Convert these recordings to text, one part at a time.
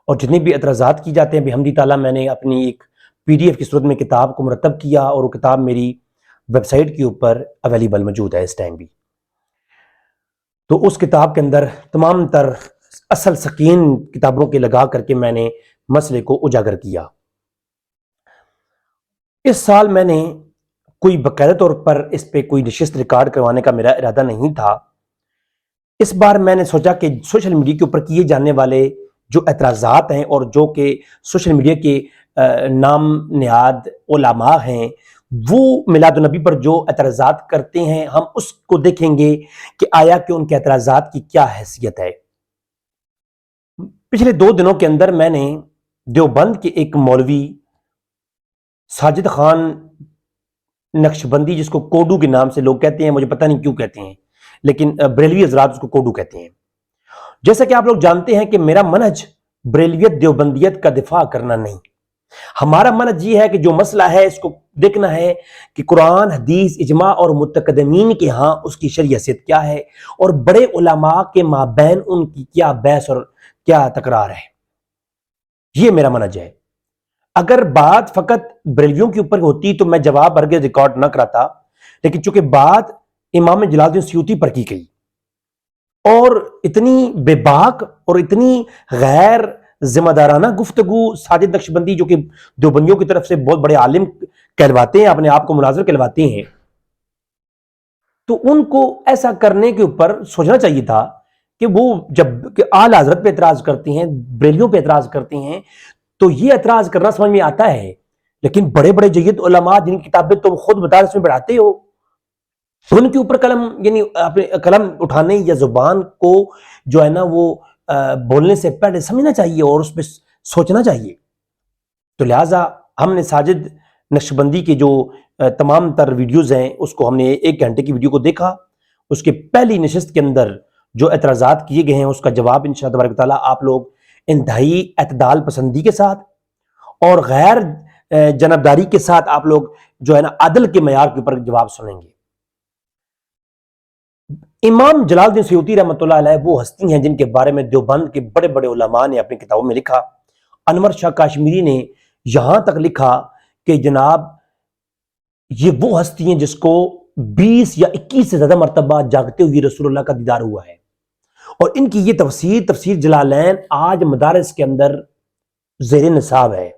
اور جتنے بھی اعتراضات کی جاتے ہیں بحمدی تعالیٰ میں نے اپنی ایک PDF کی صورت میں کتاب کو مرتب کیا، اور وہ کتاب میری ویب سائٹ کے اوپر اویلیبل موجود ہے اس ٹائم بھی۔ تو اس کتاب کے اندر تمام تر اصل سکین کتابوں کے لگا کر کے میں نے مسئلے کو اجاگر کیا۔ اس سال میں نے کوئی باقاعدہ طور پر اس پہ کوئی نشست ریکارڈ کروانے کا میرا ارادہ نہیں تھا۔ اس بار میں نے سوچا کہ سوشل میڈیا کے اوپر کیے جانے والے جو اعتراضات ہیں اور جو کہ سوشل میڈیا کے نام نہاد علماء ہیں، وہ میلاد النبی پر جو اعتراضات کرتے ہیں، ہم اس کو دیکھیں گے کہ آیا کہ ان کے اعتراضات کی کیا حیثیت ہے۔ پچھلے 2 دنوں کے اندر میں نے دیوبند کے ایک مولوی ساجد خان نقشبندی، جس کو کوڈو کے نام سے لوگ کہتے ہیں، مجھے پتہ نہیں کیوں کہتے ہیں، لیکن بریلوی حضرات اس کو کوڈو کہتے ہیں۔ جیسا کہ آپ لوگ جانتے ہیں کہ میرا منہج بریلویت دیوبندیت کا دفاع کرنا نہیں، ہمارا منہج یہ ہے کہ جو مسئلہ ہے اس کو دیکھنا ہے کہ قرآن، حدیث، اجماع اور متقدمین کے ہاں اس کی شریعت کیا ہے، اور بڑے علماء کے مابین ان کی کیا بحث اور کیا تکرار ہے۔ یہ میرا منہج ہے۔ اگر بات فقط بریلویوں کے اوپر ہوتی تو میں جواب ہرگز ریکارڈ نہ کراتا، لیکن چونکہ بات امام جلال الدین سیوطی پر کی گئی اور اتنی بے باک اور اتنی غیر ذمہ دارانہ گفتگو ساجد نقشبندی، جو کہ دیوبندیوں کی طرف سے بہت بڑے عالم کہلواتے ہیں، اپنے آپ کو مناظر کہلواتے ہیں، تو ان کو ایسا کرنے کے اوپر سوچنا چاہیے تھا کہ وہ جب اعلی حضرت پہ اعتراض کرتے ہیں، بریلویوں پہ اعتراض کرتے ہیں، تو یہ اعتراض کرنا سمجھ میں آتا ہے، لیکن بڑے بڑے جید علماء جن کی کتابیں تم خود مدارس میں پڑھاتے ہو، ان کے اوپر قلم، یعنی اپنے قلم اٹھانے یا زبان کو جو ہے نا وہ بولنے سے پہلے سمجھنا چاہیے اور اس پہ سوچنا چاہیے۔ تو لہٰذا ہم نے ساجد نقشبندی کے جو تمام تر ویڈیوز ہیں اس کو ہم نے 1 گھنٹے کی ویڈیو کو دیکھا۔ اس کے پہلی نشست کے اندر جو اعتراضات کیے گئے ہیں اس کا جواب انشاءاللہ تبارک تعالیٰ آپ لوگ انتہائی اعتدال پسندی کے ساتھ اور غیر جانبداری کے ساتھ آپ لوگ جو ہے نا عدل کے معیار کے اوپر جواب سنیں گے۔ امام جلال الدین سیوطی رحمۃ اللہ علیہ وہ ہستی ہیں جن کے بارے میں دیوبند کے بڑے بڑے علماء نے اپنی کتابوں میں لکھا۔ انور شاہ کاشمیری نے یہاں تک لکھا کہ جناب یہ وہ ہستی ہیں جس کو 20 یا 21 سے زیادہ مرتبہ جاگتے ہوئے رسول اللہ کا دیدار ہوا ہے، اور ان کی یہ تفسیر جلالین آج مدارس کے اندر زیر نصاب ہے،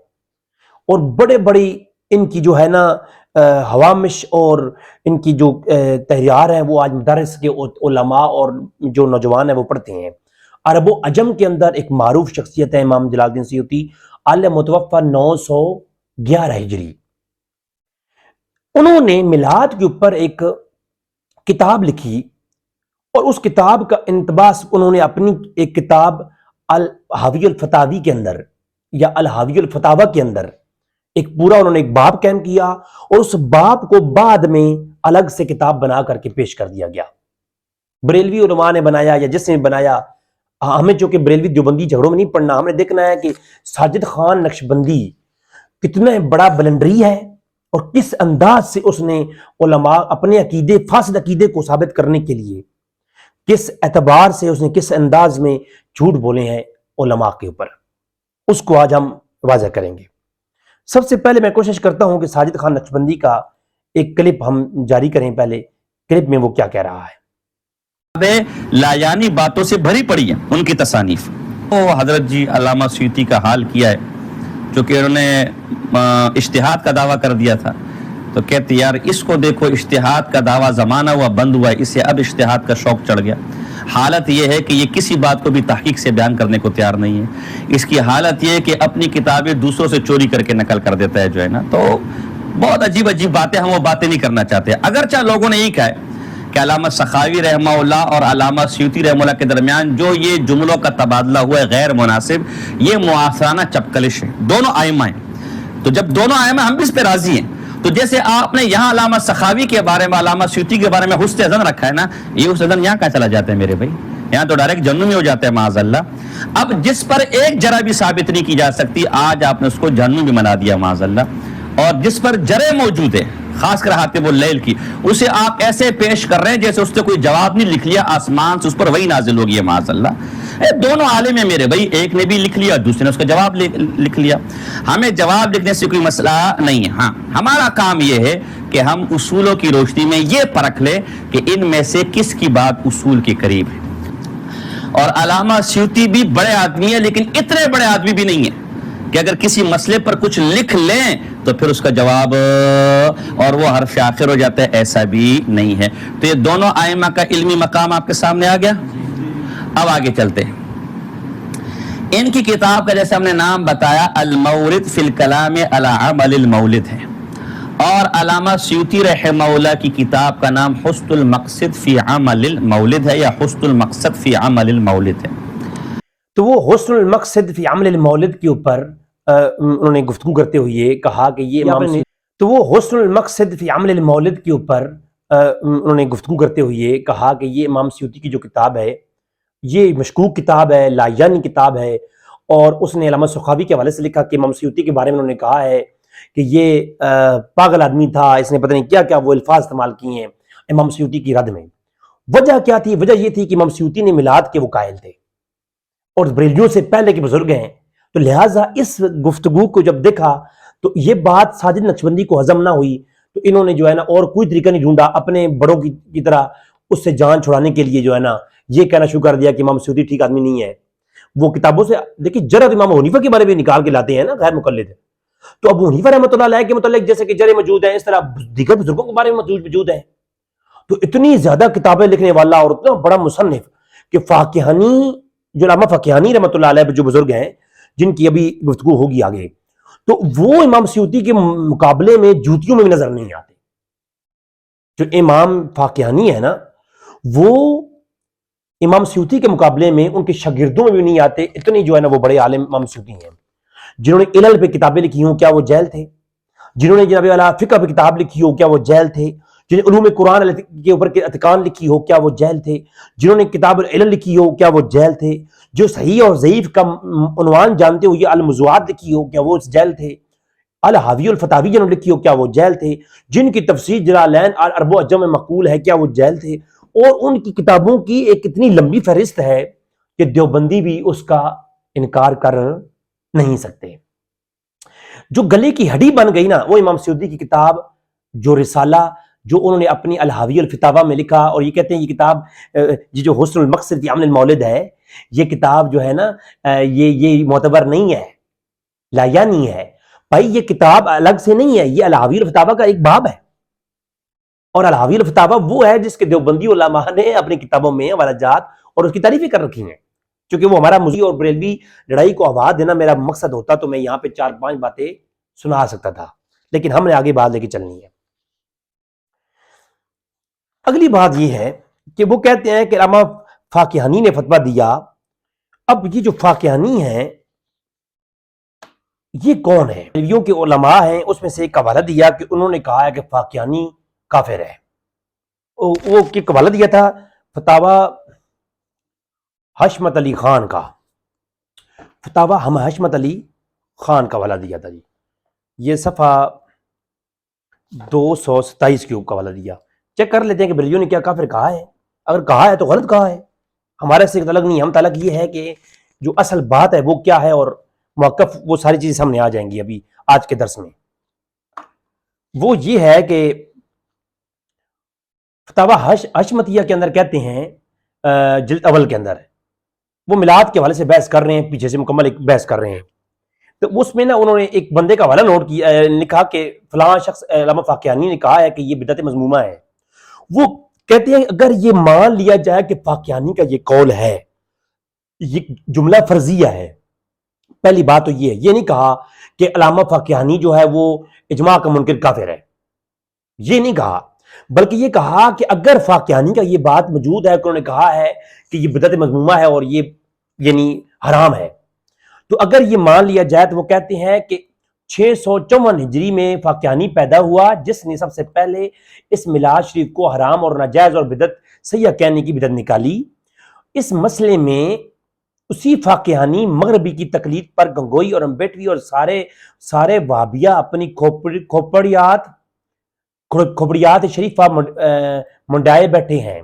اور بڑے بڑی ان کی جو ہے نا حوامش اور ان کی جو تحریار ہیں وہ آج مدارس کے علماء اور جو نوجوان ہیں وہ پڑھتے ہیں۔ عرب و عجم کے اندر ایک معروف شخصیت ہے امام جلال الدین سیوطی، عالم متوفی 911 ہجری۔ انہوں نے میلاد کے اوپر ایک کتاب لکھی، اور اس کتاب کا انتباس انہوں نے اپنی ایک کتاب الحاوی الفتاوی کے اندر یا الحاوی الفتاوی کے اندر ایک پورا انہوں نے ایک باب قائم کیا، اور اس باب کو بعد میں الگ سے کتاب بنا کر کے پیش کر دیا گیا۔ بریلوی علماء نے بنایا یا جس نے بنایا، ہمیں چونکہ بریلوی دیوبندی جھگڑوں میں نہیں پڑھنا، ہم نے دیکھنا ہے کہ ساجد خان نقشبندی کتنا بڑا بلندری ہے اور کس انداز سے اس نے علماء اپنے عقیدے، فاسد عقیدے کو ثابت کرنے کے لیے کس اعتبار سے اس نے کس انداز میں جھوٹ بولے ہیں علماء کے اوپر، اس کو آج ہم واضح کریں گے۔ سب سے پہلے میں کوشش کرتا ہوں کہ ساجد خان نقشبندی کا ایک کلپ ہم جاری کریں۔ پہلے کلپ میں وہ کیا کہہ رہا ہے۔ لایانی باتوں سے بھری پڑی ہیں ان کی تصانیف۔ وہ حضرت جی علامہ سیوطی کا حال کیا ہے، جو کہ انہوں نے اجتہاد کا دعویٰ کر دیا تھا، تو کہتے یار اس کو دیکھو، اجتہاد کا دعویٰ زمانہ ہوا بند ہوا ہے، اسے اب اجتہاد کا شوق چڑھ گیا۔ حالت یہ ہے کہ یہ کسی بات کو بھی تحقیق سے بیان کرنے کو تیار نہیں ہے۔ اس کی حالت یہ ہے کہ اپنی کتابیں دوسروں سے چوری کر کے نقل کر دیتا ہے جو ہے نا، تو بہت عجیب عجیب باتیں، ہم وہ باتیں نہیں کرنا چاہتے۔ اگرچہ لوگوں نے یہی کہا ہے کہ علامہ سخاوی رحمہ اللہ اور علامہ سیوطی رحمہ اللہ کے درمیان جو یہ جملوں کا تبادلہ ہوا ہے غیر مناسب، یہ معاصرانہ چپکلش ہے، دونوں آئمہ ہیں۔ تو جب دونوں آئمہ ہم بھی اس پہ راضی ہیں، تو جیسے آپ نے یہاں علامہ سخاوی کے بارے میں، علامہ سیوطی کے بارے میں حسن ظن رکھا ہے نا، یہ حسن ظن یہاں کہاں چلا جاتا ہے میرے بھائی؟ یہاں تو ڈائریکٹ جہنم میں ہو جاتا ہے معاذ اللہ۔ اب جس پر ایک جرہ بھی ثابت نہیں کی جا سکتی، آج آپ نے اس کو جہنم بھی بنا دیا معاذ اللہ، اور جس پر جرہ موجود ہے، خاص کر حاتم اللیل کی، اسے آپ ایسے پیش کر رہے ہیں جیسے اس نے کوئی جواب نہیں لکھ لیا آسمان سے، اس پر وہی نازل ہوگی ہے معاذ اللہ۔ دونوں عالم ہیں میرے بھائی، ایک نے بھی لکھ لیا، دوسرے نے اس کا جواب لکھ لیا. ہمیں جواب لکھنے سے کوئی مسئلہ نہیں ہے. ہاں ہمارا کام یہ ہے کہ ہم اصولوں کی روشنی میں یہ پرکھ لیں کہ ان میں سے کس کی بات اصول کے قریب ہے. اور علامہ سیوطی بھی بڑے آدمی ہیں، لیکن اتنے بڑے آدمی بھی نہیں ہیں کہ اگر کسی مسئلے پر کچھ لکھ لیں تو پھر اس کا جواب اور وہ حرف آخر ہو جاتا ہے، ایسا بھی نہیں ہے. تو یہ دونوں ائمہ کا علمی مقام آپ کے سامنے آ گیا. اب آگے چلتے ہیں. ان کی کتاب کا جیسے ہم نے نام بتایا المورد فی الکلام علی عمل المولد ہے، اور علامہ سیوطی رحمہ اللہ کی کتاب کا نام حسن المقصد فی عمل المولد ہے، یا حسن المقصد فی عمل المولد ہے. تو وہ حسن المقصد فی عمل المولد کے اوپر انہوں نے گفتگو کرتے ہوئے کہا کہ یہ امام تو وہ حسن المقصد فی عمل المولد کے اوپر انہوں نے گفتگو کرتے ہوئے کہا کہ یہ امام سیوطی کی جو کتاب ہے یہ مشکوک کتاب ہے، لا یعنی کتاب ہے. اور اس نے علامہ سخاوی کے حوالے سے لکھا کہ امام سیوطی کے بارے میں انہوں نے کہا ہے کہ یہ پاگل آدمی تھا، اس نے پتہ نہیں کیا کیا وہ الفاظ استعمال کیے ہیں امام سیوطی کی رد میں. وجہ کیا تھی؟ وجہ یہ تھی کہ امام سیوطی نے میلاد کے وہ قائل تھے اور بریلویوں سے پہلے کے بزرگ ہیں، تو لہٰذا اس گفتگو کو جب دیکھا تو یہ بات ساجد نقشبندی کو ہضم نہ ہوئی، تو انہوں نے جو ہے نا اور کوئی طریقہ نہیں ڈھونڈا اپنے بڑوں کی طرح اس سے جان چھڑانے کے لیے، جو ہے نا یہ کہنا شروع کر دیا کہ امام سیوطی ٹھیک آدمی نہیں ہے. وہ کتابوں سے دیکھیے جرح امام حنیفہ کے بارے میں نکال کے لاتے ہیں نا غیر مقلد. تو ابو حنیفہ رحمۃ اللہ علیہ کے متعلق جیسے کہ جرح موجود ہیں، اس طرح دیگر بزرگوں کے بارے میں موجود ہیں. تو اتنی زیادہ کتابیں لکھنے والا اور اتنا بڑا مصنف کہ فاقہانی جو علامہ فاقہانی رحمۃ اللہ علیہ جو بزرگ ہیں جن کی ابھی گفتگو ہوگی آگے، تو وہ امام سیوطی کے مقابلے میں جوتیوں میں بھی نظر نہیں آتے. جو امام فاقہانی ہے نا وہ امام سیوطی کے مقابلے میں ان کے شاگردوں میں بھی نہیں آتے. اتنی جو ہے نا وہ بڑے عالم امام سیوطی ہیں. جنہوں نے علل پہ کتابیں لکھی ہوں کیا وہ جاہل تھے؟ جنہوں نے جناب والا فقہ پہ کتاب لکھی ہو کیا وہ جاہل تھے؟ جنہوں نے علوم قرآن کے اوپر اتقان لکھی ہو کیا وہ جاہل تھے؟ جنہوں نے کتاب العلل لکھی ہو کیا وہ جاہل تھے؟ جو صحیح اور ضعیف کا عنوان جانتے ہوئے الموضوعات لکھی ہو کیا وہ جاہل تھے؟ الحاوی الفتاوی جنہوں نے لکھی ہو کیا وہ جاہل تھے؟ جن کی تفسیر جلالین عرب و عجم میں مقبول ہے کیا وہ جاہل تھے؟ اور ان کی کتابوں کی ایک اتنی لمبی فہرست ہے کہ دیوبندی بھی اس کا انکار کر نہیں سکتے. جو گلے کی ہڈی بن گئی نا وہ امام سیوطی کی کتاب جو رسالہ جو انہوں نے اپنی الحاوی الفتاوی میں لکھا، اور یہ کہتے ہیں یہ کتاب یہ جو حسن المقصد فی عمل المولد ہے یہ کتاب جو ہے نا یہ معتبر نہیں ہے، لا یعنی ہے. بھائی یہ کتاب الگ سے نہیں ہے، یہ الحاوی الفتاوی کا ایک باب ہے، اور الحاوی الفتاوی وہ ہے جس کے دیوبندی علماء نے اپنی کتابوں میں حوالہ جات اور اس کی تعریفیں کر رکھی ہیں. چونکہ وہ ہمارا مزی اور بریلوی لڑائی کو آواز دینا میرا مقصد ہوتا تو میں یہاں پہ 4-5 باتیں سنا سکتا تھا، لیکن ہم نے آگے بات لے کے چلنی ہے. اگلی بات یہ ہے کہ وہ کہتے ہیں کہ علامہ فاقہانی نے فتویٰ دیا. اب یہ جو فاقہانی ہیں یہ کون ہے؟ بریلویوں کے علماء ہیں، اس میں سے ایک حوالہ دیا کہ انہوں نے کہا ہے کہ فاقہانی کافر ہے. وہ ایک حوالہ دیا تھا فتاوی حشمت علی خان کا، فتاوی حشمت علی خان کا حوالہ دیا تھا. جی یہ صفحہ 227 کے اوپر حوالہ دیا. چیک کر لیتے ہیں کہ بریلویوں نے کیا کافر کہا ہے. اگر کہا ہے تو غلط کہا ہے، ہمارے سے تعلق نہیں. ہم تعلق یہ ہے کہ جو اصل بات ہے وہ کیا ہے، اور موقف وہ ساری چیزیں سامنے آ جائیں گی ابھی آج کے درس میں. وہ یہ ہے کہ فتاوی حشمتیہ کے اندر کہتے ہیں جلد اول کے اندر وہ میلاد کے حوالے سے بحث کر رہے ہیں، پیچھے سے مکمل ایک بحث کر رہے ہیں. تو اس میں نا انہوں نے ایک بندے کا حوالہ نوٹ کیا، لکھا کہ فلاں شخص علامہ فاقہانی نے کہا ہے کہ یہ بدعت مذمومہ ہے. وہ کہتے ہیں اگر یہ مان لیا جائے کہ فاقہانی کا یہ قول ہے، یہ جملہ فرضیہ ہے. پہلی بات تو یہ نہیں کہا کہ علامہ فاقہانی جو ہے وہ اجماع کا منکر کافر ہے، یہ نہیں کہا، بلکہ یہ کہا کہ اگر فاقہانی کا یہ بات موجود ہے کہ انہوں نے کہا ہے کہ یہ بدعت مذمومہ ہے اور یہ یعنی حرام ہے، تو اگر یہ مان لیا جائے تو وہ کہتے ہیں کہ 654 ہجری میں فاقہانی پیدا ہوا جس نے سب سے پہلے اس میلاد شریف کو حرام اور ناجائز اور بدعت سیاح کہنے کی بدعت نکالی. اس مسئلے میں اسی فاقہانی مغربی کی تقلید پر گنگوئی اور امبیٹوی اور سارے وہابیہ اپنی کھوپڑیات شریفہ منڈائے بیٹھے ہیں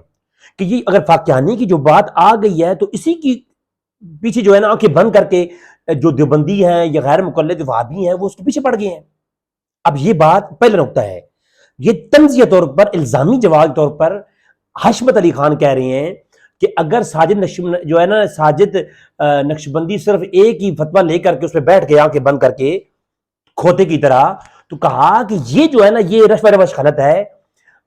کہ یہ اگر فاقہانی کی جو بات آ گئی ہے تو اسی کی پیچھے جو ہے نا آنکھیں بند کر کے جو دیوبندی ہیں یا غیر مقلد وہابی ہیں وہ اس کے پیچھے پڑ گئے ہیں. اب یہ بات پہلا نقطہ ہے. یہ طنزیہ طور پر الزامی جواب طور پر حشمت علی خان کہہ رہے ہیں کہ اگر ساجد جو ہے نا ساجد نقشبندی صرف ایک ہی فتویٰ لے کر کے اس پہ بیٹھ کے آنکھیں بند کر کے کھوتے کی طرح, تو کہا کہ یہ جو ہے نا یہ رش روش غلط ہے,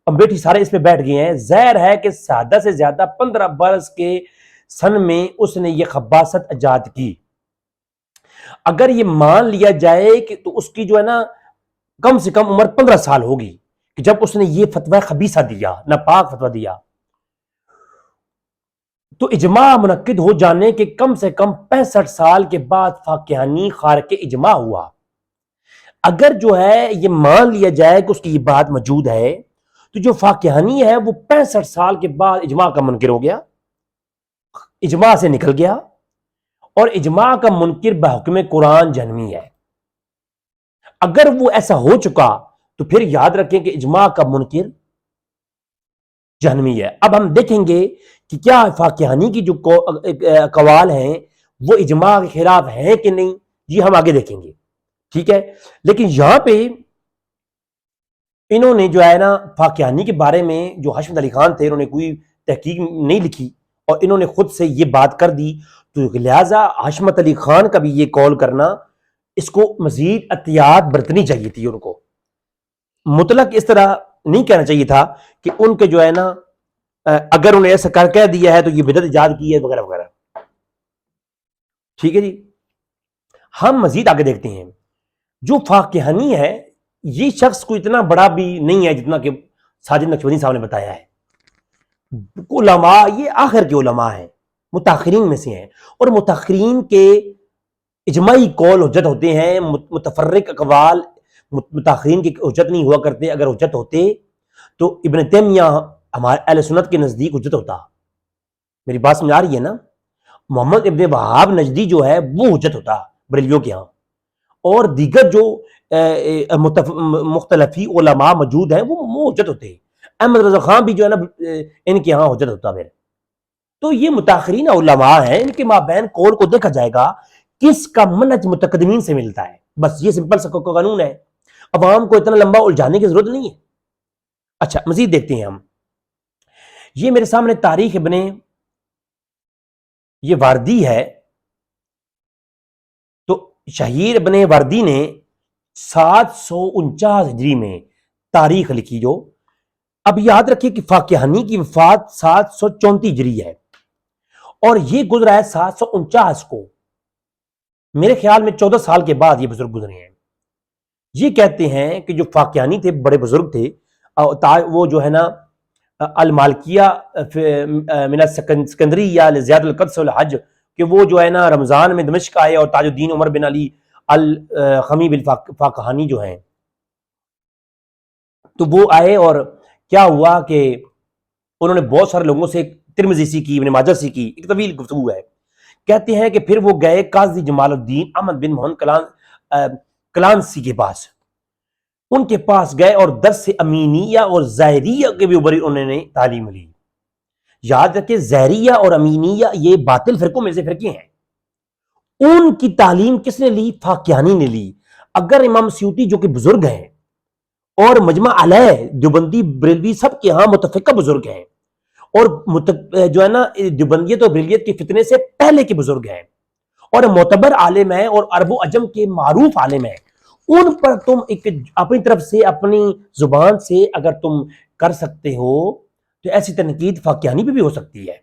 امبیٹی سارے اس پہ بیٹھ گئے ہیں. ظاہر ہے کہ زیادہ سے زیادہ 15 برس کے سن میں اس نے یہ خباثت ایجاد کی. اگر یہ مان لیا جائے کہ تو اس کی جو ہے نا کم سے کم عمر 15 سال ہوگی کہ جب اس نے یہ فتویٰ خبیثہ دیا, ناپاک فتویٰ دیا. تو اجماع منعقد ہو جانے کے کم سے کم 65 سال کے بعد فاقیانی خارق اجماع ہوا. اگر جو ہے یہ مان لیا جائے کہ اس کی یہ بات موجود ہے تو جو فاقیانی ہے وہ 65 سال کے بعد اجماع کا منکر ہو گیا, اجماع سے نکل گیا, اور اجماع کا منکر بحکم قرآن جہنمی ہے. اگر وہ ایسا ہو چکا تو پھر یاد رکھیں کہ اجماع کا منکر جہنمی ہے. اب ہم دیکھیں گے کہ کیا فاقیانی کی جو قوال ہیں وہ اجماع کے خلاف ہیں کہ نہیں, جی ہم آگے دیکھیں گے, ٹھیک ہے. لیکن یہاں پہ انہوں نے جو ہے نا فاقیانی کے بارے میں جو حشمت علی خان تھے انہوں نے کوئی تحقیق نہیں لکھی اور انہوں نے خود سے یہ بات کر دی, تو لہٰذا حشمت علی خان کا بھی یہ کال کرنا اس کو مزید احتیاط برتنی چاہیے تھی. ان کو مطلق اس طرح نہیں کہنا چاہیے تھا کہ ان کے جو ہے نا اگر انہیں ایسا کر کہہ دیا ہے تو یہ بدعت ایجاد کی ہے وغیرہ وغیرہ. ٹھیک ہے جی, ہم مزید آگے دیکھتے ہیں. جو فاقیانی ہے یہ شخص کو اتنا بڑا بھی نہیں ہے جتنا کہ ساجد نقشبندی صاحب نے بتایا ہے. علماء یہ آخر کے علماء ہیں, متاخرین میں سے ہیں, اور متاخرین کے اجماعی قول حجت ہوتے ہیں. متفرق اقوال متاخرین کی حجت نہیں ہوا کرتے. اگر حجت ہوتے تو ابن تیمیہ ہمارے اہل سنت کے نزدیک حجت ہوتا. میری بات سمجھ آ رہی ہے نا؟ محمد ابن وہاب نجدی جو ہے وہ حجت ہوتا بریلویوں کے ہاں, اور دیگر جو مختلفی علماء موجود ہیں وہ حجت ہوتے ہیں. احمد رضا خان بھی جو ہے نا ان کے ہاں حجت ہوتا. پھر تو یہ متاخرین علماء ہیں, ان کے مابین قول کو دیکھا جائے گا کس کا منہج متقدمین سے ملتا ہے. بس یہ سمپل سا قانون ہے, عوام کو اتنا لمبا الجھانے کی ضرورت نہیں ہے. اچھا مزید دیکھتے ہیں ہم. یہ میرے سامنے تاریخ ابن یہ واردی ہے. تو شہیر ابن واردی نے 749 ہجری میں تاریخ لکھی. جو اب یاد رکھیے کہ فاقیانی کی وفات 734 ہجری ہے اور یہ گزرا ہے 749 کو. میرے خیال میں 14 سال کے بعد یہ بزرگ گزرے ہیں. یہ کہتے ہیں کہ جو فاقیانی تھے بڑے بزرگ تھے, وہ جو ہے نا المالکیہ من السکندریہ لزیاد القدس والحج, کہ وہ جو ہے نا رمضان میں دمشق آئے اور تاج الدین عمر بن علی الخمیب الفاقہانی جو ہیں تو وہ آئے. اور کیا ہوا کہ انہوں نے بہت سارے لوگوں سے ترمذی سیکھی, ابن ماجہ سیکھی, ایک طویل گفتگو ہے. کہتے ہیں کہ پھر وہ گئے قاضی جمال الدین احمد بن محمد کلانسی کے پاس. ان کے پاس گئے اور درس امینیہ اور ظاہریہ کے بھی اوپر انہوں نے تعلیم لی. یاد رکھیں ظاہریہ اور امینیہ یہ باطل فرقوں میں سے فرقے ہیں. ان کی تعلیم کس نے لی؟ فاقیانی نے لی. اگر امام سیوطی جو کہ بزرگ ہیں اور مجمع علیہ دیوبندی بریلوی سب کے ہاں متفقہ بزرگ ہیں, اور جو ہے نا دیوبندیت اور بریلیت کے فتنے سے پہلے کے بزرگ ہیں اور معتبر عالم ہیں اور عرب و عجم کے معروف عالم ہیں, ان پر تم ایک اپنی طرف سے اپنی زبان سے اگر تم کر سکتے ہو تو ایسی تنقید فاقیانی پہ بھی ہو سکتی ہے.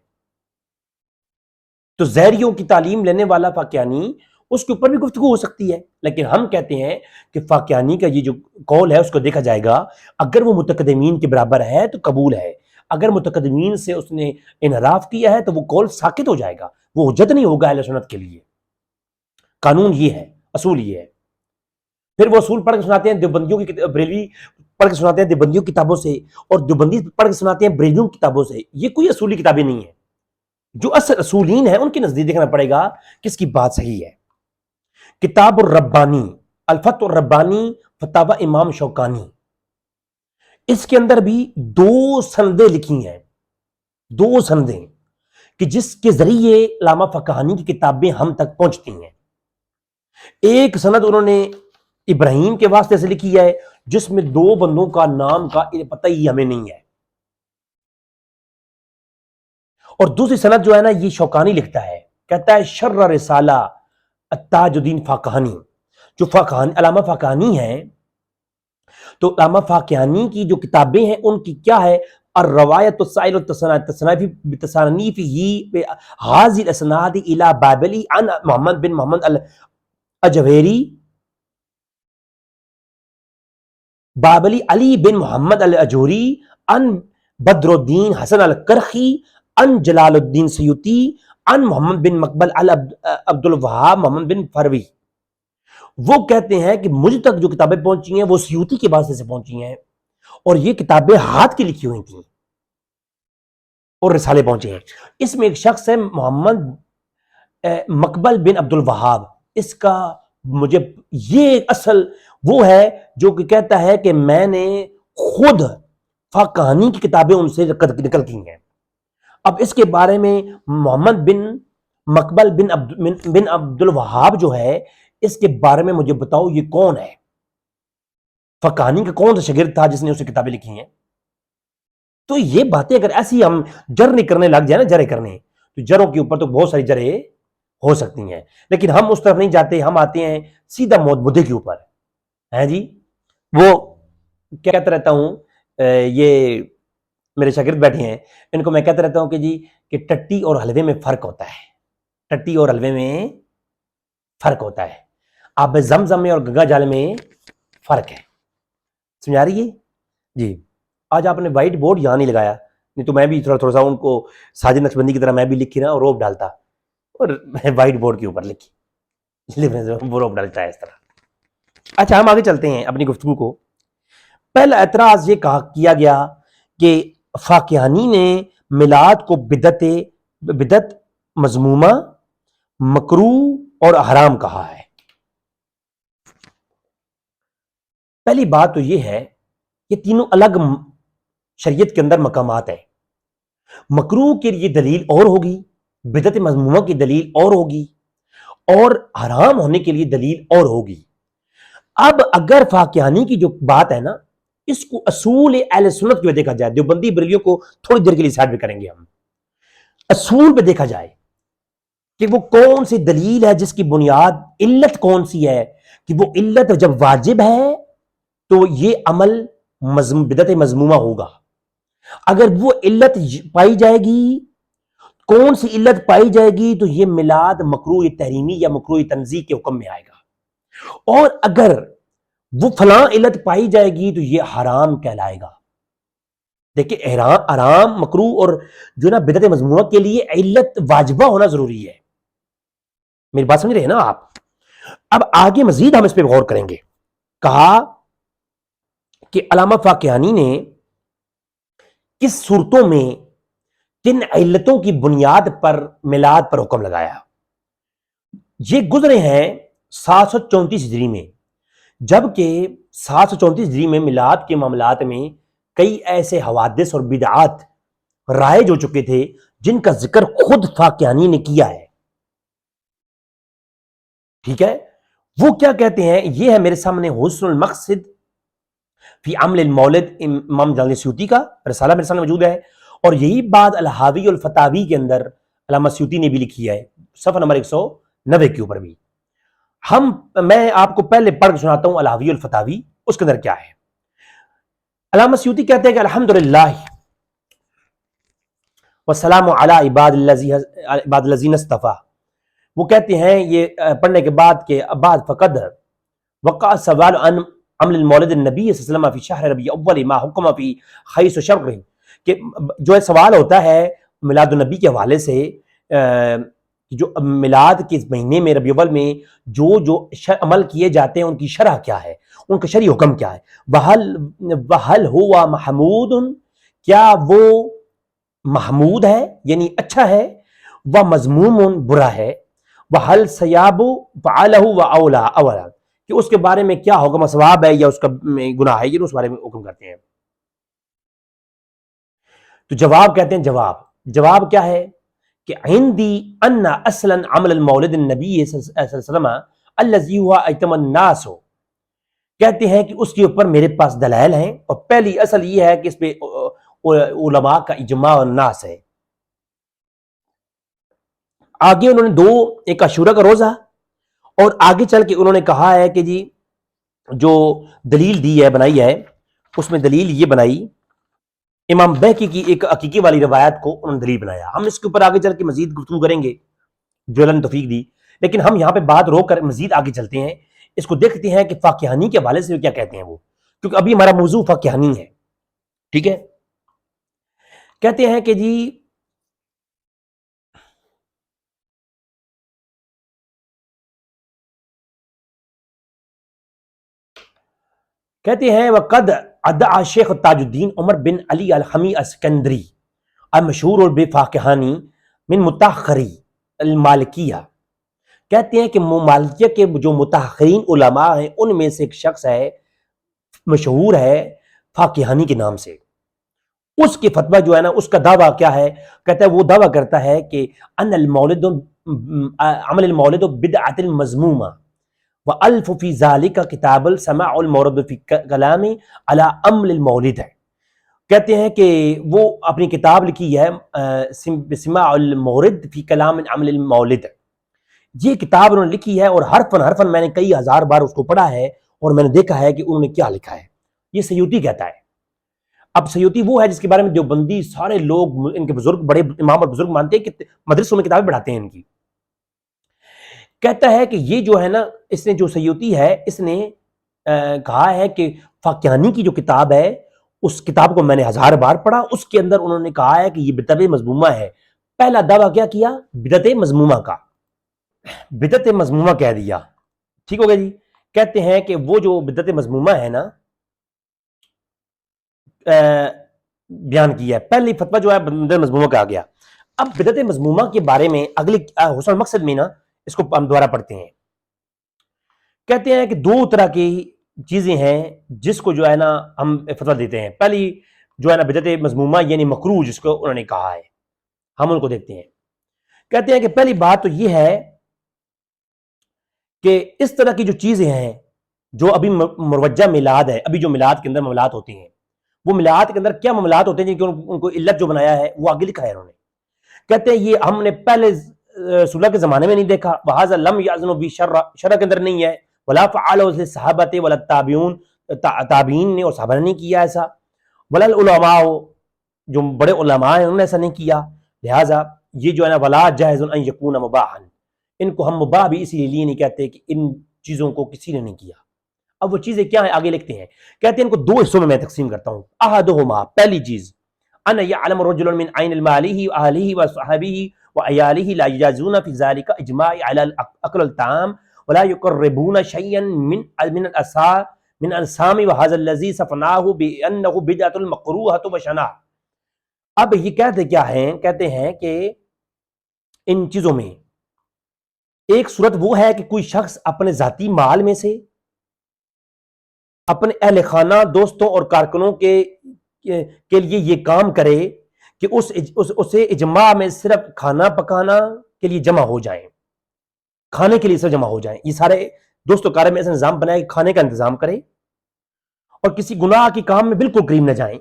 تو ظاہریوں کی تعلیم لینے والا فاقیانی اس کے اوپر بھی گفتگو ہو سکتی ہے. لیکن ہم کہتے ہیں کہ فاقیانی کا یہ جو قول ہے اس کو دیکھا جائے گا, اگر وہ متقدمین کے برابر ہے تو قبول ہے, اگر متقدمین سے اس نے انحراف کیا ہے تو وہ قول ساقط ہو جائے گا, وہ حجت نہیں ہوگا اہل سنت کے لیے. قانون یہ ہے, اصول یہ ہے. پھر وہ اصول پڑھ کے سناتے ہیں دیوبندیوں کی بریلوی پڑھ کے سناتے ہیں دیوبندیوں کی کتابوں سے, اور دیوبندی پڑھ کے سناتے ہیں بریلویوں کی کتابوں سے. یہ کوئی اصولی کتابیں نہیں ہیں. جو اصل اصولین ہیں ان کے نزدیک دیکھنا پڑے گا کس کی بات صحیح ہے. کتاب الربانی, الفتح الربانی, فتاوی امام شوکانی, اس کے اندر بھی 2 سندیں لکھی ہیں, 2 سندیں. کہ جس کے ذریعے علامہ فقہانی کی کتابیں ہم تک پہنچتی ہیں. ایک سند انہوں نے ابراہیم کے واسطے سے لکھی ہے جس میں 2 بندوں کا نام کا پتہ ہی ہمیں نہیں ہے, اور دوسری سند جو ہے نا یہ شوکانی لکھتا ہے, کہتا ہے شر رسالہ تاج الدین فاقانی. جو فاقانی علامہ فاقانی ہیں, تو علامہ فاقانی کی جو کتابیں ہیں ان کی کیا ہے, الروایت السائل بتصانیفہ غازی الاسناد الى بابلی عن محمد بن محمد الاجویری بابلی علی بن محمد الاجوری ان بدر الدین حسن الکرخی ان جلال الدین سیوطی ان محمد بن مقبل عبد الوہاب محمد بن فروی. وہ کہتے ہیں کہ مجھ تک جو کتابیں پہنچی ہیں وہ سیوطی کے واسطے سے پہنچی ہیں, اور یہ کتابیں ہاتھ کی لکھی ہوئی تھیں اور رسالے پہنچے ہیں. اس میں ایک شخص ہے محمد مقبل بن عبد الوہاب. اس کا مجھے یہ اصل وہ ہے جو کہ کہتا ہے کہ میں نے خود فقہانی کی کتابیں ان سے نقل کی ہیں. اب اس کے بارے میں محمد بن مقبل بن عبد الوہاب جو ہے, اس کے بارے میں مجھے بتاؤ یہ کون ہے, فقہانی کا کون سا شاگرد تھا جس نے اسے کتابیں لکھی ہیں. تو یہ باتیں اگر ایسی ہم جرنے کرنے لگ جائیں نا, جرے کرنے, تو جروں کے اوپر تو بہت ساری جرے ہو سکتی ہیں, لیکن ہم اس طرف نہیں جاتے, ہم آتے ہیں سیدھا مدے کے اوپر ہیں جی. وہ کیا کہتا رہتا ہوں, یہ میرے شاگرد بیٹھے ہیں, ان کو میں کہتا رہتا ہوں کہ جی کہ ٹٹی اور حلوے میں فرق ہوتا ہے, ٹٹی اور حلوے میں فرق ہوتا ہے, آب زمزم میں اور گنگا جل میں فرق ہے. سمجھا رہی ہے جی. آج آپ نے وائٹ بورڈ یہاں نہیں لگایا, نہیں تو میں بھی تھوڑا سا ان کو ساجد نقشبندی کی طرح میں بھی لکھی نا اور روب ڈالتا, اور وائٹ بورڈ کے اوپر لکھی وہ روب ڈالتا ہے اس طرح. اچھا ہم آگے چلتے ہیں اپنی گفتگو کو. پہلا اعتراض یہ کیا گیا کہ فاقہانی نے میلاد کو بدعت مذمومہ, مکروہ اور حرام کہا ہے. پہلی بات تو یہ ہے کہ تینوں الگ شریعت کے اندر مقامات ہیں. مکروہ کے لیے دلیل اور ہوگی, بدعت مذمومہ کی دلیل اور ہوگی, اور حرام ہونے کے لیے دلیل اور ہوگی. اب اگر فاقہانی کی جو بات ہے نا, اس کو اصول اہل سنت پہ دیکھا جائے, دیوبندی بریلیوں کو تھوڑی دیر کے لیے سائڈ پہ کریں گے ہم, اصول پہ دیکھا جائے کہ وہ کون سی دلیل ہے جس کی بنیاد, علت کون سی ہے کہ وہ علت جب واجب ہے تو یہ عمل بدعت مذمومہ ہوگا. اگر وہ علت پائی جائے گی, کون سی علت پائی جائے گی, تو یہ میلاد مکروہ تحریمی یا مکروہ تنزیہ کے حکم میں آئے گا. اور اگر وہ فلاں علت پائی جائے گی تو یہ حرام کہلائے گا. دیکھیں حرام, مکروہ اور جو نا بدعت مذمومہ کے لیے علت واجبہ ہونا ضروری ہے. میری بات سمجھ رہے ہیں نا آپ؟ اب آگے مزید ہم اس پہ غور کریں گے. کہا کہ علامہ فاقہانی نے کس صورتوں میں کن علتوں کی بنیاد پر میلاد پر حکم لگایا. یہ گزرے ہیں 734 ہجری میں, جبکہ 734 ہجری میں میلاد کے معاملات میں کئی ایسے حوادث اور بدعات رائج ہو چکے تھے جن کا ذکر خود فاقہانی نے کیا ہے. ٹھیک ہے, وہ کیا کہتے ہیں, یہ ہے میرے سامنے حسن المقصد فی عمل المولد, امام جلال سیوطی کا رسالہ میرے سامنے موجود ہے, اور یہی بات الحاوی الفتاوی کے اندر علامہ سیوطی نے بھی لکھی ہے, صفحہ نمبر 190 کے اوپر بھی. میں آپ کو پہلے پڑھ کے سناتا ہوں الحاوی الفتاوی, اس کے اندر کیا ہے. علامہ سیوطی کہتے ہیں کہ الحمدللہ والسلام علی عباد الذین اصطفیٰ. وہ کہتے ہیں یہ پڑھنے کے بعد کہ بعد فقد وقع سوال عن عمل المولد النبی صلی اللہ علیہ وسلم فی شہر ربیع اول ما حکم فی خیس و شرع, کہ جو سوال ہوتا ہے میلاد النبی کے حوالے سے, جو میلاد کے مہینے میں ربیع اول میں جو عمل کیے جاتے ہیں ان کی شرح کیا ہے, ان کا شرعی حکم کیا ہے. وہل ہوا محمود, کیا وہ محمود ہے یعنی اچھا ہے, وہ مذموم برا ہے, وہل سیاب فعلہ و اولا, کہ اس کے بارے میں کیا حکم ثواب ہے یا اس کا گناہ ہے, یہ اس بارے میں حکم کرتے ہیں. تو جواب کہتے ہیں, جواب کیا ہے کہ عندی ان اصلا عمل المولد النبی صلی اللہ علیہ وسلم الذی ہوا ایتم الناس ہو، کہتے ہیں کہ اس کے اوپر میرے پاس دلائل ہیں، اور پہلی اصل یہ ہے کہ اس پہ علماء کا اجماع الناس ہے۔ آگے انہوں نے ایک عاشورہ کا روزہ، اور آگے چل کے انہوں نے کہا ہے کہ جی جو دلیل دی ہے بنائی ہے، اس میں دلیل یہ بنائی، امام بہقی کی ایک عقیقے والی روایت کو انہوں نے دلیل بنایا۔ ہم اس کے اوپر آگے چل کے مزید گفتگو کریں گے جو اللہ نے توفیق دی، لیکن ہم یہاں پہ بات روک کر مزید آگے چلتے ہیں، اس کو دیکھتے ہیں کہ فاقیہانی کے حوالے سے کیا کہتے ہیں وہ، کیونکہ ابھی ہمارا موضوع فاقیہانی ہے، ٹھیک ہے۔ کہتے ہیں کہ جی کہتے ہیں وقد ادعا شیخ تاج الدین عمر بن علی الحمی اسکندری المشہور بفاقہانی من متاخری المالکیہ، کہتے ہیں کہ مالکیہ کے جو متاخرین علماء ہیں ان میں سے ایک شخص ہے، مشہور ہے فاقہانی کے نام سے، اس کے فتویٰ جو ہے نا، اس کا دعویٰ کیا ہے، کہتا ہے وہ دعویٰ کرتا ہے کہ ان المولد عمل المولد بدعۃ مذمومہ وَأَلْفُ فِي ذَلِكَ کتاب السماع المورد فی کلام علی عمل المولد ہے۔ کہتے ہیں کہ وہ اپنی کتاب لکھی ہے سماع المورد فی کلام عمل المولد، یہ کتاب انہوں نے لکھی ہے، اور حرفن میں نے کئی ہزار بار اس کو پڑھا ہے، اور میں نے دیکھا ہے کہ انہوں نے کیا لکھا ہے۔ یہ سیوطی کہتا ہے۔ اب سیوطی وہ ہے جس کے بارے میں دیوبندی سارے لوگ، ان کے بزرگ، بڑے امام اور بزرگ مانتے ہیں کہ مدرسوں میں کتابیں پڑھاتے ہیں ان کی۔ کہتا ہے کہ یہ جو ہے نا، اس نے جو سیوطی ہے، اس نے کہا ہے کہ فاقیانی کی جو کتاب ہے، اس کتاب کو میں نے ہزار بار پڑھا، اس کے اندر انہوں نے کہا ہے کہ یہ بدعت مذمومہ ہے۔ پہلا دعویٰ کیا کیا؟ بدعت مذمومہ کا، بدعت مذمومہ کہہ دیا، ٹھیک ہو گیا جی۔ کہتے ہیں کہ وہ جو بدعت مذمومہ ہے نا، بیان کیا ہے، پہلی فتویٰ جو ہے بدعت مذمومہ کا آ گیا۔ اب بدعت مذمومہ کے بارے میں اگلے حسن مقصد میں نا، اس کو ہم دوبارہ پڑھتے ہیں۔ کہتے ہیں کہ دو طرح کی چیزیں ہیں جس کو جو ہے نا ہم فتویٰ دیتے ہیں۔ پہلی جو ہے نا بدعت مذمومہ یعنی مکروہ، جس کو انہوں نے کہا ہے، ہم ان کو دیکھتے ہیں۔ کہتے ہیں کہ پہلی بات تو یہ ہے کہ اس طرح کی جو چیزیں ہیں، جو ابھی مروجہ میلاد ہے، ابھی جو میلاد کے اندر معاملات ہوتے ہیں، وہ میلاد کے اندر کیا معاملات ہوتے ہیں جن کو ان کو علت جو بنایا ہے وہ آگے لکھا ہے انہوں نے۔ کہتے ہیں یہ ہم نے پہلے رسول اللہ کے زمانے میں نہیں دیکھا، وَهَذَا لَمْ يَأْذَنُ بِهِ شرع کے اندر نہیں ہے، وَلَا فَعَلَهُ الصَّحَابَةُ وَلَا التَّابِعُونَ، تابعین نے اور صحابہ نے نہیں کیا ایسا، وَلَا الْعُلَمَاءُ، جو بڑے علماء ہیں انہوں نے ایسا نہیں کیا، لہٰذا یہ جو ہے نا وَلَا جَائِزٌ أَن يَكُونَ مُبَاحًا، ان کو ہم مباح بھی اسی لیے نہیں کہتے کہ ان چیزوں کو کسی نے نہیں کیا۔ اب وہ چیزیں کیا ہیں آگے لکھتے ہیں، کہتے ہیں ان کو دو حصوں میں تقسیم کرتا ہوں۔ احدہما، پہلی چیز، ان یعلم رجل من عین المالہ واہلہ وصحبہ وعیالہ لا یجازون فی ذلک اجماع علی الاقل التام ولا یقربون شیئا من الاسام وهذا الذی صفناه بانہ بدعۃ مکروہۃ وشناع۔ اب یہ کہتے کیا ہیں؟ کہتے ہیں کہ ان چیزوں میں ایک صورت وہ ہے کہ کوئی شخص اپنے ذاتی مال میں سے اپنے اہل خانہ، دوستوں اور کارکنوں کے لیے یہ کام کرے کہ اسے اجماع میں صرف کھانا پکانا کے لیے جمع ہو جائیں، کھانے کے لیے صرف جمع ہو جائیں، یہ سارے دوست و کارے میں ایسا نظام بنائے کہ کھانے کا انتظام کرے، اور کسی گناہ کے کام میں بالکل قریب نہ جائیں۔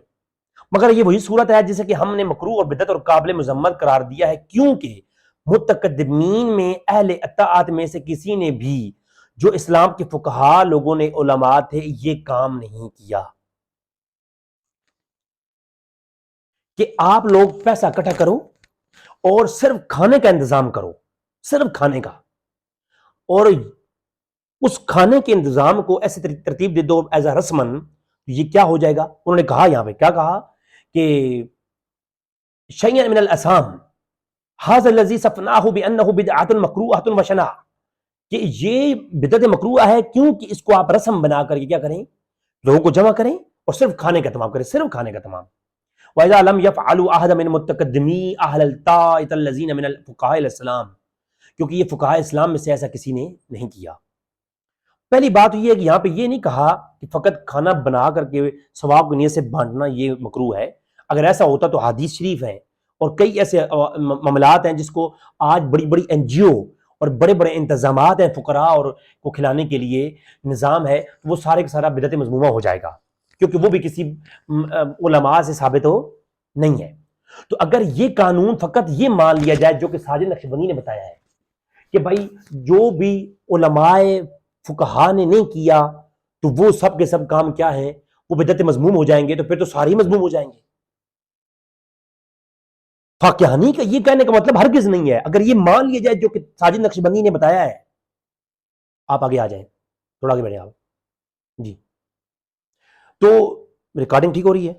مگر یہ وہی صورت ہے جسے کہ ہم نے مکروہ اور بدعت اور قابل مذمت قرار دیا ہے، کیونکہ متقدمین میں اہل اطاعت میں سے کسی نے بھی، جو اسلام کے فقہا لوگوں نے، علماء تھے، یہ کام نہیں کیا کہ آپ لوگ پیسہ اکٹھا کرو اور صرف کھانے کا انتظام کرو، صرف کھانے کا، اور اس کھانے کے انتظام کو ایسے ترتیب دے دو ایز اے رسمن، یہ کیا ہو جائے گا؟ انہوں نے کہا یہاں پہ کیا کہا کہ شیئا من الاسام ھذا الذی صفناہ بانہ بدعۃ مکروہۃ وشناع، کہ یہ بدعت مکروہ ہے کیونکہ اس کو آپ رسم بنا کر کے کیا کریں، لوگوں کو جمع کریں اور صرف کھانے کا تمام کریں، صرف کھانے کا تمام۔ وَإِذَا لَمْ يَفْعَلُوا أَحَدًا مِنْ مُتَقَدِّمِي أَهْلَ الطَّاعَةِ الَّذِينَ مِنَ الْفُقَهَاءِ الْإِسْلَام، کیونکہ یہ فقہاء اسلام میں سے ایسا کسی نے نہیں کیا۔ پہلی بات یہ ہے کہ یہاں پہ یہ نہیں کہا کہ فقط کھانا بنا کر کے ثواب کی نیت سے بانٹنا یہ مکروہ ہے۔ اگر ایسا ہوتا تو حدیث شریف ہے اور کئی ایسے معاملات ہیں جس کو آج بڑی بڑی این جی او اور بڑے بڑے انتظامات ہیں فقراء اور کو کھلانے کے لیے نظام ہے، وہ سارے کا سارا بدعت مذمومہ ہو جائے گا، کیونکہ وہ بھی کسی علماء سے ثابت ہو نہیں ہے۔ تو اگر یہ قانون فقط یہ مان لیا جائے جو کہ ساجد نقشبندی نے بتایا ہے کہ بھائی جو بھی علماء فقہا نے نہیں کیا تو وہ سب کے سب کام کیا ہیں، وہ بدعت مذموم ہو جائیں گے، تو پھر تو سارے مذموم ہو جائیں گے۔ فاقیانی کا یہ کہنے کا مطلب ہرگز نہیں ہے۔ اگر یہ مان لیا جائے جو کہ ساجد نقشبندی نے بتایا ہے، آپ آگے آ جائیں، تھوڑا آگے بڑھیں آپ جی۔ تو ریکارڈنگ ٹھیک ہو رہی ہے؟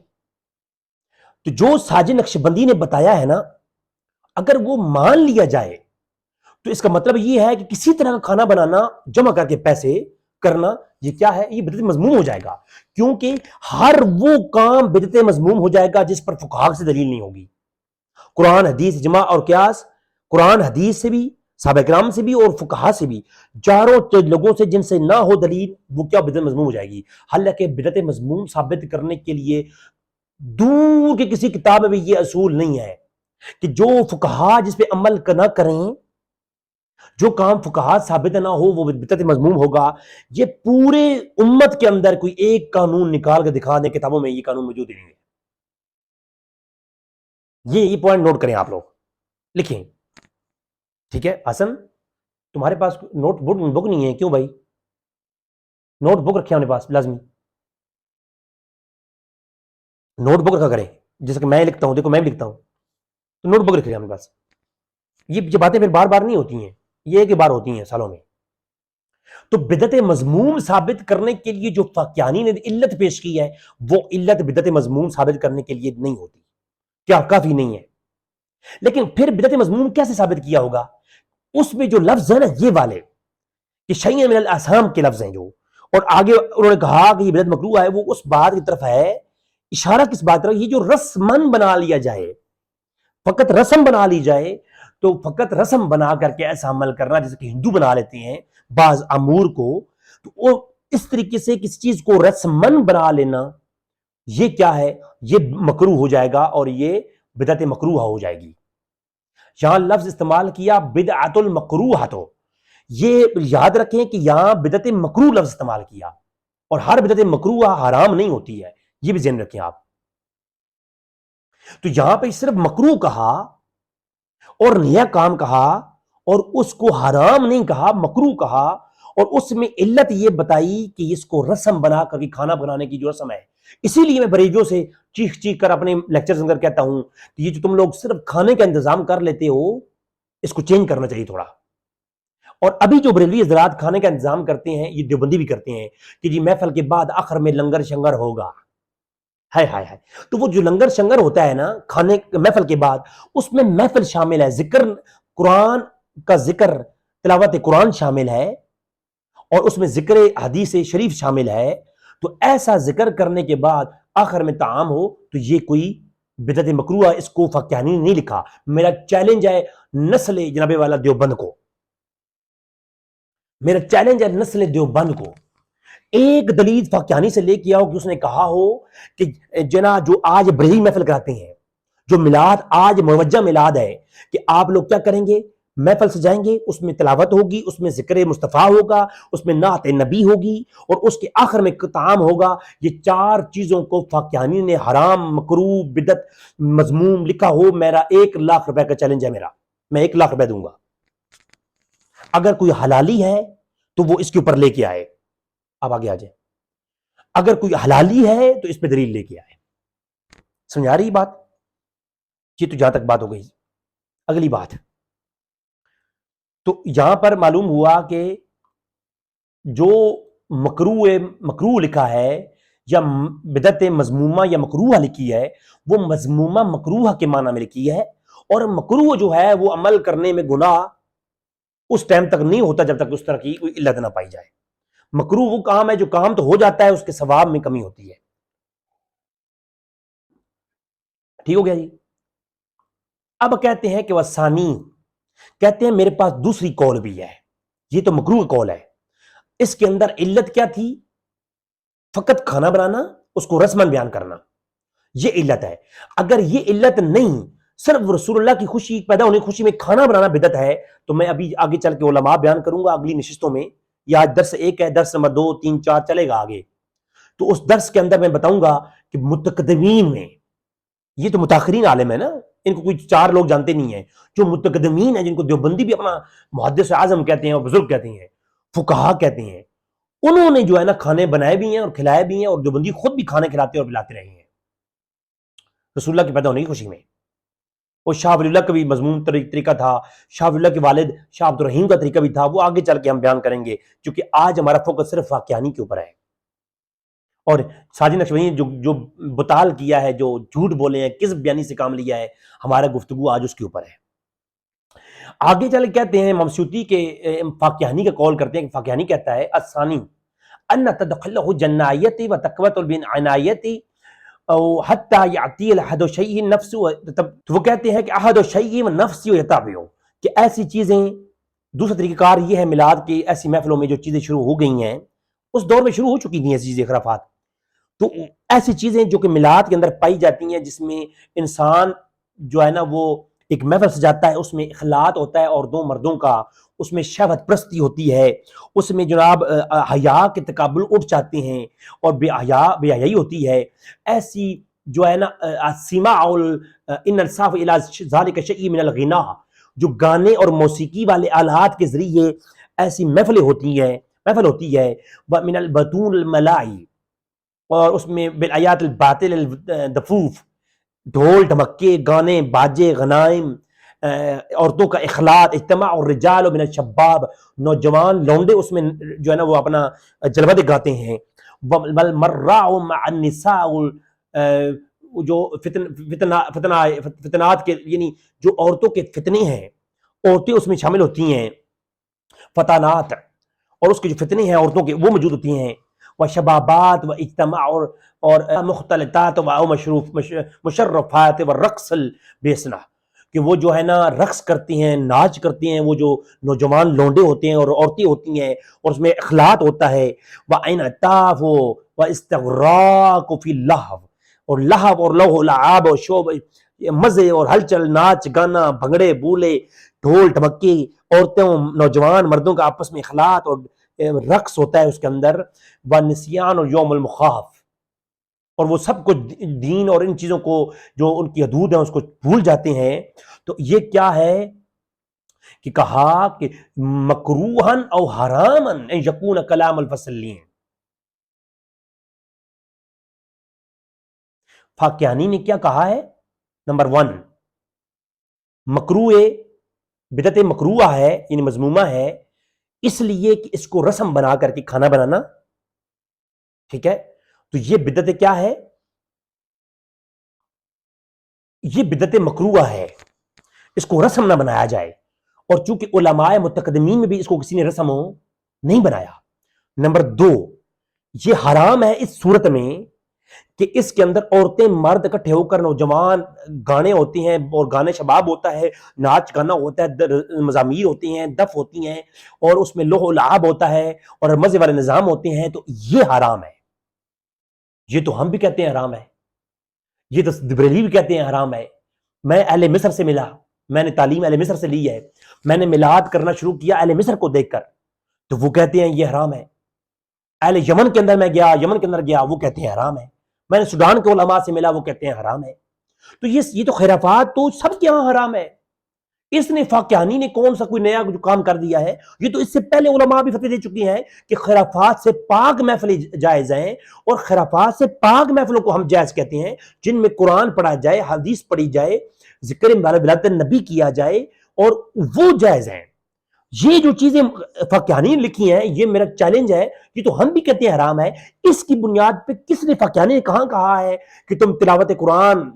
تو جو ساجد نقشبندی نے بتایا ہے نا، اگر وہ مان لیا جائے تو اس کا مطلب یہ ہے کہ کسی طرح کا کھانا بنانا، جمع کر کے پیسے کرنا، یہ کیا ہے؟ یہ بدعت مذموم ہو جائے گا، کیونکہ ہر وہ کام بدعت مذموم ہو جائے گا جس پر فقہا سے دلیل نہیں ہوگی۔ قرآن حدیث اجماع اور قیاس، قرآن حدیث سے بھی، صحابہ کرام سے بھی اور فقہا سے بھی، چاروں لوگوں سے جن سے نہ ہو دلیل، وہ کیا بدعت مذموم ہو جائے گی۔ حالانکہ بدعت مذموم ثابت کرنے کے لیے دور کی کسی کتاب میں بھی یہ اصول نہیں ہے کہ جو فقہا جس پہ عمل نہ کریں، جو کام فقہا ثابت نہ ہو وہ بدعت مذموم ہوگا۔ یہ پورے امت کے اندر کوئی ایک قانون نکال کے دکھا دیں کتابوں میں، یہ قانون موجود ہی نہیں ہے۔ یہ پوائنٹ نوٹ کریں، آپ لوگ لکھیں، ٹھیک ہے؟ حسن تمہارے پاس نوٹ بک نہیں ہے؟ کیوں بھائی؟ نوٹ بک رکھے اپنے پاس لازمی، نوٹ بک رکھا کریں، جیسے کہ میں لکھتا ہوں، دیکھو میں بھی لکھتا ہوں، تو نوٹ بک رکھے اپنے پاس۔ یہ باتیں پھر بار بار نہیں ہوتی ہیں، یہ ایک بار ہوتی ہیں سالوں میں۔ تو بدعت مذموم ثابت کرنے کے لیے جو فاقیانی نے علت پیش کی ہے، وہ علت بدعت مذموم ثابت کرنے کے لیے نہیں ہوتی، کیا کافی نہیں ہے۔ لیکن پھر بدعت مذموم کیسے ثابت کیا ہوگا؟ اس میں جو لفظ ہے نا یہ والے کہ شیء من الاثام کے لفظ ہیں جو، اور آگے انہوں نے کہا کہ یہ بدعت مکروہ ہے، وہ اس بات کی طرف ہے، اشارہ کس بات طرف؟ یہ جو رسمن بنا لیا جائے، فقط رسم بنا لی جائے، تو فقط رسم بنا کر کے ایسا عمل کرنا جیسے کہ ہندو بنا لیتے ہیں بعض امور کو، تو وہ اس طریقے سے کسی چیز کو رسمن بنا لینا، یہ کیا ہے؟ یہ مکروہ ہو جائے گا اور یہ بدعت مکروہ ہو جائے گی۔ یہاں لفظ استعمال کیا بدعت المکروہ، تو یہ یاد رکھیں کہ یہاں بدعت مکروہ لفظ استعمال کیا، اور ہر بدعت مکروہ حرام نہیں ہوتی ہے، یہ بھی ذہن رکھیں آپ۔ تو یہاں پہ صرف مکروہ کہا اور نیا کام کہا، اور اس کو حرام نہیں کہا، مکروہ کہا، اور اس میں علت یہ بتائی کہ اس کو رسم بنا کر کے کھانا بنانے کی جو رسم ہے۔ اسی لیے میں بریجوں سے چیخ چیخ کر اپنے لیکچرز اندر کہتا ہوں کہ یہ جو تم لوگ صرف کھانے کا انتظام کر لیتے ہو، اس کو چینج کرنا چاہیے تھوڑا۔ اور ابھی جو بریلوی حضرات کھانے کا انتظام کرتے ہیں، یہ دیوبندی بھی کرتے ہیں کہ جی محفل کے بعد آخر میں لنگر شنگر ہوگا، ہائے ہائے ہائے۔ تو وہ جو لنگر شنگر ہوتا ہے نا کھانے محفل کے بعد، اس میں محفل شامل ہے، ذکر قرآن کا ذکر، تلاوت قرآن شامل ہے، اور اس میں ذکر حدیث شریف شامل ہے۔ تو ایسا ذکر کرنے کے بعد آخر میں طعام ہو تو یہ کوئی بدعت مکروہ ہے، اس کو فقیانی نے نہیں لکھا۔ میرا چیلنج ہے نسل جناب والا دیوبند کو، میرا چیلنج ہے نسل دیوبند کو، ایک دلیل فقیانی سے لے کے آؤ کہ اس نے کہا ہو کہ جنا جو آج بریلی محفل کراتے ہیں، جو میلاد آج موجہ میلاد ہے، کہ آپ لوگ کیا کریں گے؟ محفل سجائیں گے، اس میں تلاوت ہوگی، اس میں ذکر مصطفیٰ ہوگا، اس میں نعت نبی ہوگی، اور اس کے آخر میں طعام ہوگا۔ یہ چار چیزوں کو فقیانی نے حرام، مکروہ، بدعت، مذموم لکھا ہو۔ میرا 1,00,000 روپے کا چیلنج ہے، میں 1,00,000 روپے دوں گا۔ اگر کوئی حلالی ہے تو وہ اس کے اوپر لے کے آئے۔ آپ آگے آ جائیں، اگر کوئی حلالی ہے تو اس پہ دلیل لے کے آئے۔ سمجھا رہی بات؟ یہ تو جہاں تک بات ہو گئی۔ اگلی بات، تو یہاں پر معلوم ہوا کہ جو مکروہ لکھا ہے یا بدعت مذمومہ یا مکروہ لکھی ہے، وہ مذمومہ مکروہ کے معنی میں لکھی ہے، اور مکروہ جو ہے وہ عمل کرنے میں گناہ اس ٹائم تک نہیں ہوتا جب تک اس طرح کی کوئی علت نہ پائی جائے۔ مکروہ وہ کام ہے جو کام تو ہو جاتا ہے، اس کے ثواب میں کمی ہوتی ہے۔ ٹھیک ہو گیا جی؟ اب کہتے ہیں کہ وثانی، کہتے ہیں میرے پاس دوسری قول بھی ہے، یہ تو مکروہ قول ہے، اس کے اندر علت کیا تھی؟ فقط کھانا بنانا، اس کو رسمن بیان کرنا، یہ علت ہے۔ اگر یہ علت نہیں، صرف رسول اللہ کی خوشی پیدا ہونے کی خوشی میں کھانا بنانا بدعت ہے، تو میں ابھی آگے چل کے علماء بیان کروں گا اگلی نشستوں میں، یا آج درس 1 ہے، درس نمبر 2 3 4 چلے گا آگے، تو اس درس کے اندر میں بتاؤں گا کہ متقدمین میں، یہ تو متاخرین عالم ہے نا، ان کو کوئی 4 لوگ جانتے نہیں ہیں، جو متقدمین ہیں جن کو دیوبندی بھی اپنا محدث اعظم کہتے ہیں اور بزرگ کہتے ہیں، فقہا کہتے ہیں، انہوں نے جو ہے نا کھانے بنائے بھی ہیں اور کھلائے بھی ہیں، اور دیوبندی خود بھی کھانے کھلاتے اور پلاتے رہے ہیں رسول اللہ کے پیدا ہونے کی خوشی میں۔ اور شاہ ولی اللہ کا بھی مضمون طریقہ تھا، شاہ ولی اللہ کے والد شاہ عبد الرحیم کا طریقہ بھی تھا، وہ آگے چل کے ہم بیان کریں گے، کیونکہ آج ہمارا فوکس صرف واقعانی کے اوپر ہے۔ اور ساجد نقشبندی نے جو بطال کیا ہے، جو جھوٹ بولے ہیں، کذب بیانی سے کام لیا ہے، ہمارا گفتگو آج اس کے اوپر ہے۔ آگے چل کے کہتے ہیں، امام سیوطی کے فاقیانی کا قول کرتے ہیں کہ فاقیانی کہتا ہے الثانی ان تدخله جنایت و تقوت بن عنایت حتی یعطی الاحد شیء نفس، تو وہ کہتے ہیں کہ احد شیء نفس یتابع، کہ ایسی چیزیں، دوسرا طریقہ کار یہ ہے میلاد کی ایسی محفلوں میں جو چیزیں شروع ہو گئی ہیں، اس دور میں شروع ہو چکی تھیں ایسی چیزیں، خرافات، تو ایسی چیزیں جو کہ میلاد کے اندر پائی جاتی ہیں، جس میں انسان جو ہے نا وہ ایک محفل سجاتا ہے، اس میں اخلاط ہوتا ہے عورتوں مردوں کا، اس میں شہوت پرستی ہوتی ہے، اس میں جناب حیا کے تقابل اٹھ جاتے ہیں اور بے حیائی ہوتی ہے، ایسی جو ہے نا سیما ان الصاف الى ذلك شيء من الغنا، جو گانے اور موسیقی والے آلات کے ذریعے ایسی محفل ہوتی ہے، من البطون الملائی، اور اس میں بالآیات الباطل الدفوف، ڈھول ڈھمکے گانے باجے غنائم، عورتوں کا اخلاط، اجتماع الرجال من الشباب، نوجوان لونڈے اس میں جو ہے نا وہ اپنا جلوہ گاتے ہیں، والمراع مع النساء، جو فتنات کے، یعنی جو عورتوں کے فتنے ہیں، عورتیں اس میں شامل ہوتی ہیں، فتانات، اور اس کے جو فتنے ہیں عورتوں کے وہ موجود ہوتی ہیں، وشبابات و اجتماع اور مختلطات و مشرفات و رقص البیسنا، کہ وہ جو ہے نا رقص کرتی ہیں، ناچ کرتی ہیں، وہ جو نوجوان لونڈے ہوتے ہیں اور عورتیں ہوتی ہیں، اور اس میں اخلاط ہوتا ہے، وانعطاف و استغراق فی اللہو، اور لہو اور لوح لعاب اور شوب، مزے اور ہلچل، ناچ گانا، بھنگڑے بولے، ڈھول ڈھمکے، عورتوں نوجوان مردوں کا آپس میں اخلاط اور رقص ہوتا ہے اس کے اندر، ونسیان اور یوم المخاف، اور وہ سب کچھ دین اور ان چیزوں کو جو ان کی حدود ہیں اس کو بھول جاتے ہیں۔ تو یہ کیا ہے کہ کہا کہ مکروہن او حرامن ان یکون کلام الفصلین، فاقیانی نے کیا کہا ہے؟ نمبر 1، مکروہ، بدعت مکروہ ہے، یعنی مذمومہ ہے، اس لیے کہ اس کو رسم بنا کر کے کھانا بنانا، ٹھیک ہے، تو یہ بدعت کیا ہے؟ یہ بدعت مکروہ ہے، اس کو رسم نہ بنایا جائے، اور چونکہ علماء متقدمین میں بھی اس کو کسی نے رسم نہیں بنایا۔ نمبر 2، یہ حرام ہے اس صورت میں کہ اس کے اندر عورتیں مرد اکٹھے ہو کر، نوجوان گانے ہوتے ہیں اور گانے شباب ہوتا ہے، ناچ گانا ہوتا ہے، مزامیر ہوتی ہیں، دف ہوتی ہیں، اور اس میں لوح و لعاب ہوتا ہے اور مزے والے نظام ہوتے ہیں، تو یہ حرام ہے۔ یہ تو ہم بھی کہتے ہیں حرام ہے، یہ تو بریلوی بھی کہتے ہیں حرام ہے۔ میں اہل مصر سے ملا، میں نے تعلیم اہل مصر سے لی ہے، میں نے میلاد کرنا شروع کیا اہل مصر کو دیکھ کر، تو وہ کہتے ہیں یہ حرام ہے۔ اہل یمن کے اندر میں گیا، یمن کے اندر گیا، وہ کہتے ہیں حرام ہے۔ میں نے سودان کے علماء سے ملا، وہ کہتے ہیں حرام ہے۔ تو یہ تو خرافات تو سب کے ہاں حرام ہے۔ اس نے فاقیانی نے کون سا کوئی نیا جو کام کر دیا ہے؟ یہ تو اس سے پہلے علماء بھی فتوی دے چکی ہیں کہ خرافات سے پاک محفلیں جائز ہیں، اور خرافات سے پاک محفلوں کو ہم جائز کہتے ہیں جن میں قرآن پڑھا جائے، حدیث پڑھی جائے، ذکر ولادت النبی کیا جائے، اور وہ جائز ہیں۔ یہ جو چیزیں فاقیانی نے لکھی ہیں، یہ میرا چیلنج ہے، یہ تو ہم بھی کہتے ہیں حرام ہے۔ اس کی بنیاد پہ کس نے فاقیانی نے کہا ہے کہ تم تلاوت قرآن،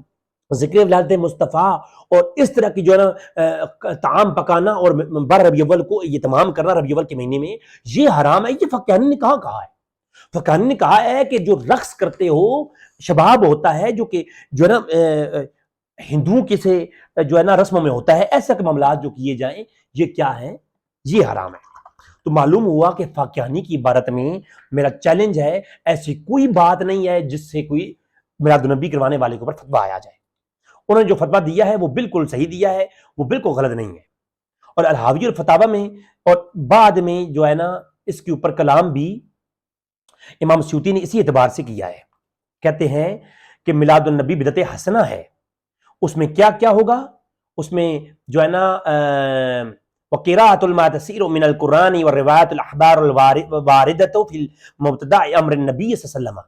ذکر ولادت مصطفیٰ اور اس طرح کی جو ہے نا طعام پکانا اور بر ربیع الاول کو یہ تمام کرنا ربیع الاول کے مہینے میں، یہ حرام ہے؟ یہ فاقیانی نے کہا ہے؟ فاقیانی نے کہا ہے کہ جو رقص کرتے ہو، شباب ہوتا ہے جو کہ جو ہے نا ہندوؤں کے سے جو ہے نا رسموں میں ہوتا ہے، ایسے معاملات جو کیے جائیں، یہ کیا ہے؟ یہ حرام ہے۔ تو معلوم ہوا کہ فاقیانی کی عبارت میں میرا چیلنج ہے، ایسی کوئی بات نہیں ہے جس سے کوئی میلاد النبی کروانے والے کے اوپر فتویٰ آیا جائے، انہوں نے جو فتویٰ دیا ہے وہ بالکل صحیح دیا ہے، وہ بالکل غلط نہیں ہے. اور الحاوی الفتاوی میں اور بعد میں جو ہے نا اس کے اوپر کلام بھی امام سیوطی نے اسی اعتبار سے کیا ہے. کہتے ہیں کہ میلاد النبی بدعت حسنہ ہے. اس میں کیا کیا ہوگا؟ اس میں جو ہے نا وقراءۃ ما تسیر من القرآن وروایت الاخبار الواردۃ فی مبتدأ امر النبی صلی اللہ علیہ وسلم.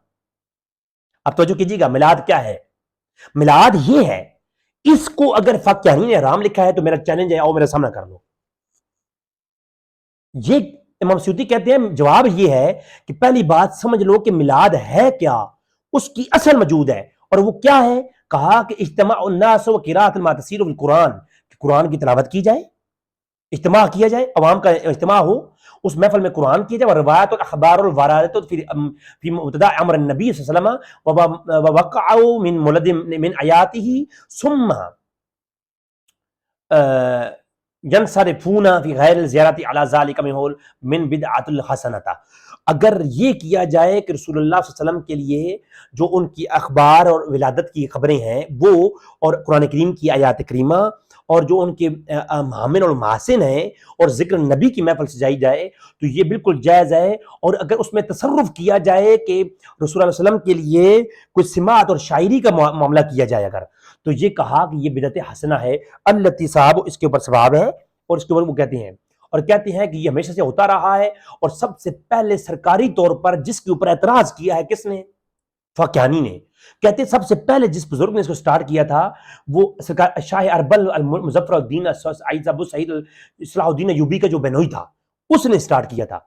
اب توجہ کیجیے گا، میلاد کیا ہے؟ میلاد یہ ہے، اس کو اگر فقیہین نے حرام لکھا ہے تو میرا چیلنج ہے، آؤ میرا سامنا کر لو. یہ امام سیوطی کہتے ہیں جواب یہ ہے کہ پہلی بات سمجھ لو کہ میلاد ہے کیا، اس کی اصل موجود ہے. اور وہ کیا ہے؟ کہا کہ اجتماع الناس وقراءۃ ما تسیر فی القرآن، کہ قرآن کی تلاوت کی جائے، اجتماع کیا جائے، عوام کا اجتماع ہو، اس محفل میں قرآن کیا جائے. اور روایت الاخبار الواردۃ فی مبتدأ امر النبی صلی اللہ علیہ وسلم ووقعوا من مولد من آیاتہ ثم ینصرفون فی غیر الزیارت علی ذلک من بدعۃ الحسنۃ. اگر یہ کیا جائے کہ رسول اللہ صلی اللہ علیہ وسلم کے لیے جو ان کی اخبار اور ولادت کی خبریں ہیں وہ، اور قرآن کریم کی آیات کریمہ، اور جو ان کے محامن اور محاسن ہیں، اور ذکر نبی کی محفل سجائی جائے تو یہ بالکل جائز ہے. اور اگر اس میں تصرف کیا جائے کہ رسول اللہ علیہ وسلم کے لیے کوئی سماعت اور شاعری کا معاملہ کیا جائے اگر، تو یہ کہا کہ یہ بدعت حسنہ ہے. التی صاحب اس کے اوپر ثواب ہے، اور اس کے اوپر وہ کہتے ہیں کہ یہ ہمیشہ سے ہوتا رہا ہے. اور سب سے پہلے سرکاری طور پر جس کے اوپر اعتراض کیا ہے کس نے؟ فاقیانی نے. کہتے ہیں سب سے پہلے جس بزرگ نے اس کو سٹارٹ کیا تھا وہ سرکار شاہ اربل المظفر الدین ابو سعید صلاح الدین ایوبی کا جو بینوئی تھا، اس نے سٹارٹ کیا تھا.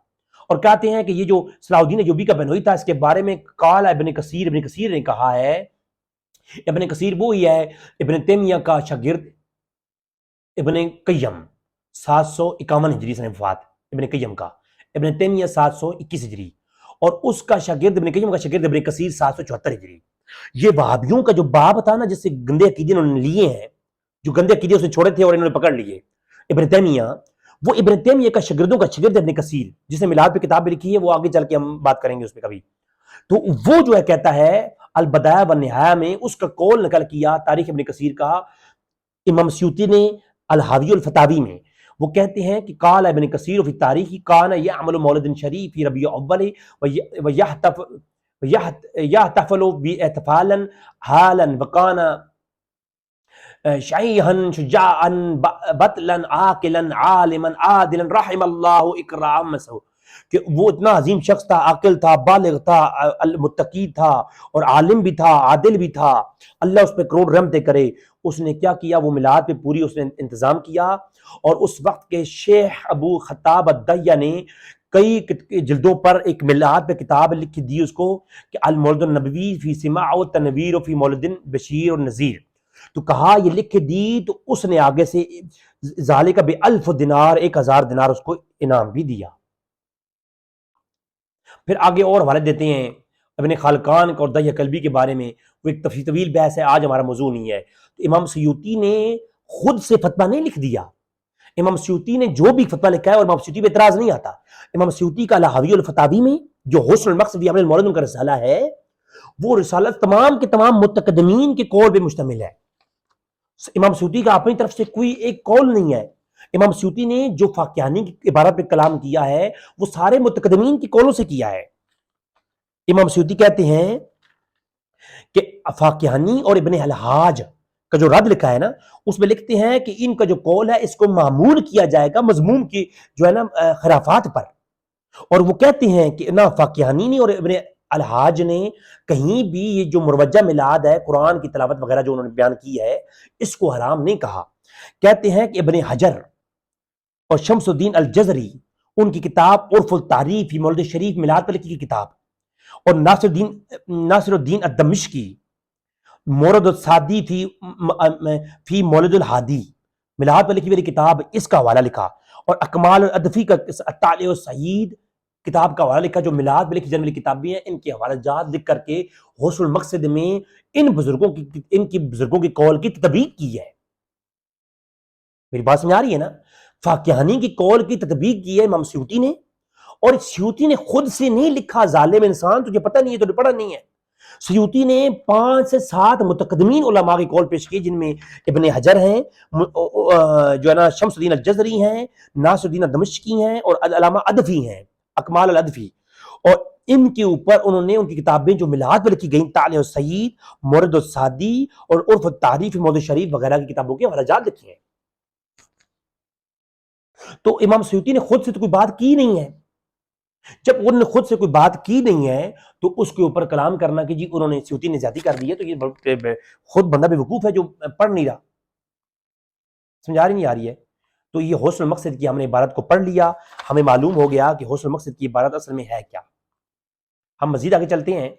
اور کہتے ہیں کہ یہ جو صلاح الدین ایوبی کا بینوئی تھا، اس کے بارے میں قال ابن کثیر نے کہا ہے. ابن کثیر وہی ہے ابن تیمیہ کا شاگرد، ابن قیم 751 ہجری سے وفات ابن قیم کا، ابن تیمیہ 721 ہجری، اور اس کا شاگرد ابن قیم کا شاگرد ابن کثیر 774 ہجری. یہ وہابیوں کا جو باب تھا نا، جس سے گندے عقیدے انہوں نے لیے ہیں، جو گندے عقیدے اس نے چھوڑے تھے اور انہوں نے پکڑ لیے، ابن تیمیہ، وہ ابن تیمیہ کا شاگردوں کا شاگرد ابن کثیر، جس نے میلاد پہ کتاب بھی لکھی ہے، وہ آگے چل کے ہم بات کریں گے اس پہ کبھی. تو وہ جو ہے کہتا ہے البدایہ والنہایہ میں اس کا قول نقل کیا تاریخ ابن کثیر کا امام سیوطی نے الحاوی الفتاوی میں. وہ کہتے ہیں کہ قال ابن کثیر فی التاریخ کان یعمل مولد شریف فی ربیع اول ویحتفل باحتفالا حالا وکان شیئا شجاعا بطلا عاقلا عالما عادلا رحم اللہ اکرامہ، کہ وہ اتنا عظیم شخص تھا، عاقل تھا، بالغ تھا، متقی تھا، اور عالم بھی تھا، عادل بھی تھا، اللہ اس پہ کروڑ رحمتیں کرے. اس نے کیا کیا؟ وہ میلاد پہ پوری اس نے انتظام کیا. اور اس وقت کے شیخ ابو خطاب الدیہ نے کئی جلدوں پر ایک میلاد پہ کتاب لکھ دی اس کو کہ المولد النبوی فی سماع و تنویر فی مولد بشیر و نذیر. تو کہا یہ لکھ دی، تو اس نے آگے سے ذالک بألف دینار 1000 دینار اس کو انعام بھی دیا. پھر آگے اور حوالے دیتے ہیں ابن خالقان اور دہیہ کلبی کے بارے میں، وہ ایک طویل بحث ہے، آج ہمارا موضوع نہیں ہے. تو امام سیوطی نے خود سے فتویٰ نہیں لکھ دیا. امام سیوطی نے جو بھی فتویٰ لکھا ہے، اور امام سیوطی پہ اعتراض نہیں آتا. امام سیوطی کا الحاوی الفتاوی میں جو حسن المقصد فی عمل المولد کا رسالہ ہے، وہ رسالہ تمام کے تمام متقدمین کے قول پہ مشتمل ہے. امام سیوطی کا اپنی طرف سے کوئی ایک قول نہیں ہے. امام سیوطی نے جو فاقیانی کی عبارت پہ کلام کیا ہے وہ سارے متقدمین کی قولوں سے کیا ہے. امام سیوطی کہتے ہیں کہ فاقیانی اور ابن الحاج کا جو رد لکھا ہے نا، اس میں لکھتے ہیں کہ ان کا جو قول ہے اس کو معمول کیا جائے گا مضموم کی جو ہے نا خرافات پر. اور وہ کہتے ہیں کہ نہ فاقیانی نے اور ابن الحاج نے کہیں بھی یہ جو مروجہ میلاد ہے، قرآن کی تلاوت وغیرہ جو انہوں نے بیان کی ہے، اس کو حرام نہیں کہا. کہتے ہیں کہ ابن حجر اور شمس الدین الجزری، ان کی کتاب عرف التعریف فی مولد شریف میلاد پر لکھی کی کتاب، اور ناصر الدین الدمشقی مورد السادی فی مولد الحادی میلاد پر لکھی ہوئی کتاب، اس کا حوالہ لکھا. اور اکمال الادفی کا الطالع السعید کتاب کا حوالہ لکھا، جو میلاد پہ لکھی جانے والی کتاب بھی ہیں، ان کے حوالہ جات لکھ کر کے حسن المقصد میں ان بزرگوں کی قول کی تطبیق کی ہے. میری بات سمجھ آ رہی ہے نا؟ فاقیانی کی قول کی تطبیق کی ہے امام سیوطی نے، اور سیوطی نے خود سے نہیں لکھا. ظالم انسان، تجھے پتہ نہیں ہے، تجھے پڑھا نہیں ہے. سیوطی نے 5 سے 7 متقدمین علماء کی قول پیش کی، جن میں ابن حجر ہیں، جو ہے نا شمس الدین الجزری ہیں، ناصر الدین دمشقی ہیں، اور علامہ ادفی ہیں، اکمال الادفی، اور ان کے اوپر انہوں نے ان کی کتابیں جو میلاد پر لکھی گئیں، طالع السعید، مورد السعدی اور عرف التعریف مورد شریف وغیرہ کی کتابوں کے حوالجات لکھے ہیں۔ تو امام سیوطی نے خود سے تو کوئی بات کی نہیں ہے، جب انہوں نے خود سے کوئی بات کی نہیں ہے تو اس کے اوپر کلام کرنا کہ جی انہوں نے سیوطی نے زیادتی کر دی ہے، تو یہ خود بندہ بے وقوف ہے جو پڑھ نہیں رہا، سمجھا رہی نہیں آ رہی ہے۔ تو یہ حسن المقصد کی ہم نے عبارت کو پڑھ لیا، ہمیں معلوم ہو گیا کہ حسن المقصد کی عبارت اصل میں ہے کیا۔ ہم مزید آگے چلتے ہیں۔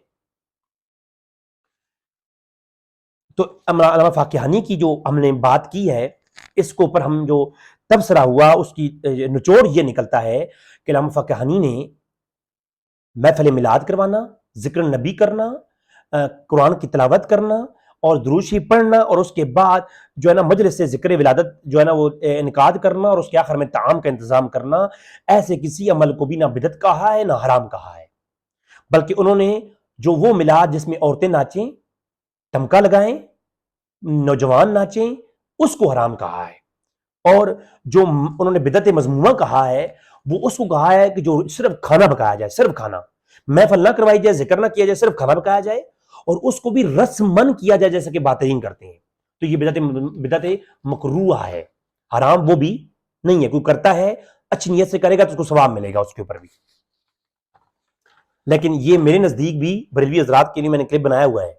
تو علامہ فاقیانی کی جو ہم نے بات کی ہے، اس کے اوپر ہم جو تبصرہ ہوا اس کی نچوڑ یہ نکلتا ہے کہ علامہ فاقیانی نے محفل میلاد کروانا، ذکر نبی کرنا، قرآن کی تلاوت کرنا اور درود شریف پڑھنا، اور اس کے بعد جو ہے نا مجلس سے ذکر ولادت جو ہے نا وہ انعقاد کرنا، اور اس کے آخر میں طعام کا انتظام کرنا، ایسے کسی عمل کو بھی نہ بدعت کہا ہے نہ حرام کہا ہے، بلکہ انہوں نے جو وہ میلاد جس میں عورتیں ناچیں، ٹمکا لگائیں، نوجوان ناچیں، اس کو حرام کہا ہے، اور جو انہوں نے بدعت مذمومہ کہا ہے وہ اس کو کہا ہے کہ جو صرف کھانا پکایا جائے، صرف کھانا، محفل نہ کروائی جائے، ذکر نہ کیا جائے، صرف کھانا پکایا جائے، اور اس کو بھی رسمن کیا جائے جیسا کہ باطلین کرتے ہیں، تو یہ بدعت مکروہ ہے، حرام وہ بھی نہیں ہے۔ کوئی کرتا ہے اچھی نیت سے کرے گا تو اس کو ثواب ملے گا اس کے اوپر بھی، لیکن یہ میرے نزدیک بھی بریلوی حضرات کے لیے میں نے کلپ بنایا ہوا ہے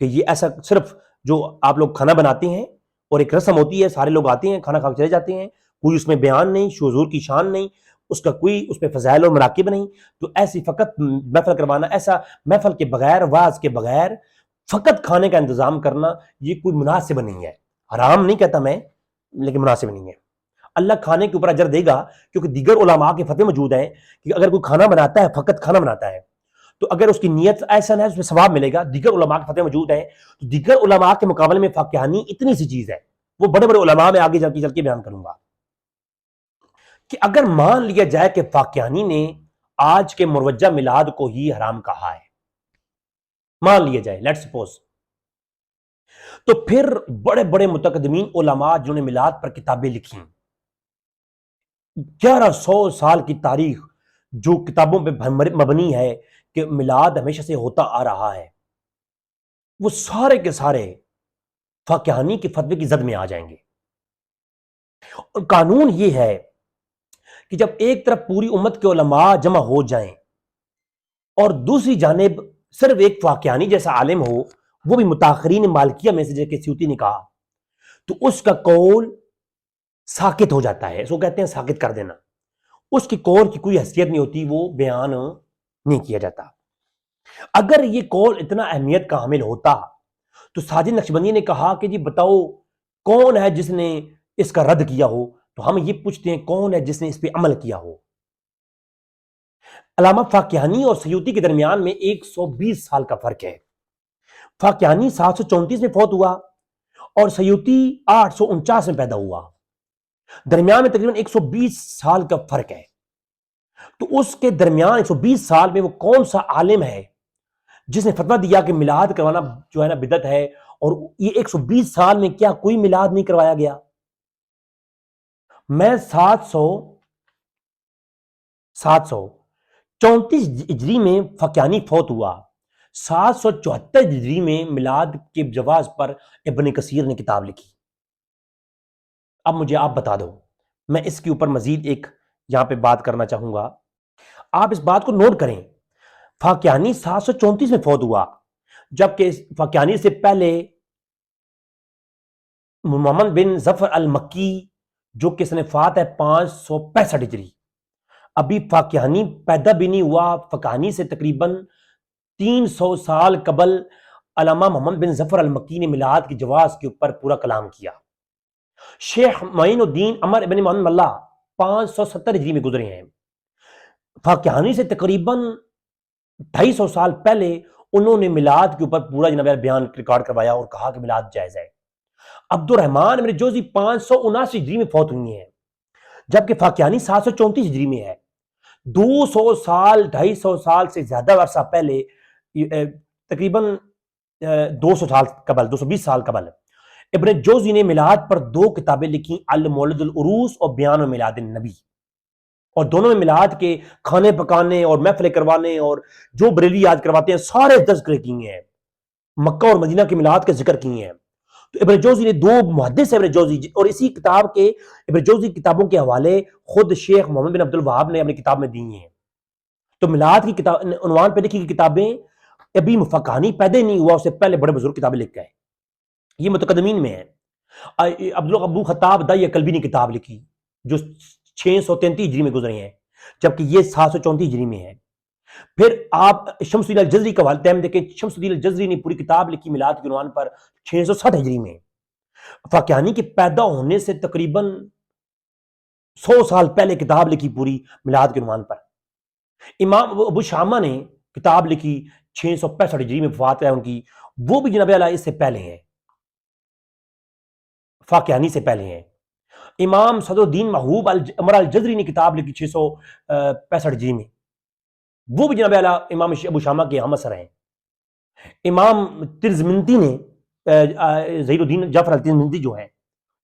کہ یہ ایسا صرف جو آپ لوگ کھانا بناتے ہیں اور ایک رسم ہوتی ہے، سارے لوگ آتے ہیں کھانا کھا کے چلے جاتے ہیں، کوئی اس میں بیان نہیں، حضور کی شان نہیں، اس کا کوئی اس پہ فضائل اور مراقب نہیں، تو ایسی فقط محفل کروانا، ایسا محفل کے بغیر، واعظ کے بغیر فقط کھانے کا انتظام کرنا، یہ کوئی مناسب نہیں ہے۔ حرام نہیں کہتا میں، لیکن مناسب نہیں ہے۔ اللہ کھانے کے اوپر اجر دے گا، کیونکہ دیگر علماء کے فتوے موجود ہیں کہ اگر کوئی کھانا بناتا ہے، فقط کھانا بناتا ہے، تو اگر اس کی نیت ایسا نہ ہے اس میں ثواب ملے گا۔ دیگر علماء کے فتوے موجود ہیں، تو دیگر علماء کے مقابلے میں فاقیانی اتنی سی چیز ہے، وہ بڑے بڑے علماء میں آگے چل کے بیان کروں گا، کہ اگر مان لیا جائے کہ فاقیانی نے آج کے مروجہ میلاد کو ہی حرام کہا ہے، مان لیا جائے، لیٹ سپوز، تو پھر بڑے بڑے متقدمین علماء جنہوں نے میلاد پر کتابیں لکھی، 1100 سال کی تاریخ جو کتابوں پہ مبنی ہے کہ میلاد ہمیشہ سے ہوتا آ رہا ہے، وہ سارے کے سارے فاقیانی کے فتوے کی زد میں آ جائیں گے۔ اور قانون یہ ہے کہ جب ایک طرف پوری امت کے علماء جمع ہو جائیں اور دوسری جانب صرف ایک فاقیانی جیسا عالم ہو، وہ بھی متاخرین مالکیہ میں سے جیسے کہ سیوطی نے کہا، تو اس کا قول ساکت ہو جاتا ہے، اس کو کہتے ہیں ساکت کر دینا، اس کی قول کی کوئی حیثیت نہیں ہوتی، وہ بیان نہیں کیا جاتا۔ اگر یہ قول اتنا اہمیت کا حامل ہوتا تو ساجد نقشبندی نے کہا کہ جی بتاؤ کون ہے جس نے اس کا رد کیا ہو، تو ہم یہ پوچھتے ہیں کون ہے جس نے اس پہ عمل کیا ہو۔ علامہ فاقیانی اور سیوطی کے درمیان میں 120 سال کا فرق ہے۔ فاقیانی 734 میں فوت ہوا اور سیوطی 849 میں پیدا ہوا، درمیان میں تقریباً 120 سال کا فرق ہے۔ تو اس کے درمیان 120 سال میں وہ کون سا عالم ہے جس نے فتویٰ دیا کہ میلاد کروانا جو ہے نا بدعت ہے، اور یہ 120 سال میں کیا کوئی میلاد نہیں کروایا گیا؟ میں 734 ہجری میں فاقیانی فوت ہوا، 774 ہجری میں میلاد کے جواز پر ابن کثیر نے کتاب لکھی۔ اب مجھے آپ بتا دو، میں اس کے اوپر مزید ایک یہاں پہ بات کرنا چاہوں گا، آپ اس بات کو نوٹ کریں۔ فاقیانی 734 میں فوت ہوا، جبکہ فاقیانی سے پہلے محمد بن ظفر المکی جو کہ صنفات ہے 565 ہجری، ابھی فاقیانی پیدا بھی نہیں ہوا۔ فاقیانی سے تقریباً 300 سال قبل علامہ محمد بن ظفر المکی نے میلاد کی جواز کے اوپر پورا کلام کیا۔ شیخ معین الدین عمر ابن محمد ملا 570 ہجری میں گزرے ہیں۔ فاقیانی سے تقریباً 250 سال پہلے انہوں نے میلاد کے اوپر پورا جناب بیان ریکارڈ کروایا اور کہا کہ میلاد جائز ہے۔ عبد الرحمن ابن جوزی 579 ہجری میں فوت ہوئی ہیں، جبکہ فاقیانی 734 ہجری میں ہے۔ 200 سال 250 سال سے زیادہ عرصہ پہلے تقریباً 200 سال قبل، 220 سال قبل ابن جوزی نے میلاد پر 2 کتابیں لکھی، المولد العروس اور بیان و میلاد النبی، اور دونوں میں میلاد کے کھانے پکانے اور محفلیں کروانے اور جو بریلوی یاد کرواتے ہیں سارے تذکرے کیے ہیں، مکہ اور مدینہ کے میلاد کے ذکر کیے ہیں۔ تو ابن جوزی نے 2 محدث ابن جوزی، اور اسی کتاب کے ابن جوزی کتابوں کے حوالے خود شیخ محمد بن عبد الوہاب نے اپنی کتاب میں دیے ہیں۔ تو میلاد کی کتاب عنوان پہ لکھی گئی کتابیں ابھی فقانی پیدا نہیں ہوا، اس سے پہلے بڑے بزرگ کتابیں لکھ گئے، یہ متقدمین میں ہے۔ ابو خطاب دائی کلبی نے کتاب لکھی جو 633 ہجری میں گزرے ہیں، جبکہ یہ 734 ہجری میں ہے۔ پھر آپ شمس الدین الجزری کا حوالہ ٹائم دیکھیں، شمس الدین الجزری نے پوری کتاب لکھی میلاد کے عنوان پر 660 ہجری میں۔ فاقیانی کے پیدا ہونے سے تقریباً 100 سال پہلے کتاب لکھی پوری میلاد کے عنوان پر۔ امام ابو شامہ نے کتاب لکھی 665 ہجری میں وفات ہے ان کی، وہ بھی جناب علیہ اس سے پہلے ہیں، فاقیانی سے پہلے ہیں۔ امام صدر الدین محبوب عمر الجزری نے کتاب لکھی 665 ہجری میں، وہ بھی جناب علیہ امام ابو شامہ کے ہم عصر ہیں۔ امام ترزمنتی نے ظہیر الدین جعفر الترزمنتی جو ہیں،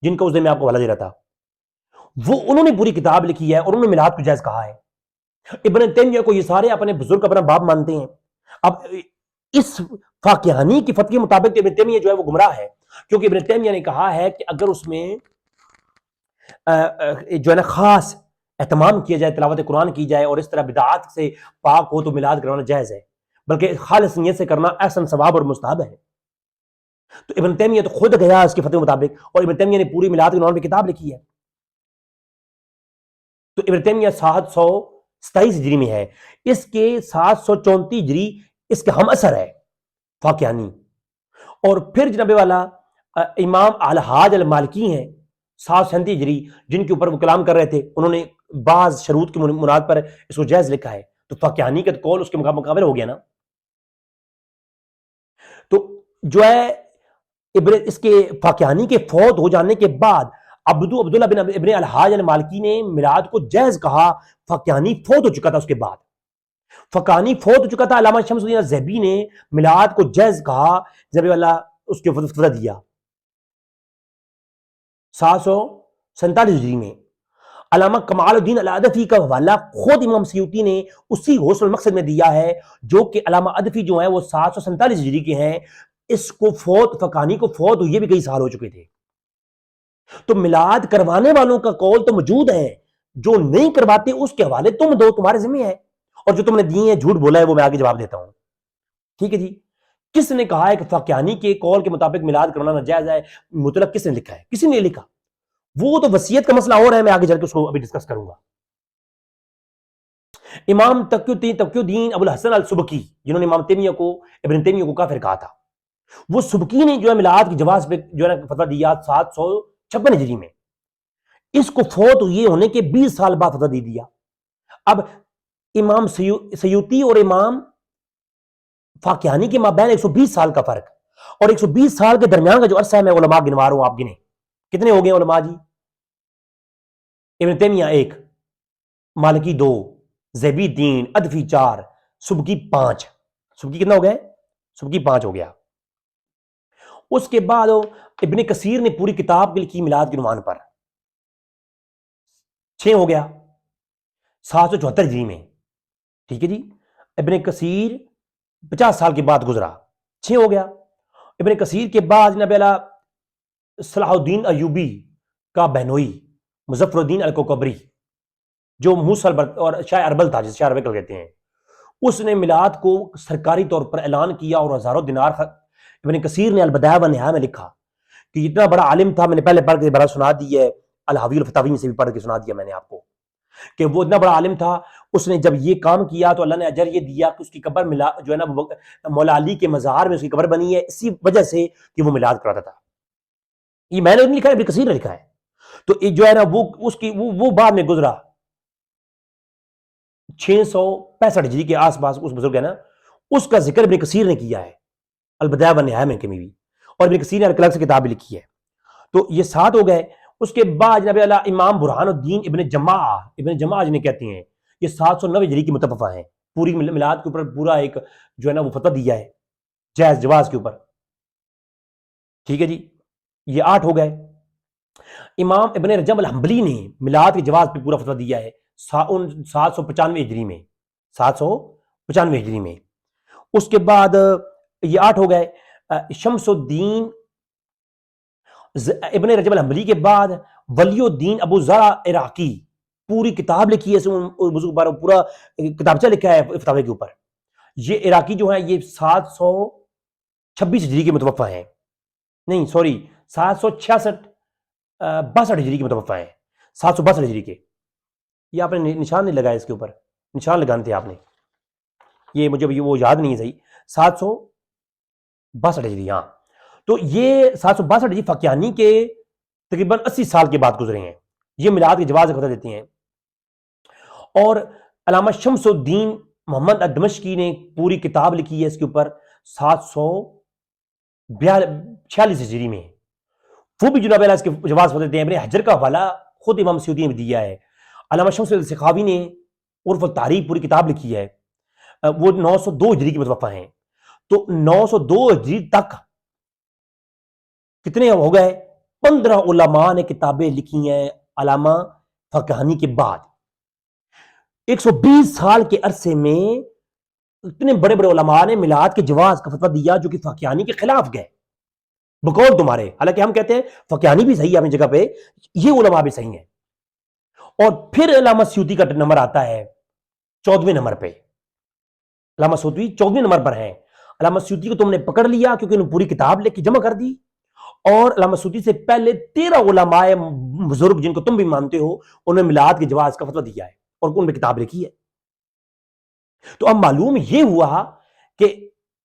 جن کا اس دن میں آپ کو حوالہ دے رہا تھا، وہ انہوں نے پوری کتاب لکھی ہے اور انہوں نے میلاد کو جائز کہا ہے۔ ابن تیمیہ کو یہ سارے اپنے بزرگ اپنا باپ مانتے ہیں۔ اب اس فاقیانی کی فتوی کے مطابق ابن تیمیہ جو ہے وہ گمراہ ہے، کیونکہ ابن تیمیہ نے کہا ہے کہ اگر اس میں جو ہے نا خاص اہتمام کیا جائے، تلاوت قرآن کی جائے اور اس طرح بدعات سے پاک ہو تو میلاد کروانا جائز ہے، بلکہ خالص نیت سے کرنا احسن ثواب اور مستحب ہے۔ تو ابن تیمیہ تو خود گیا اس کی فتوی کے مطابق، اور ابن تیمیہ نے پوری میلاد کے عنوان پہ کتاب لکھی ہے۔ تو ابن تیمیہ 727 ہجری میں ہے، اس کے 734 ہجری اس کے ہم اثر ہے فاقیانی۔ اور پھر جناب والا امام الحاج المالکی ہیں 737 ہجری، جن کے اوپر وہ کلام کر رہے تھے، انہوں نے بعض شروط کی مراد پر اس کو جائز لکھا ہے۔ تو فاقیانی کا قول اس کے مقابل ہو گیا نا۔ تو جو ہے اس کے فاقیانی کے فوت ہو جانے کے بعد عبداللہ بن ابن الحاج المالکی نے میلاد کو جائز کہا۔ فاقیانی فوت ہو چکا تھا، اس کے بعد فاقیانی فوت ہو چکا تھا، علامہ شمس الدین الذہبی نے میلاد کو جائز کہا، جب اللہ اس کے فتویٰ دیا 747 ہجری میں۔ علامہ کمال الدین الادفی کا حوالہ خود امام سیوطی نے اسی غوث المقصد میں دیا ہے، جو کہ علامہ ادفی جو ہیں وہ 747 ہجری کے ہیں۔ اس کو فاقیانی کو فوت ہوئے بھی کئی سال ہو چکے تھے۔ تو میلاد کروانے والوں کا قول تو موجود ہے، جو نہیں کرواتے اس کے حوالے تم دو، تمہارے ذمہ ہے، اور جو تم نے دیے ہیں جھوٹ بولا ہے وہ میں آگے جواب دیتا ہوں۔ ٹھیک ہے جی، کس نے کہا ہے کہ فاقیانی کے قول کے مطابق میلاد کروانا ناجائز ہے؟ مطلق کس نے لکھا ہے؟ کسی نے لکھا، وہ تو وصیت کا مسئلہ اور ہے، میں آگے چل کے اس کو ابھی ڈسکس کروں گا۔ امام تقی الدین ابو الحسن السبکی، جنہوں نے امام تیمیہ کو ابن تیمیہ کو کافر کہا تھا، وہ سبکی نے جو ہے میلاد کی جواز پہ جو ہے نا فتویٰ دیا 756 ہجری میں۔ اس کو فوت ہوئے ہونے کے 20 سال بعد فتویٰ دیا۔ اب امام سیوطی اور امام فاقیانی کے مابین 120 سال کا فرق، اور 120 سال کے درمیان کا جو عرصہ ہے، میں علماء گنوا رہا ہوں، آپ گنے کتنے ہو گئے علماء جی؟ ابن تیمیہ 1، مالکی 2، زیبی 3، ادفی 4، سبکی 5۔ سبکی کتنا ہو گیا؟ سبکی 5 ہو گیا۔ اس کے بعد ابن کثیر نے پوری کتاب لکھی میلاد کے عنوان پر، 6 ہو گیا 774 ہجری میں۔ ٹھیک ہے جی، ابن کثیر 50 سال کے بعد گزرا، 6 ہو گیا۔ ابن کثیر کے بعد نبی اللہ صلاح الدین ایوبی کا بہنوئی مظفر الدین الکوکبری، جو موصل اور شاہ اربل تھا، جسے شاہ اربل کہتے ہیں، اس نے میلاد کو سرکاری طور پر اعلان کیا اور ہزاروں دینار۔ ابن کثیر نے البدایہ والنہایہ میں لکھا کہ اتنا بڑا عالم تھا، میں نے پہلے پڑھ کے بڑا سنا دی ہے، الحاوی الفتاوی میں سے بھی پڑھ کے سنا دیا میں نے آپ کو، کہ وہ اتنا بڑا عالم تھا، اس نے جب یہ کام کیا تو اللہ نے اجر یہ دیا کہ اس کی قبر جو ہے نا مولا علی کے مزار میں اس کی قبر بنی ہے، اسی وجہ سے کہ وہ میلاد کراتا تھا۔ یہ میں نے نہیں لکھا ہے، ابن کثیر نے لکھا ہے۔ تو جو ہے نا وہ بعد میں گزرا 665 ہجری کے آس پاس، اس بزرگ ہے نا، اس کا ذکر ابن کثیر نے کیا ہے البدایہ والنہایہ میں کمی بھی، اور ابن کثیر نے الگ سے کتاب بھی لکھی ہے۔ تو یہ 7 ہو گئے۔ اس کے بعد جناب اللہ امام برہان الدین ابن جماع جنہیں کہتے ہیں، یہ 709 ہجری کی متفقہ ہیں، پوری میلاد کے اوپر پورا ایک جو ہے نا وہ فتویٰ دیا ہے۔ جائز جواز کے اوپر. ٹھیک ہے جی, یہ 8 ہو گئے. امام ابن رجب الحنبلی نے میلاد کے جواز پہ پورا فتویٰ دیا ہے 795 ہجری میں, 795 ہجری میں. اس کے بعد یہ 8 ہو گئے. شمس الدین ابن رجب الحنبلی کے بعد ولی الدین ابو زرع عراقی پوری کتاب لکھی ہے, پورا کتابچہ لکھا ہے فتاوی کے اوپر. یہ عراقی جو ہیں یہ 726 ہجری کے متوفہ ہیں, نہیں سوری 62 ہجری کے متوفہ ہیں, 762 ہجری کے. یہ آپ نے نشان نہیں لگایا, اس کے اوپر نشان لگانے تھے آپ نے, یہ مجھے وہ یاد نہیں ہے صحیح. 762 ہجری, ہاں. تو یہ 762 ہجری فقیانی کے تقریباً 80 سال کے بعد گزرے ہیں. یہ میلاد کے جواز کا فتویٰ دیتے ہیں. اور علامہ شمس الدین محمد الدمشقی نے پوری کتاب لکھی ہے اس کے اوپر 746 ہجری میں. وہ بھی جناب اس کے جواز فتویٰ دیتے ہیں. ابن حجر کا حوالہ خود امام سیوطی نے دیا ہے. علامہ شمس السخاوی نے عرف التاریخ پوری کتاب لکھی ہے, وہ 902 ہجری کے متوفہ ہیں. تو 902 ہجری تک کتنے ہو گئے؟ 15 علماء نے کتابیں لکھی ہیں علامہ فقیانی کے بعد. 120 سال کے عرصے میں اتنے بڑے بڑے علماء نے میلاد کے جواز کا فتویٰ دیا جو کہ فقیانی کے خلاف گئے بقول تمہارے. حالانکہ ہم کہتے ہیں فقیانی بھی صحیح ہے اپنی جگہ پہ, یہ علماء بھی صحیح ہیں. اور پھر علامہ سیوطی کا نمبر آتا ہے 14ویں نمبر پہ. علامہ سیوطی 14ویں نمبر پر ہیں. علامہ سیوطی کو تم نے پکڑ لیا کیونکہ انہوں نے پوری کتاب لکھ کے جمع کر دی, اور علامہ سیوطی سے پہلے 13 علماء بزرگ جن کو تم بھی مانتے ہو انہوں نے میلاد کے جواز کا فتویٰ دیا ہے اور ان میں کتاب لکھی ہے. تو اب معلوم یہ ہوا کہ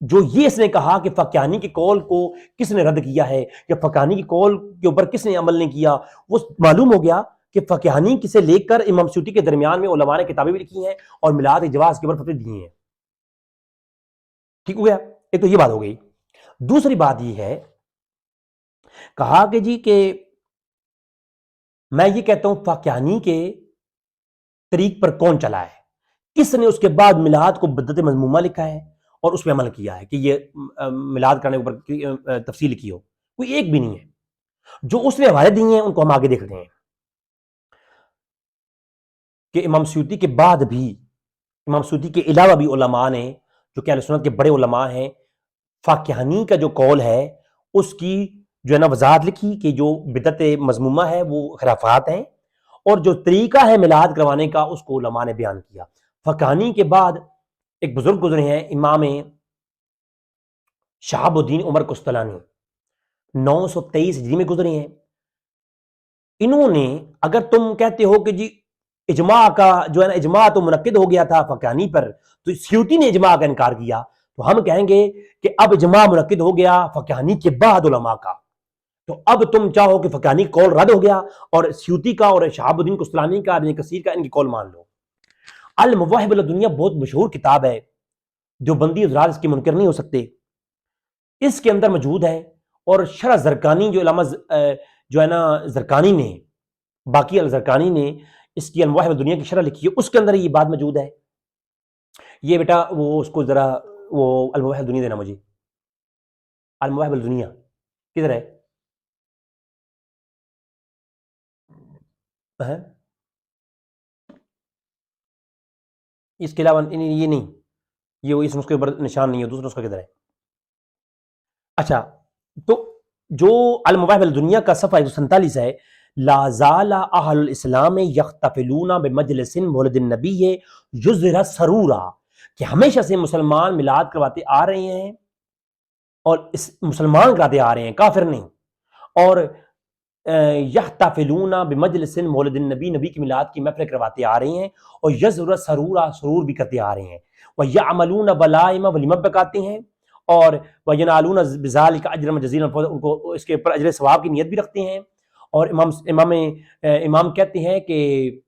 جو یہ اس نے کہا کہ فقیانی کے قول کو کس نے رد کیا ہے یا فقیانی کے قول کے اوپر کس نے عمل نہیں کیا, وہ معلوم ہو گیا کہ فقیانی سے لے کر امام سیوطی کے درمیان میں علماء نے کتابیں بھی لکھی ہیں اور میلاد کے جواز کے اوپر فتوے دیے ہیں. ٹھیک ہو گیا, ایک تو یہ بات ہو گئی. دوسری بات یہ ہے, کہا کہ جی کہ میں یہ کہتا ہوں فقیانی کے طریق پر کون چلا ہے, کس نے اس کے بعد میلاد کو بدعت مذمومہ لکھا ہے اور اس پہ عمل کیا ہے کہ یہ میلاد کرنے کے اوپر تفصیل لکھی ہو. کوئی ایک بھی نہیں ہے. جو اس نے حوالے دیے ہیں ان کو ہم آگے دیکھتے ہیں کہ امام سیوطی کے بعد بھی, امام سیوطی کے علاوہ بھی علماء نے جو کہ اہل سنت کے بڑے علماء ہیں, فقیانی کا جو قول ہے اس کی جو ہے نا وضاحت لکھی کہ جو بدعت مذمومہ ہے وہ خرافات ہیں, اور جو طریقہ ہے میلاد کروانے کا اس کو علماء نے بیان کیا. فقیانی کے بعد ایک بزرگ گزرے ہیں امام شہاب الدین عمر قسطلانی, 923 ہجری میں گزرے ہیں. انہوں نے, اگر تم کہتے ہو کہ جی اجماع کا جو ہے نا اجماع تو منعقد ہو گیا تھا فقیانی پر, تو سیوطی نے اجماع کا انکار کیا, تو ہم کہیں گے کہ اب اجماع منعقد ہو گیا فقیانی کے بعد علماء کا, تو اب تم چاہو کہ فقیانی قول رد ہو گیا اور سیوطی کا اور شہاب الدین قسطلانی کا, ابن کثیر کا, ان کی قول مان لو. المواہب الدنیا بہت مشہور کتاب ہے, دیوبندی حضرات اس کے منکر نہیں ہو سکتے. اس کے اندر موجود ہے, اور شرح زرقانی جو علامہ جو ہے نا زرقانی نے, باقی الزرقانی نے اس کی المواہب الدنیا کی شرح لکھی ہے, اس کے اندر یہ بات موجود ہے. یہ بیٹا وہ اس کو ذرا وہ المواہب الدنیا دینا مجھے. المواہب الدنیا کدھر ہے؟ اس کے علاوہ یہ نہیں, یہ اس نسخے پر نشان نہیں ہے, دوسرا نسخہ کدھر ہے؟ اچھا, تو جو المواہب الدنیا کا صفحہ 147 ہے, لا زال اہل الاسلام یحتفلون بمجلس مولد النبی یظہر سرورا, کہ ہمیشہ سے مسلمان میلاد کرواتے آ رہے ہیں, اور اس مسلمان کراتے آ رہے ہیں, کافر نہیں. اور یحتفلون بمجلس مولد النبی, نبی کی میلاد کی محفل کرواتے آ رہے ہیں, اور یظہر سرورا, سرور بھی کرتے آ رہے ہیں. وَيَعْمَلُونَ بَلَائِمَ, ولیمہ پکاتے ہیں, اور وَيَنَالُونَ بِذَلِكَ أَجْرًا جَزِيلًا, ان کو اس کے اوپر اجر ثواب کی نیت بھی رکھتے ہیں. اور امام کہتے ہیں کہ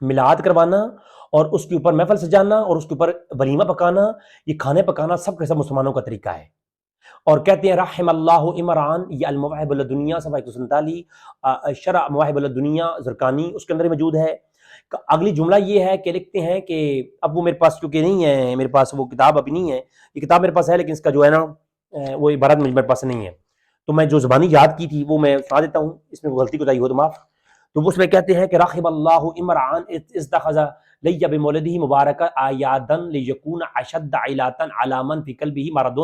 میلاد کروانا اور اس کے اوپر محفل سجانا اور اس کے اوپر ولیمہ پکانا, یہ کھانے پکانا سب کے سب مسلمانوں کا طریقہ ہے. اور کہتے ہیں رحم اللہ عمران, یہ المواہب الدنیا صفحہ 147 شرح مواہب الدنیا زرقانی اس کے اندر موجود ہے, اگلی جملہ یہ ہے کہ لکھتے ہیں کہ اب وہ میرے پاس کیونکہ نہیں ہے، میرے پاس وہ کتاب ابھی نہیں ہے، یہ کتاب میرے پاس ہے لیکن اس کا جو ہے نا وہ عبارت میرے پاس نہیں ہے، تو میں جو زبانی یاد کی تھی وہ میں سنا دیتا ہوں، اس میں غلطی کوتاہی ہو تو معاف۔ تو اس میں کہتے ہیں کہ رحم اللہ عمران اتخذ لی بمولدہ مبارک آیادا لیکون اشد علاتا علی من فی قلبہ مرض،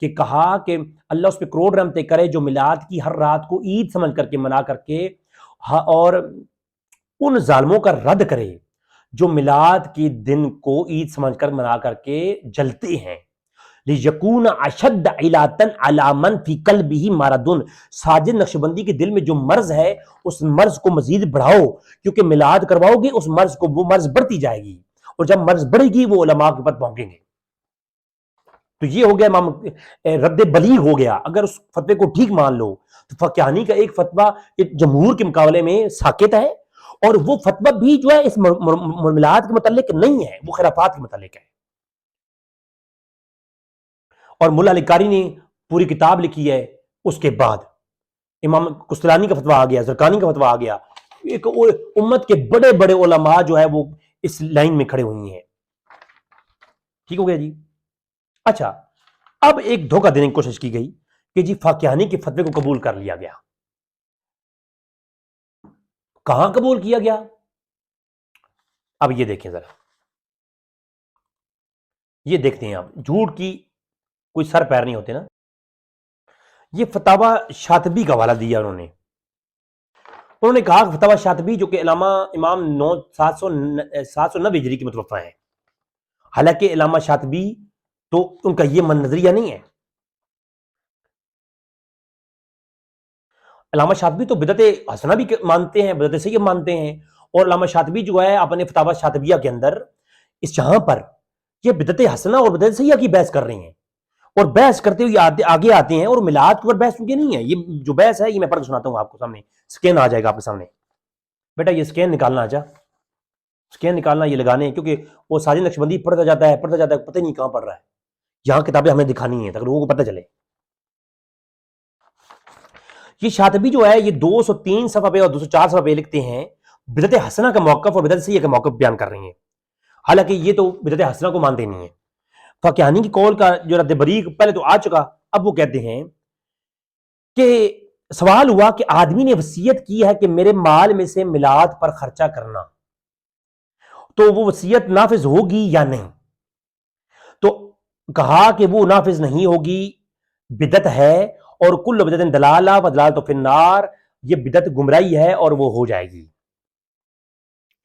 کہ کہا کہ اللہ اس پہ کروڑ رحمتیں کرے جو میلاد کی ہر رات کو عید سمجھ کر کے منا کر کے اور ان ظالموں کا رد کرے جو میلاد کے دن کو عید سمجھ کر منا کر کے جلتے ہیں۔ لیکون اشد علاتا علی من فی قلبہ مرض، ساجد نقشبندی کے دل میں جو مرض ہے اس مرض کو مزید بڑھاؤ، کیونکہ میلاد کرواؤ گے اس مرض کو، وہ مرض بڑھتی جائے گی، اور جب مرض بڑھے گی وہ علماء کے پاس پہنچیں گے۔ تو یہ ہو گیا امام رد بلیغ ہو گیا، اگر اس فتوے کو ٹھیک مان لو تو فقیانی کا ایک فتویٰ جمہور کے مقابلے میں ساکت ہے، اور وہ فتویٰ بھی جو ہے اس میلاد کے متعلق نہیں ہے، وہ خرافات کے متعلق ہے۔ اور ملا علی قاری نے پوری کتاب لکھی ہے، اس کے بعد امام کستلانی کا فتویٰ آ گیا، زرقانی کا فتویٰ آ گیا، ایک امت کے بڑے بڑے علماء جو ہے وہ اس لائن میں کھڑے ہوئی ہیں۔ ٹھیک ہو گیا جی۔ اچھا، اب ایک دھوکہ دینے کی کوشش کی گئی کہ جی فاقیانی کے فتوے کو قبول کر لیا گیا۔ کہاں قبول کیا گیا؟ اب یہ دیکھیں ذرا، یہ دیکھتے ہیں آپ، جھوٹ کی کوئی سر پیر نہیں ہوتے نا۔ یہ فتاوی شاطبی کا حوالہ دیا انہوں نے کہا کہ فتاوی شاطبی جو کہ علامہ امام 709 ہجری کی متوفہ ہیں، حالانکہ علامہ شاطبی تو ان کا یہ نظریہ نہیں ہے، علامہ شاطبی تو بدعت حسنہ بھی مانتے ہیں، بدعت سیئہ مانتے ہیں، اور علامہ شاطبی جو ہے اپنے فتاوی شاطبیہ کے اندر اس جہاں پر یہ بدعت حسنہ اور بدعت سیئہ کی بحث کر رہے ہیں، اور بحث کرتے ہوئے آگے آتے ہیں، اور میلاد کے اوپر بحث کیونکہ نہیں ہے، یہ جو بحث ہے یہ میں پڑھ کے سناتا ہوں آپ کو، سامنے سکین آ جائے گا آپ کے سامنے، بیٹا یہ سکین نکالنا، آجا سکین نکالنا، یہ لگانے ہیں، کیونکہ وہ ساجد نقشبندی پڑھتا جاتا ہے پتہ نہیں کہاں پڑھ رہا ہے، یہاں کتابیں ہمیں دکھانی ہیں تاکہ لوگوں کو پتہ چلے۔ یہ شاطبی جو ہے یہ 203 صفحہ پہ اور 204 صفحہ پہ لکھتے ہیں، بدعت حسنہ کا موقف اور بدعت سیئہ کا موقف بیان کر رہے ہیں، حالانکہ یہ تو بدعت حسنہ کو مانتے نہیں ہیں۔ فقیانی کی قول کا جو رد بریق پہلے تو آ چکا، اب وہ کہتے ہیں کہ سوال ہوا کہ آدمی نے وصیت کی ہے کہ میرے مال میں سے میلاد پر خرچہ کرنا، تو وہ وصیت نافذ ہوگی یا نہیں؟ تو کہا کہ وہ نافذ نہیں ہوگی، بدعت ہے، اور کل بدعت دلالہ و دلالۃ فی النار، یہ بدعت گمراہی ہے اور وہ ہو جائے گی،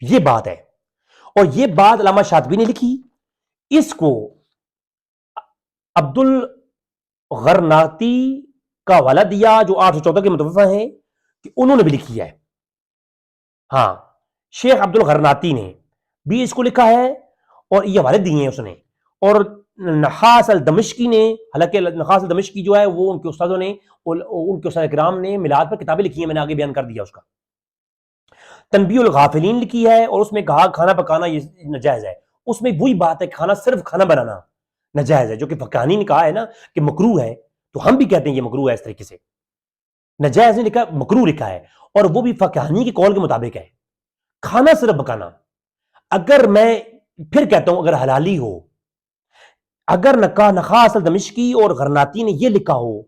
یہ بات ہے۔ اور یہ بات علامہ شاطبی نے لکھی، اس کو عبد الغرناطی کا حوالہ دیا جو 814 کے متوفہ ہیں، کہ انہوں نے بھی لکھی ہے، ہاں شیخ عبد الغرناطی نے بھی اس کو لکھا ہے، اور یہ حوالے دیے ہیں اس نے، اور نحاس الدمشقی نے، حالانکہ نحاس الدمشقی جو ہے وہ ان کے استادوں نے، ان کے استاد کرام نے میلاد پر کتابیں لکھی ہیں، میں نے آگے بیان کر دیا اس کا۔ تنبیہ الغافلین لکھی ہے، اور اس میں کہا کھانا پکانا یہ نجائز ہے، اس میں وہی بات ہے کہ صرف کھانا بنانا نجائز ہے، جو کہ فقیانی نے کہا ہے نا کہ مکروہ ہے، تو ہم بھی کہتے ہیں یہ مکروہ ہے، اس طریقے سے نجائز نے لکھا، مکروہ لکھا ہے، اور وہ بھی فقیانی کی قول کے مطابق ہے، کھانا صرف پکانا۔ اگر میں پھر کہتا ہوں اگر حلالی ہو، اگر نحاس الدمشقی اور غرناطی نے یہ لکھا ہو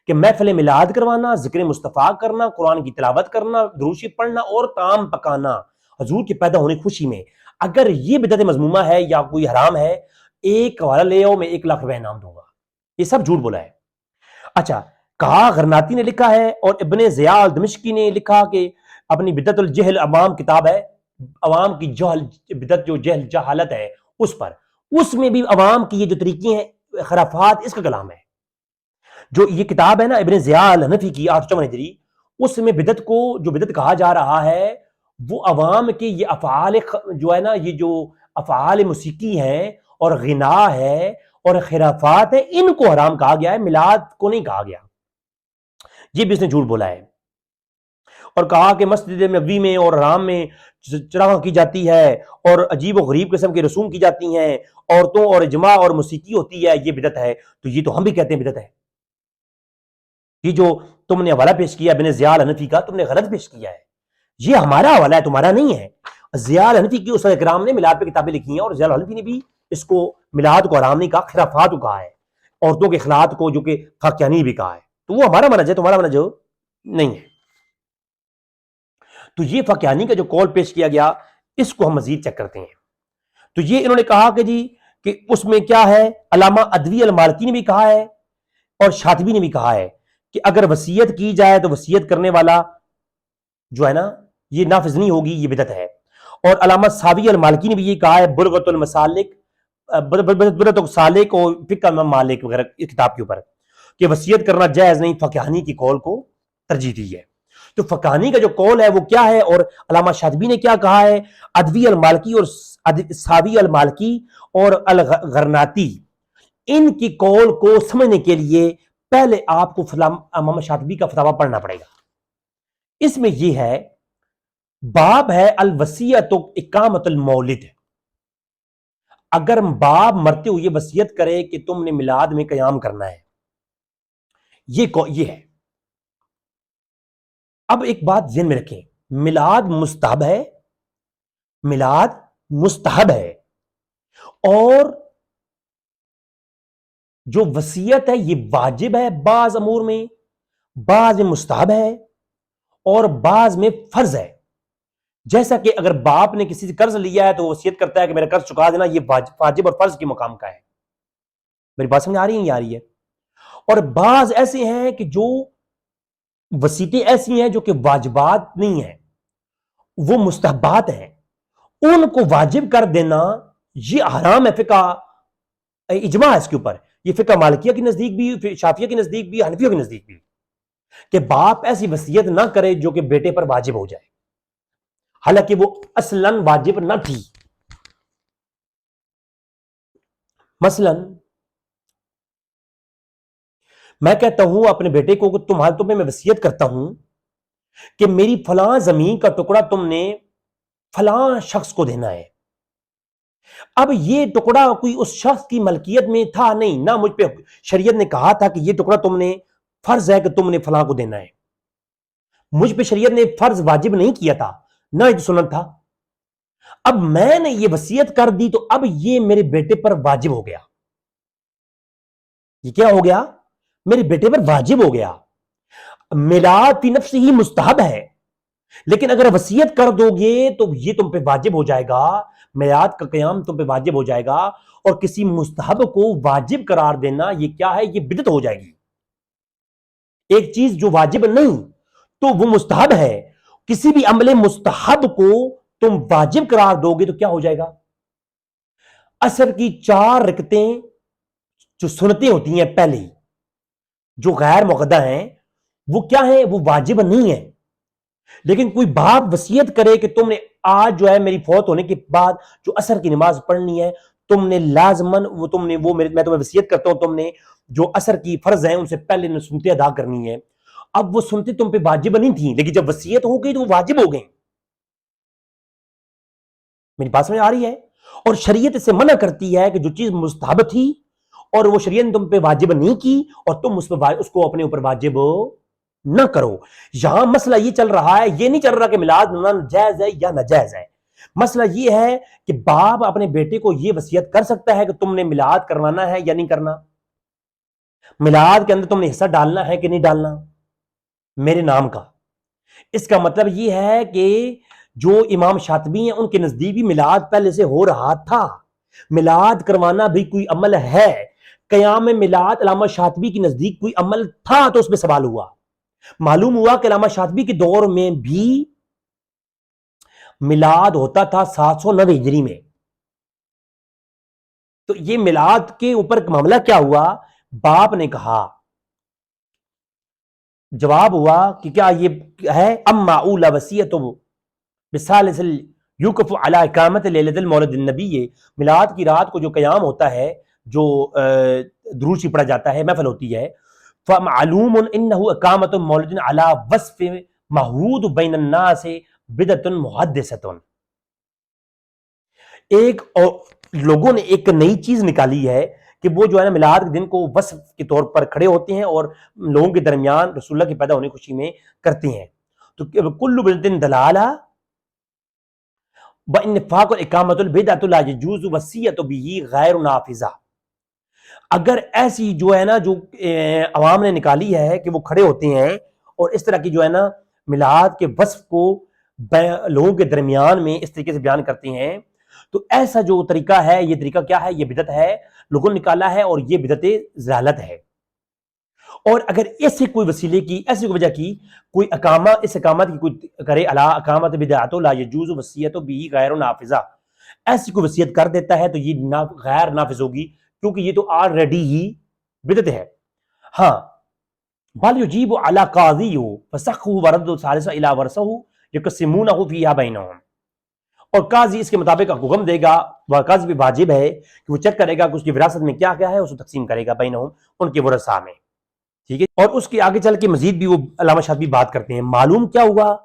کہ محفل میلاد کروانا، ذکر مصطفیٰ کرنا، قرآن کی تلاوت کرنا، درود شریف پڑھنا اور طعام پکانا حضور کے پیدا ہونے کی خوشی میں، اگر یہ بدعت مذمومہ ہے یا کوئی حرام ہے، ایک حوالہ لے آؤ، میں 1 لاکھ روپے انعام دوں گا۔ یہ سب جھوٹ بولا ہے۔ اچھا، کہا غرناطی نے لکھا ہے، اور ابن ضیاء الدمشقی نے لکھا کہ اپنی بدعت الجہل عوام کتاب ہے، عوام کی بدعت جو جہل جہالت ہے اس پر، اس میں بھی عوام کی یہ جو طریقے ہیں خرافات، اس کا کلام ہے۔ جو یہ کتاب ہے نا ابن ضیاء الحنفی کی 854 ہجری، اس میں بدعت کو جو بدعت کہا جا رہا ہے وہ عوام کے یہ افعال جو ہے نا، یہ جو افعال موسیقی ہیں اور غنا ہے اور خرافات ہے، ان کو حرام کہا گیا ہے، میلاد کو نہیں کہا گیا۔ یہ بھی اس نے جھوٹ بولا ہے، اور کہا کہ مسجد نبوی میں اور حرام میں چراغاں کی جاتی ہے، اور عجیب و غریب قسم کے رسوم کی جاتی ہیں، عورتوں اور اجماع اور موسیقی ہوتی ہے، یہ بدعت ہے۔ تو یہ تو ہم بھی کہتے ہیں بدعت ہے۔ یہ جو تم نے حوالہ پیش کیا ابن ضیاء الحنفی کا، تم نے غلط پیش کیا ہے، یہ ہمارا حوالہ ہے، تمہارا نہیں ہے۔ ضیاء الحنفی کی استاد اکرام نے میلاد پہ کتابیں لکھی ہیں اور ضیاء الحنفی نے بھی اس کو میلاد کو حرام نہیں کہا، خرافات کو کہا ہے، عورتوں کے اخلاق کو جو کہ فاقیانی بھی کہا ہے. تو وہ ہمارا منہج ہے، تمہارا منہج نہیں ہے. تو یہ فاقیانی کا جو قول پیش کیا گیا اس کو ہم مزید چیک کرتے ہیں. تو یہ انہوں نے کہا کہ جی کہ اس میں کیا ہے، علامہ ادوی المالکی نے بھی کہا ہے اور شاطبی نے بھی کہا ہے کہ اگر وصیت کی جائے تو وصیت کرنے والا جو ہے نا یہ نافذ نہیں ہوگی، یہ بدعت ہے. اور علامہ ساوی المالکی نے بھی یہ کہا ہے بلغۃ المسالک، بلغۃ السالک اور فقہ امام مالک وغیرہ اس کتاب کے اوپر کہ وصیت کرنا جائز نہیں، فقہانی کی قول کو ترجیح دی ہے. تو فقہانی کا جو قول ہے وہ کیا ہے اور علامہ شاطبی نے کیا کہا ہے، ادوی المالکی اور ساوی المالکی اور الغرناطی، ان کی قول کو سمجھنے کے لیے پہلے آپ کو امام شاطبی کا فتاویٰ پڑھنا پڑے گا. اس میں یہ ہے، باب ہے الوصیۃ اقامۃ المولد. اگر باپ مرتے ہوئے وصیت کرے کہ تم نے میلاد میں قیام کرنا ہے، یہ ہے. اب ایک بات ذہن میں رکھیں، میلاد مستحب ہے، میلاد مستحب ہے، اور جو وصیت ہے یہ واجب ہے، بعض امور میں، بعض میں مستحب ہے اور بعض میں فرض ہے. جیسا کہ اگر باپ نے کسی سے قرض لیا ہے تو وصیت کرتا ہے کہ میرا قرض چکا دینا، یہ واجب اور فرض کے مقام کا ہے. میری بات سمجھ آ رہی ہے؟ آ رہی ہے. اور بعض ایسے ہیں کہ جو وصیتیں ایسی ہیں جو کہ واجبات نہیں ہیں، وہ مستحبات ہیں، ان کو واجب کر دینا یہ حرام ہے. فقہ اجماع ہے اس کے اوپر، یہ فقہ مالکیہ کے نزدیک بھی، شافعیہ کے نزدیک بھی، حنفیہ کے نزدیک بھی، کہ باپ ایسی وصیت نہ کرے جو کہ بیٹے پر واجب ہو جائے، حالانکہ وہ اصلاً واجب نہ تھی. مثلا میں کہتا ہوں اپنے بیٹے کو کہ تمہیں میں وصیت کرتا ہوں کہ میری فلاں زمین کا ٹکڑا تم نے فلاں شخص کو دینا ہے. اب یہ ٹکڑا کوئی اس شخص کی ملکیت میں تھا نہیں، نہ مجھ پہ شریعت نے کہا تھا کہ یہ ٹکڑا تم نے فرض ہے کہ تم نے فلاں کو دینا ہے. مجھ پہ شریعت نے فرض واجب نہیں کیا تھا، نہ یہ سنت تھا. اب میں نے یہ وصیت کر دی تو اب یہ میرے بیٹے پر واجب ہو گیا. یہ کیا ہو گیا؟ میرے بیٹے پر واجب ہو گیا. میلاد فی نفس ہی مستحب ہے، لیکن اگر وصیت کر دو گے تو یہ تم پہ واجب ہو جائے گا، میلاد کا قیام تم پہ واجب ہو جائے گا. اور کسی مستحب کو واجب قرار دینا یہ کیا ہے؟ یہ بدعت ہو جائے گی. ایک چیز جو واجب نہیں تو وہ مستحب ہے، کسی بھی عمل مستحب کو تم واجب قرار دو گے تو کیا ہو جائے گا؟ عصر کی 4 رکعتیں جو سنتیں ہوتی ہیں پہلے جو غیر مقدہ ہیں وہ کیا ہیں؟ وہ واجب نہیں ہے. لیکن کوئی باپ وصیت کرے کہ تم نے آج جو ہے میری فوت ہونے کے بعد جو عصر کی نماز پڑھنی ہے، تم نے لازماً میں تمہیں وصیت کرتا ہوں، تم نے جو عصر کی فرض ہیں ان سے پہلے سنتیں ادا کرنی ہے. اب وہ سنتیں تم پہ واجب نہیں تھیں، لیکن جب وصیت ہو گئی تو وہ واجب ہو گئیں. میری بات سمجھ آ رہی ہے؟ اور شریعت اسے منع کرتی ہے کہ جو چیز مستحب تھی اور وہ شریعت نے تم پہ واجب نہیں کی اور تم اس کو اپنے اوپر واجب نہ کرو. یہاں مسئلہ یہ چل رہا ہے، یہ نہیں چل رہا کہ میلاد جائز ہے یا ناجائز ہے. مسئلہ یہ ہے کہ باپ اپنے بیٹے کو یہ وصیت کر سکتا ہے کہ تم نے میلاد کروانا ہے یا نہیں کرنا، میلاد کے اندر تم نے حصہ ڈالنا ہے کہ نہیں ڈالنا میرے نام کا. اس کا مطلب یہ ہے کہ جو امام شاطبی ہیں ان کے نزدیک بھی میلاد پہلے سے ہو رہا تھا، میلاد کروانا بھی کوئی عمل ہے. قیام میلاد علامہ شاطبی کے نزدیک کوئی عمل تھا تو اس میں سوال ہوا. معلوم ہوا کہ علامہ شاطبی کے دور میں بھی میلاد ہوتا تھا 790 ہجری میں. تو یہ میلاد کے اوپر معاملہ کیا ہوا؟ باپ نے کہا، جواب ہوا کہ کیا یہ ہے اما اولا وصیت بثالث یوقف علی اقامت لیلۃ المولد النبی، میلاد کی رات کو جو قیام ہوتا ہے، جو درود شریف پڑھا جاتا ہے، محفل ہوتی ہے، فمعلوم انہ اقامت مولد علی وصف محود بین الناس بدعۃ محدثۃ. ایک لوگوں نے ایک نئی چیز نکالی ہے کہ وہ جو ہے نا میلاد کے دن کو وصف کے طور پر کھڑے ہوتے ہیں اور لوگوں کے درمیان رسول اللہ کے پیدا ہونے کی خوشی میں کرتے ہیں. تو کل بدعۃ دلالہ، بانفاق اقامت البدعۃ لا یجوز وصیۃ بہ غیر نافذہ. اگر ایسی جو ہے نا جو عوام نے نکالی ہے کہ وہ کھڑے ہوتے ہیں اور اس طرح کی جو ہے نا میلاد کے وصف کو لوگوں کے درمیان میں اس طریقے سے بیان کرتے ہیں، تو ایسا جو طریقہ ہے، یہ طریقہ کیا ہے؟ یہ بدعت ہے، لوگوں نے نکالا ہے، اور یہ بدعت ضلالت ہے. اور اگر ایسے کوئی وسیلے کی، ایسی کوئی وجہ کی، کوئی اس اقامت کی کوئی کرے علی اقامت بدعۃ لا یجوز وصیۃ بہ غیر نافذہ، ایسی کوئی وصیت کر دیتا ہے تو یہ غیر نافذ ہوگی، کیونکہ یہ تو آلریڈی ہی بدعت ہے. ہاں، بل یجیب علی قاضی فسخہ ورد ثالث الی ورثہ یقسمونہ فیہا بینہم. اور قاضی اس کے مطابق حکم دے گا، وہ قاضی بھی واجب ہے کہ وہ چیک کرے گا کہ اس کی وراثت میں کیا کیا ہے، اس کو تقسیم کرے گا بینہم، ان کے ورثاء میں. ٹھیک ہے. اور اس کے آگے چل کے مزید بھی وہ علامہ شاطبی بات کرتے ہیں. معلوم کیا ہوا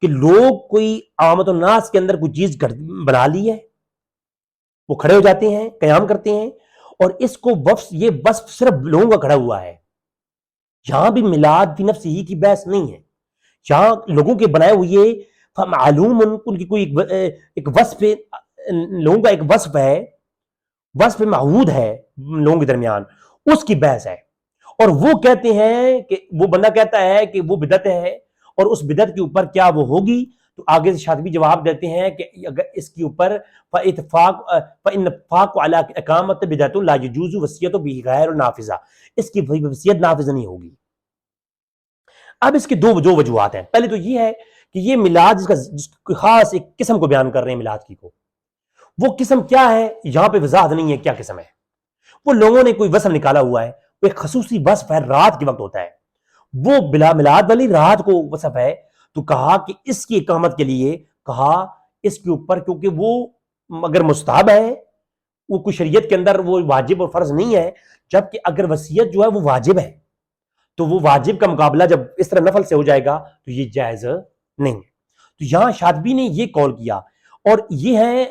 کہ لوگ کوئی عامت الناس کے اندر کوئی چیز بنا لی ہے، وہ کھڑے ہو جاتے ہیں، قیام کرتے ہیں، اور اس کو یہ وصف صرف لوگوں کا کھڑا ہوا ہے. یہاں بھی میلاد فی نفسی ہی کی بحث نہیں ہے، یہاں لوگوں کے بنائے ہوئے معلوم ان کی کوئی ایک وصف، لوگوں کا ایک وصف ہے، وصف معہود ہے لوگوں کے درمیان، اس کی بحث ہے. اور وہ کہتے ہیں کہ وہ بندہ کہتا ہے کہ وہ بدعت ہے، اور اس بدعت کے اوپر کیا وہ ہوگی، تو آگے سے شاطبی جواب دیتے ہیں کہ اگر اس کے اوپر فَإِنْفَاقُ عَلَىٰ اقامت بدعۃ لا یجوز وصیۃ بہ غیر نافذہ، اس کی وصیت نافذ نہیں ہوگی. اب اس کی دو وجوہات ہیں. پہلے تو یہ ہے کہ یہ میلاد جس خاص ایک قسم کو بیان کر رہے ہیں میلاد کی کو، وہ قسم کیا ہے یہاں پہ وضاحت نہیں ہے کیا قسم ہے. وہ لوگوں نے کوئی وصف نکالا ہوا ہے، وہ ایک خصوصی وصف ہے، رات کے وقت ہوتا ہے، وہ بلا میلاد والی رات کو وصف ہے. تو کہا کہ اس کی اقامت کے لیے، کہا اس کے اوپر، کیونکہ وہ اگر مستحب ہے، وہ کوئی شریعت کے اندر وہ واجب اور فرض نہیں ہے، جبکہ اگر وصیت جو ہے وہ واجب ہے، تو وہ واجب کا مقابلہ جب اس طرح نفل سے ہو جائے گا تو یہ جائز نہیں ہے. تو یہاں شاطبی نے یہ قول کیا، اور یہ ہے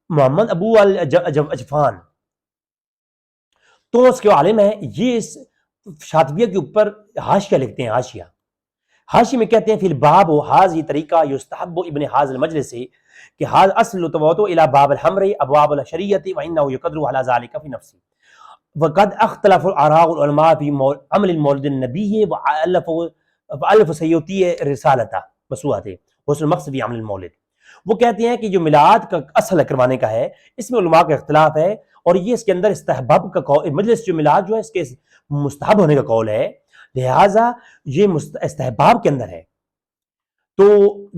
محمد ابو اجفان، تو اس کے عالم ہیں، یہ اس شاطبیہ کے اوپر حاشیہ لکھتے ہیں. حاشی میں کہتے ہیں فی الباب حاذی طریقہ یستحب ابن حاز المجلس سے کہ حاز اصل توتو الی باب الحمر ابواب الشریعۃ وانه یقدر علی ذلک فی نفسی وقد اختلف آراء العلماء فی عمل المولد النبی والف سیوطی رسالتہ مسوعۃ حسن المقصد فی عمل المولد. وہ کہتے ہیں کہ جو میلاد کا اصل کروانے کا ہے، اس میں علماء کا اختلاف ہے، اور یہ اس کے اندر استحباب کا قول، مجلس جو میلاد جو ہے اس کے مستحب ہونے کا قول ہے، لہٰذا یہ استحباب کے اندر ہے. تو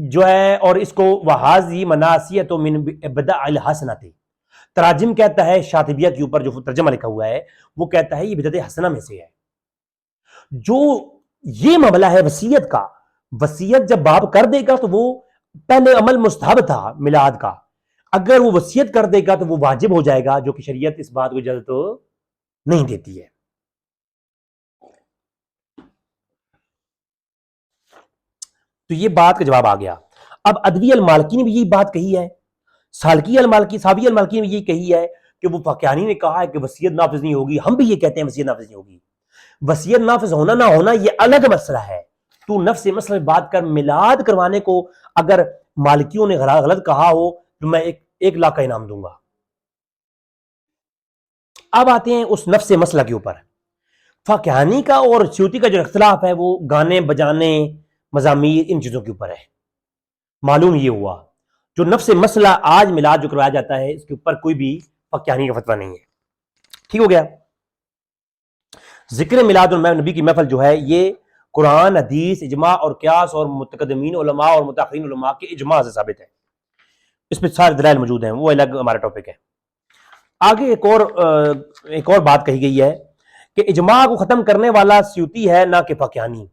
جو ہے، اور اس کو وحاذی مناسیۃ من بدع الحسنۃ، تراجم کہتا ہے شاطبیہ کے اوپر جو ترجمہ لکھا ہوا ہے، وہ کہتا ہے یہ بدعت حسنہ میں سے ہے. جو یہ معاملہ ہے وصیت کا، وصیت جب باب کر دے گا تو وہ پہلے عمل مستحب تھا میلاد کا، اگر وہ وصیت کر دے گا تو وہ واجب ہو جائے گا، جو کہ شریعت اس بات کو اجازت نہیں دیتی ہے. تو یہ بات کا جواب آ گیا. اب ادوی المالکی نے بھی یہی بات کہی ہے، ساوی المالکی نے بھی یہی کہی ہے کہ وہ فقیانی نے کہا ہے کہ وصیت نافذ نہیں ہوگی. ہم بھی یہ کہتے ہیں وصیت نافذ نہیں ہوگی. وصیت نافذ ہونا نہ ہونا یہ الگ مسئلہ ہے. تو نفس مسئلہ بات کر، میلاد کروانے کو اگر مالکیوں نے غلط کہا ہو تو میں 1,00,000 کا انعام دوں گا. اب آتے ہیں اس نفس مسئلہ کے اوپر. فقیانی کا اور سیوطی کا جو اختلاف ہے وہ گانے بجانے، مزامیر، ان چیزوں کے اوپر ہے. معلوم یہ ہوا جو نفس مسئلہ آج میلاد جو کروایا جاتا ہے اس کے اوپر کوئی بھی فقیانی کا فتویٰ نہیں ہے. ٹھیک ہو گیا. ذکر میلاد النبی کی محفل جو ہے یہ قرآن، حدیث، اجماع اور قیاس اور متقدمین علماء اور متاخرین علماء کے اجماع سے ثابت ہے. اس میں سارے دلائل موجود ہیں، وہ الگ ہمارا ٹاپک ہے. آگے ایک اور بات کہی گئی ہے کہ اجماع کو ختم کرنے والا سیوطی ہے نہ کہ فقیانی.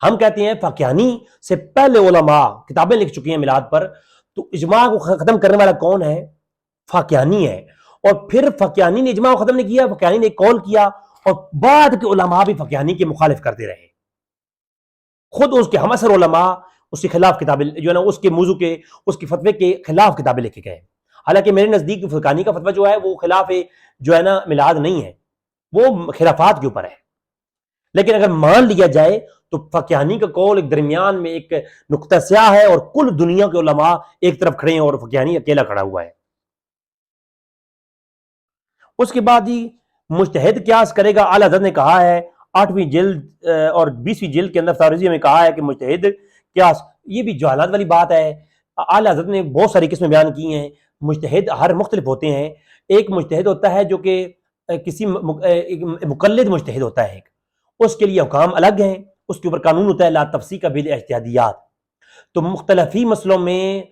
ہم کہتے ہیں فقیانی سے پہلے علماء کتابیں لکھ چکی ہیں میلاد پر، تو اجماع کو ختم کرنے والا کون ہے؟ فقیانی ہے. اور پھر فقیانی نے اجماع کو ختم نہیں کیا، فقیانی نے قول کیا، اور بعد کے علماء بھی فقیانی کے مخالف کرتے رہے. خود اس کے ہم اثر علماء اس کے خلاف کتابیں جو ہے نا، اس کے موضوع کے، اس کے فتوے کے خلاف کتابیں لکھے گئے. حالانکہ میرے نزدیک فقیانی کا فتویٰ جو ہے وہ خلاف جو ہے نا میلاد نہیں ہے، وہ خلافات کے اوپر ہے. لیکن اگر مان لیا جائے تو فقیانی کا قول ایک درمیان میں ایک نقطہ سیاہ ہے، اور کل دنیا کے علماء ایک طرف کھڑے ہیں اور فقیانی اکیلا کھڑا ہوا ہے۔ اس کے بعد ہی مجتہد قیاس کرے گا۔ اعلیٰ حضرت نے کہا ہے 8ویں جلد اور 20ویں جلد کے اندر تاریخی میں کہا ہے کہ مجتہد قیاس، یہ بھی جہالت والی بات ہے۔ اعلیٰ حضرت نے بہت ساری قسمیں بیان کی ہیں۔ مجتہد ہر مختلف ہوتے ہیں۔ ایک مجتہد ہوتا ہے جو کہ کسی مقلد مجتہد ہوتا ہے، اس کے لیے حکام الگ ہیں، اس کے اوپر قانون ہوتا ہے لا تفسیق بالاجتہادیات۔ تو مختلفی مسئلوں میں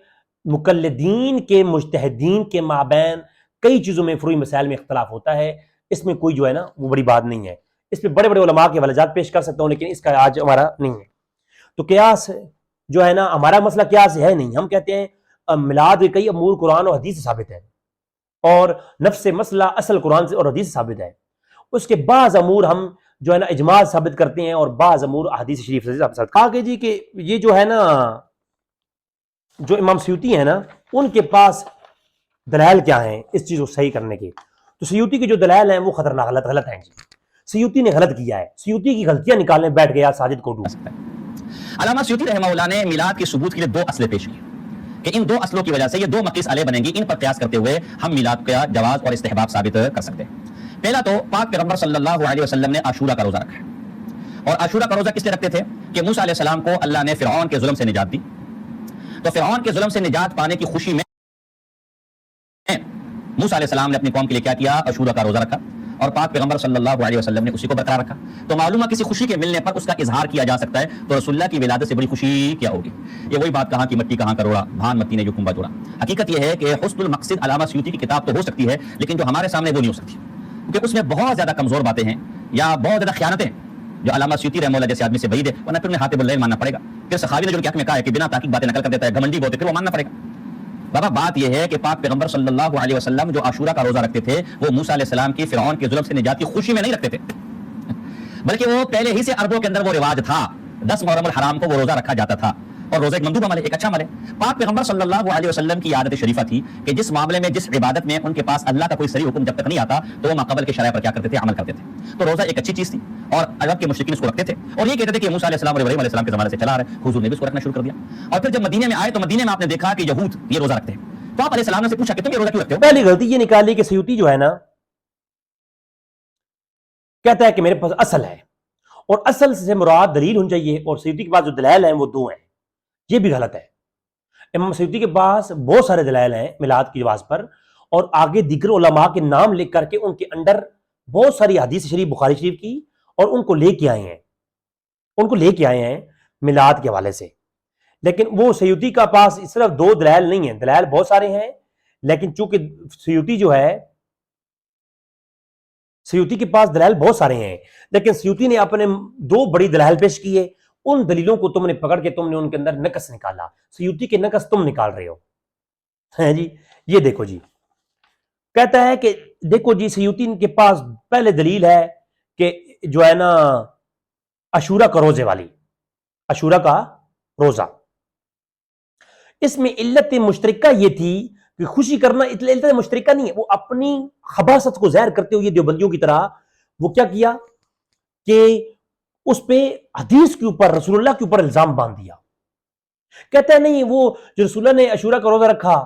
مقلدین کے مجتہدین کے مابین کئی چیزوں میں فروعی مسائل میں اختلاف ہوتا ہے۔ اس میں کوئی جو ہے نا وہ بڑی بات نہیں ہے، اس پہ بڑے بڑے علماء کے وجہات پیش کر سکتا ہوں، لیکن اس کا آج ہمارا نہیں ہے۔ تو قیاس جو ہے نا، ہمارا مسئلہ قیاس ہے نہیں، ہم کہتے ہیں میلاد کے کئی امور قرآن اور حدیث سے ثابت ہے، اور نفس مسئلہ اصل قرآن سے اور حدیث سے ثابت ہے۔ اس کے بعض امور ہم جو ہے نا اجماع ثابت کرتے ہیں، اور بعض امور حدیث شریف سے ثابت۔ کہا کہ جی کہ یہ جو ہے نا، جو امام سیوطی ہیں نا، ان کے پاس دلائل کیا ہیں اس چیز کو صحیح کرنے کے؟ تو سیوطی کے جو دلائل ہیں وہ خطرناک غلط ہیں جی۔ سیوطی نے غلط کیا ہے، سیوطی کی غلطیاں نکالنے بیٹھ گیا ساجد کوڈو۔ علامہ سیوطی رحمہ اللہ نے میلاد کے ثبوت کے لیے 2 اصلیں پیش کی کہ ان 2 اصلوں کی وجہ سے یہ 2 مقیس علیہ بنیں گی، ان پر قیاس کرتے ہوئے ہم میلاد کا جواز اور استحباب ثابت کر سکتے ہیں۔ پہلا تو پاک پیغمبر صلی اللہ علیہ وسلم نے عاشورہ کا روزہ رکھا ہے، اور عاشورہ کا روزہ کس لیے رکھتے تھے کہ موسیٰ علیہ السلام کو اللہ نے فرعون کے ظلم سے نجات دی، تو فرعون کے ظلم سے نجات پانے کی خوشی میں موسیٰ علیہ السلام نے اپنی قوم کے لیے کیا کیا؟ عاشورہ کا روزہ رکھا، اور پاک پیغمبر صلی اللہ علیہ وسلم نے اسی کو برقرار رکھا۔ تو معلومہ کسی خوشی کے ملنے پر اس کا اظہار کیا جا سکتا ہے، تو رسول اللہ کی ولادت سے بڑی خوشی کیا ہوگی؟ یہ وہی بات کہاں کی مٹی کہاں کروڑا، بھان متی نے جو کنبا جوڑا۔ حقیقت یہ ہے کہ حسن المقصد علامہ سیوطی کی کتاب تو ہو سکتی ہے، لیکن جو ہمارے سامنے وہ نہیں ہو سکتی، کیونکہ اس میں بہت زیادہ کمزور باتیں ہیں یا بہت زیادہ خیانتیں جو علامہ سیوطی رحمہ اللہ جیسے آدمی سے بعید ہے، ورنہ پھر حاتب الليل ماننا پڑے گا۔ پھر سخاوی نے جو کہ حق میں کہا ہے کہ بنا تحقیق باتیں نقل کر دیتا ہے، گھمنڈی بہت ہے، پھر وہ ماننا پڑے گا۔ بابا بات یہ ہے کہ پاک پیغمبر صلی اللہ علیہ وسلم جو عاشورہ کا روزہ رکھتے تھے، وہ موسیٰ علیہ السلام کی فرعون کے ظلم سے نجات کی خوشی میں نہیں رکھتے تھے، بلکہ وہ پہلے ہی سے عربوں کے اندر وہ رواج تھا، 10 محرم الحرام کو وہ روزہ رکھا جاتا تھا، اور روزہ ایک مندوب عمل ہے، ایک اچھا عمل ہے۔ پاک پیغمبر صلی اللہ علیہ وسلم کی عادت شریفہ تھی کہ جس معاملے میں، جس عبادت میں ان کے پاس اللہ کا کوئی صریح حکم جب تک نہیں آتا تو وہ ماقبل کے شرائع پر کیا کرتے تھے؟ عمل کرتے تھے۔ تو روزہ ایک اچھی چیز تھی، اور عرب کے مشرکین اس کو رکھتے تھے، اور یہ کہتے تھے کہ موسیٰ علیہ السلام اور ابراہیم علیہ السلام کے زمانے سے چلا آ رہا ہے، حضور نے بھی اس کو رکھنا شروع کر دیا۔ اور پھر جب مدینے میں آئے تو مدینے میں آپ نے دیکھا کہ یہود یہ روزہ رکھتے ہیں، تو آپ علیہ السلام نے سے پوچھا کہ تم یہ روزہ کیوں رکھتے ہو؟ پہلی غلطی یہ نکالی کہ سیوطی جو ہے نا کہتا ہے کہ میرے پاس اصل ہے، اور اصل سے مراد دلیل ہونی چاہیے، اور سیوطی کے پاس جو دلائل ہیں وہ 2 ہیں، یہ بھی غلط ہے۔ امام سیوطی کے پاس بہت سارے دلائل ہیں میلاد کی جواز پر، اور آگے دیگر علماء کے نام لکھ کر کے ان کے انڈر بہت ساری حدیث شریف بخاری شریف کی، اور ان کو لے کے آئے ہیں میلاد کے حوالے سے۔ لیکن وہ سیوطی کا پاس صرف 2 دلائل نہیں ہیں، دلائل بہت سارے ہیں، لیکن چونکہ سیوطی جو ہے، سیوطی کے پاس دلائل بہت سارے ہیں، لیکن سیوطی نے اپنے 2 بڑی دلائل پیش کیے، ان دلیلوں کو تم نے پکڑ کے تم نے ان کے اندر نقص نکالا، سیوطی کے نقص تم نکال رہے ہو ہیں جی۔ یہ دیکھو جی، کہتا ہے کہ دیکھو جی سیوطی کے پاس پہلے دلیل ہے کہ جو ہے نا عاشورہ کا روزے والی، عاشورہ کا روزہ، اس میں علت مشترکہ یہ تھی کہ خوشی کرنا علت مشترکہ نہیں ہے، وہ اپنی خباثت کو ظاہر کرتے ہوئے دیوبندیوں کی طرح وہ کیا کیا کہ اس پہ حدیث کے اوپر، رسول اللہ کے اوپر الزام باندھ دیا۔ کہتا ہے نہیں، وہ جو رسول اللہ نے عاشورہ کا روزہ رکھا